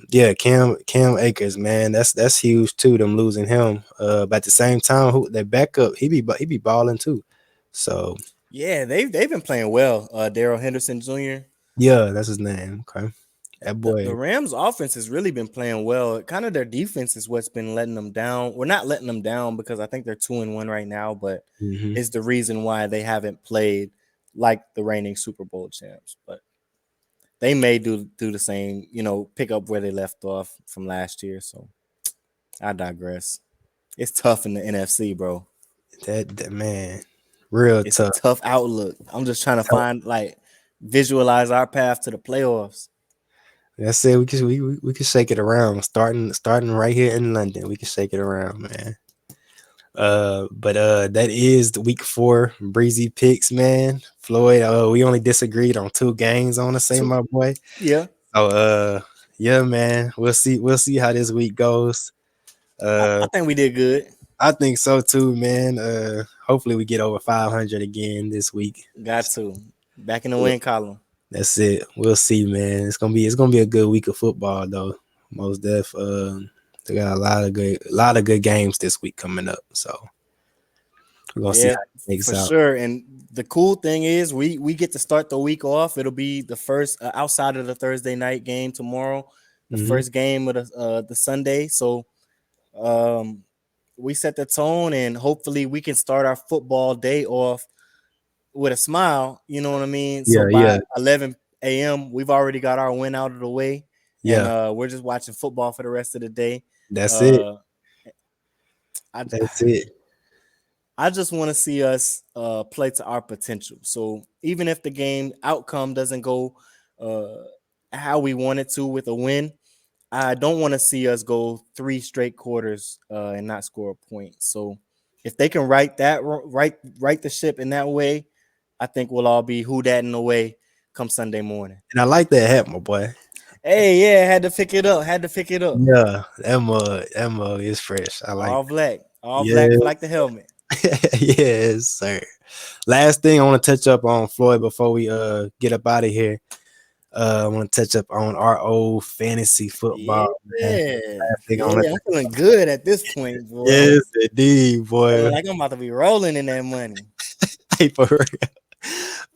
yeah, Cam Akers, man, that's huge too. Them losing him. But at the same time, who their backup, he be balling too. So Yeah, they've been playing well. Daryl Henderson Jr. yeah, that's his name. Okay, that boy. The Rams offense has really been playing well. Kind of their defense is what's been letting them down. We're not letting them down because I think they're 2-1 right now, but it's the reason why they haven't played like the reigning Super Bowl champs. But they may do the same, pick up where they left off from last year. So I digress. It's tough in the NFC, bro. That man, real It's tough. a tough outlook. I'm just trying to visualize our path to the playoffs. That's it. We can shake it around. Starting right here in London, we can shake it around, man. But that is the week 4 Breezy picks, man. Floyd, we only disagreed on 2 games, I want to say, my boy. Yeah. So yeah, man. We'll see how this week goes. I think we did good. I think so too, man. Hopefully we get over 500 again this week. Got to. Back in the win column. That's it. We'll see, man. It's gonna be a good week of football though. Most def. They got a lot of good games this week coming up. So we're gonna see how it makes for out. sure. And the cool thing is we get to start the week off. It'll be the first outside of the Thursday night game tomorrow, the first game of the Sunday. So we set the tone, and hopefully we can start our football day off with a smile. You know what I mean? Yeah, so by yeah. 11 a.m., we've already got our win out of the way. Yeah. And we're just watching football for the rest of the day. That's it. That's it. I just want to see us play to our potential. So even if the game outcome doesn't go how we want it to with a win, I don't want to see us go 3 straight quarters and not score a point. So if they can right the ship in that way, I think we'll all be who dat in the way come Sunday morning. And I like that hat, my boy. Hey, yeah, had to pick it up. Yeah, that mug is fresh. I like all black, Yeah. black like the helmet. Yes, sir. Last thing I want to touch up on, Floyd, before we get up out of here. I want to touch up on our old fantasy football. Yeah, I'm I'm feeling good at this point, boy. Yes, indeed, boy. Like I'm about to be rolling in that money. Hey, for real.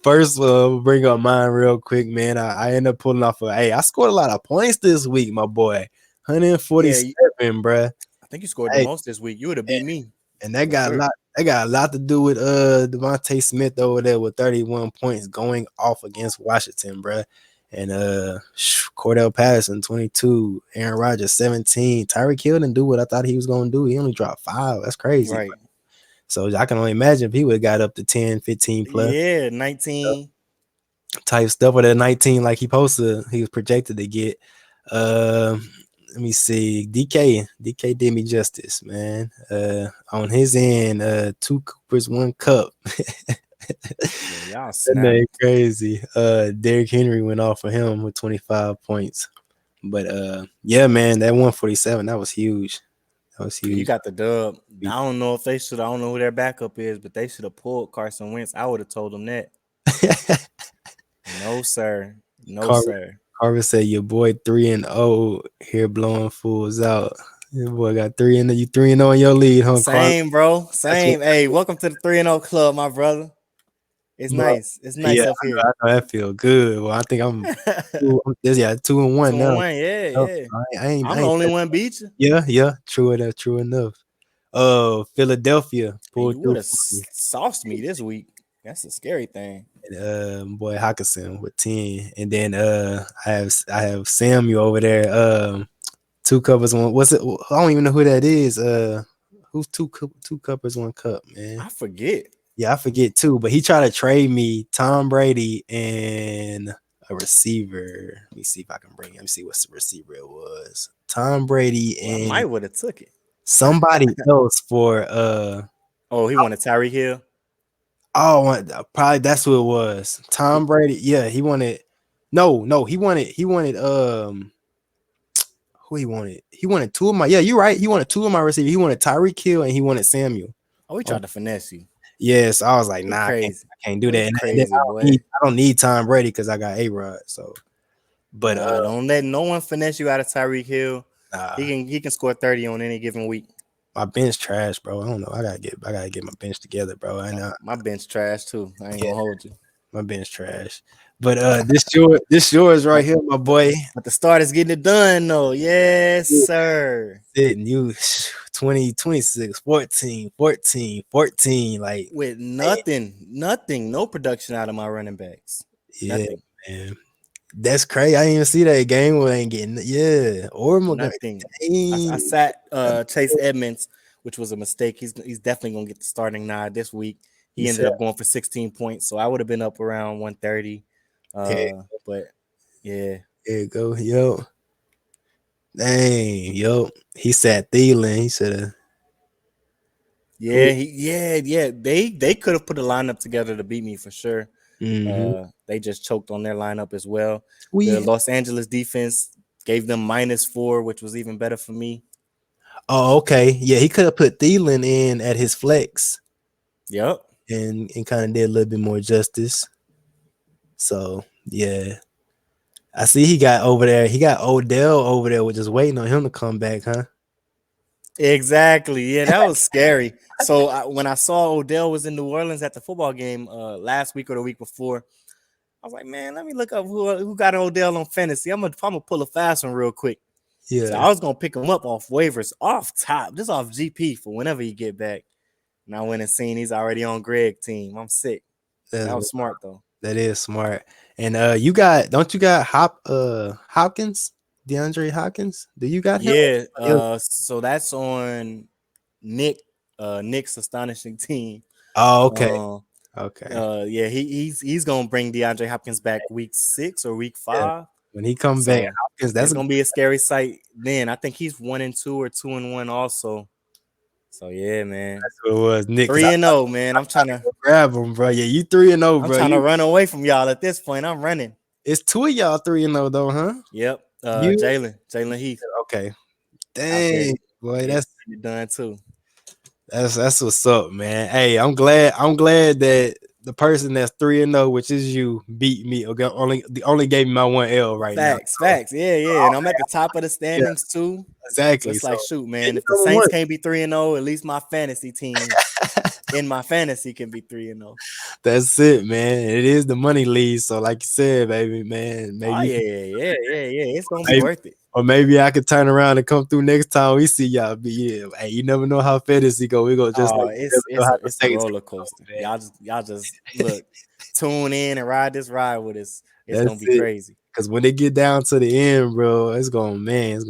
First, we'll bring up mine real quick, man. I ended up pulling off I scored a lot of points this week, my boy. 147, bruh. I think you scored the most this week. You would have beat me. And that got a lot to do with Devontae Smith over there with 31 points going off against Washington, bruh. And Cordell Patterson 22, Aaron Rodgers 17. Tyreek Hill didn't do what I thought he was gonna do. He only dropped 5. That's crazy. Right. Bro. So I can only imagine if he would have got up to 10, 15 plus. Yeah, 19 type stuff, or that 19 like he was projected to get. Let me see. DK did me justice, man. On his end, 2 Coopers, 1 Cup. Y'all That crazy. Derrick Henry went off for him with 25 points. But yeah, man, that 147, that was huge. You got the dub. I don't know if they should. I don't know who their backup is, but they should have pulled Carson Wentz. I would have told them that. No, sir. No, sir. Carver said, "Your boy 3-0 here blowing fools out." Your boy got 3-0. You 3-0 in your lead, huh, Carl? Same, bro. That's what, Same. Hey, welcome to the 3-0 club, my brother. It's bro. nice. It's Yeah, nice up here. I know that feel good. Well, I think I'm 2-1 Two and now. one. Yeah, Yep. yeah. I I'm the ain't only one beat you. yeah, true enough, true enough. Philadelphia Hey, pulled you would through have for me. sauced me this week. That's a scary thing. And, boy Hawkinson with 10. And then I have Samuel over there. 2 covers, one. What's it? I don't even know who that is. Who's two covers, 1 cup, man? I forget. Yeah, I forget too. But he tried to trade me Tom Brady and a receiver. Let me see if I can bring him. Let me see what the receiver it was. Tom Brady Well, I and might would have took it. somebody else for Oh, he wanted Tyreek Hill. probably that's who it was. Tom Brady. Yeah, he wanted. No, he wanted who he wanted. He wanted 2 of my. Yeah, you're right. He wanted 2 of my receivers. He wanted Tyreek Hill and he wanted Samuel. Oh, he Oh, tried to finesse you. yes, I was like, He nah, crazy. I can't do Oh, that. he And then crazy, boy. I don't need Tom Brady because I got A-Rod. So, but Nah, don't let no one finesse you out of Tyreek Hill. nah, He can score 30 on any given week. my bench trash, bro. I don't know. I gotta get my bench together, bro. I know. My bench trash too. I ain't Yeah, gonna hold you. my bench trash. But this yours right But, here, my boy. but the start is getting it done though. Yes, sir. Sitting you 20, 26, 14, 14, 14. Like, With man, nothing, no production out of my running backs. yeah, Nothing. man. That's crazy. I didn't even see that game where they ain't getting or Nothing. I dang. sat Chase Edmonds, which was a mistake. He's definitely gonna get the starting nod this week. You He ended said, up going for 16 points, so I would have been up around 130. yeah, But yeah, there you go. Yo. Dang, yo. He said Thielen. He should have. yeah, yeah. They could have put a lineup together to beat me for sure. Mm-hmm. They just choked on their lineup as well. The We Los Angeles defense gave them -4, which was even better for me. Oh, okay. Yeah, he could have put Thielen in at his flex Yep. and kind of did a little bit more justice. So yeah. I see he got over there. He got Odell over there, with just waiting on him to come back, huh? Exactly. Yeah, that was scary. So when I saw Odell was in New Orleans at the football game last week or the week before, I was like, man, let me look up who got Odell on fantasy. I'm gonna pull a fast one real quick. So Yeah. I was gonna pick him up off waivers, off top, just off GP for whenever you get back. And I went and seen he's already on Greg's team. I'm sick. That's That was smart though. that is smart. And don't you got Hopkins? DeAndre Hopkins? Do you got him? Yeah. So that's on Nick's astonishing team. Oh, okay. Uh, Okay. yeah, he's gonna bring DeAndre Hopkins back week 6 or week Yeah. 5. When he come back, So Hopkins, it's gonna be a scary sight. Then I think he's 1-2 or 2-1 also. So yeah, man, that's what it was. Nick, 3-0, man. I'm trying to grab him, bro. Yeah, you 3-0, I'm bro. trying to run away from y'all at this point. I'm running. It's 2 of y'all 3-0 though, huh? Yep. You Jalen Heath okay? out there Dang, boy, getting it done too. that's what's up, man. Hey, I'm glad that the person that's 3-0, which is you, beat me. Okay, only gave me my 1L right now. Facts. Yeah. And I'm at the top of the Yeah, standings too. So exactly. it's So like, shoot, yeah, man. you If the number Saints one. can't be 3-0, at least my fantasy team in my fantasy can be 3-0. That's it, man. It is the money lead. So, like you said, baby, man, Oh maybe yeah. It's gonna be maybe worth it. or maybe I could turn around and come through next time we see y'all. Be yeah, hey, you never know how fantasy go. We go just Oh, like you never know how the it's a Saints roller go, coaster. man. Y'all just look, tune in and ride this ride with us. It's gonna That's be it. crazy. Because when they get down to the end, bro, it's gonna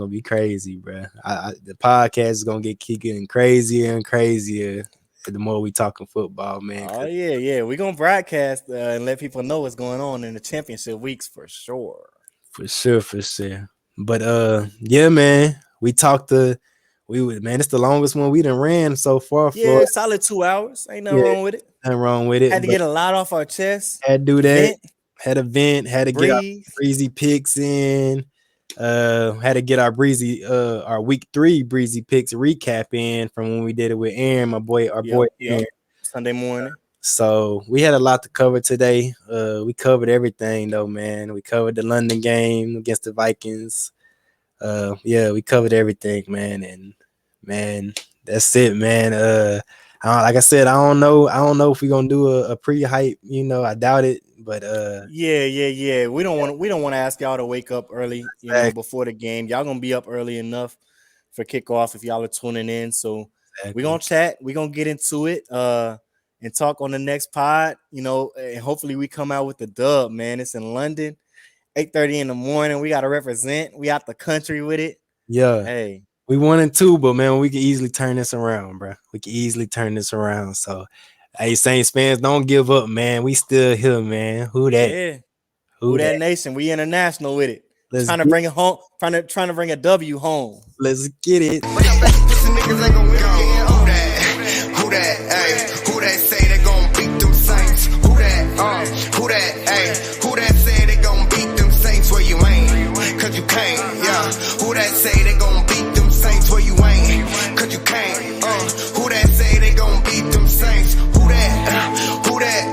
be crazy, bro. The podcast is gonna keep getting crazier and crazier the more we talking football, man. Oh yeah. We're gonna broadcast and let people know what's going on in the championship weeks for sure. For sure. But yeah, man, man, it's the longest one we done ran so far, Floyd. Yeah, solid 2 hours. Ain't nothing Yeah, wrong with it. nothing wrong with it, Had to but get a lot off our chest. had to do that. Vent, Had a vent, had to get our breathe. breezy picks in. Had to get our week 3 breezy picks recap in from when we did it with Aaron, my boy, our boy Yep. Aaron. Sunday morning. So we had a lot to cover today. We covered everything though, man. We covered the London game against the Vikings. Yeah, we covered everything, man, and man, that's it, man. Like I said, I don't know if we're gonna do a pre-hype. I doubt it, but Yeah. We don't want to ask y'all to wake up early, before the game. Y'all gonna be up early enough for kickoff if y'all are tuning in. So we're gonna chat. We're gonna get into it and talk on the next pod. And hopefully we come out with the dub, man. It's in London, 8:30 in the morning. We gotta represent. We out the country with it. Yeah. Hey. We 1-2, but man, we can easily turn this around, bro. We can easily turn this around. So, hey, Saints fans, don't give up, man. We still here, man. Who that? Yeah. Who that nation? We international with it. Let's trying to bring it home. Trying to bring a W home. Let's get it. Who that? Hey, who that say they gon' beat them Saints? Who that? Who that? Hey, who that say they gon' beat them Saints where you ain't? Cause you can't. Yeah. Who that say they gon' beat them Saints where you ain't? Cause you can't. Who that say they gon' beat them Saints? Who that? Who that?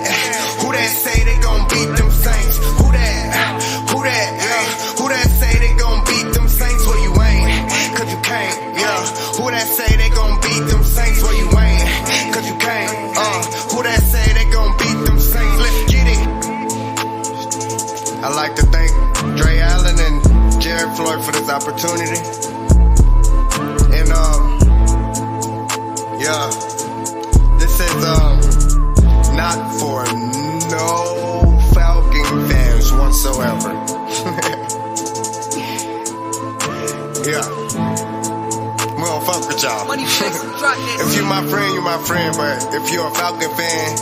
Who that say they gon' beat them Saints? Who that? Who that? Who that say they gon' beat them Saints where you ain't? Cause you can't. Yeah. Who that say they gon' beat them Saints where you ain't? Cause you can't. Who that say they gon' beat them Saints? Let's get it. I like to thank Draye Allen and Floyd for this opportunity. And yeah, this is not for no Falcon fans whatsoever. Yeah, we don't fuck with y'all. If you my friend, you my friend. But if you're a Falcon fan,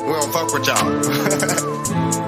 we don't fuck with y'all.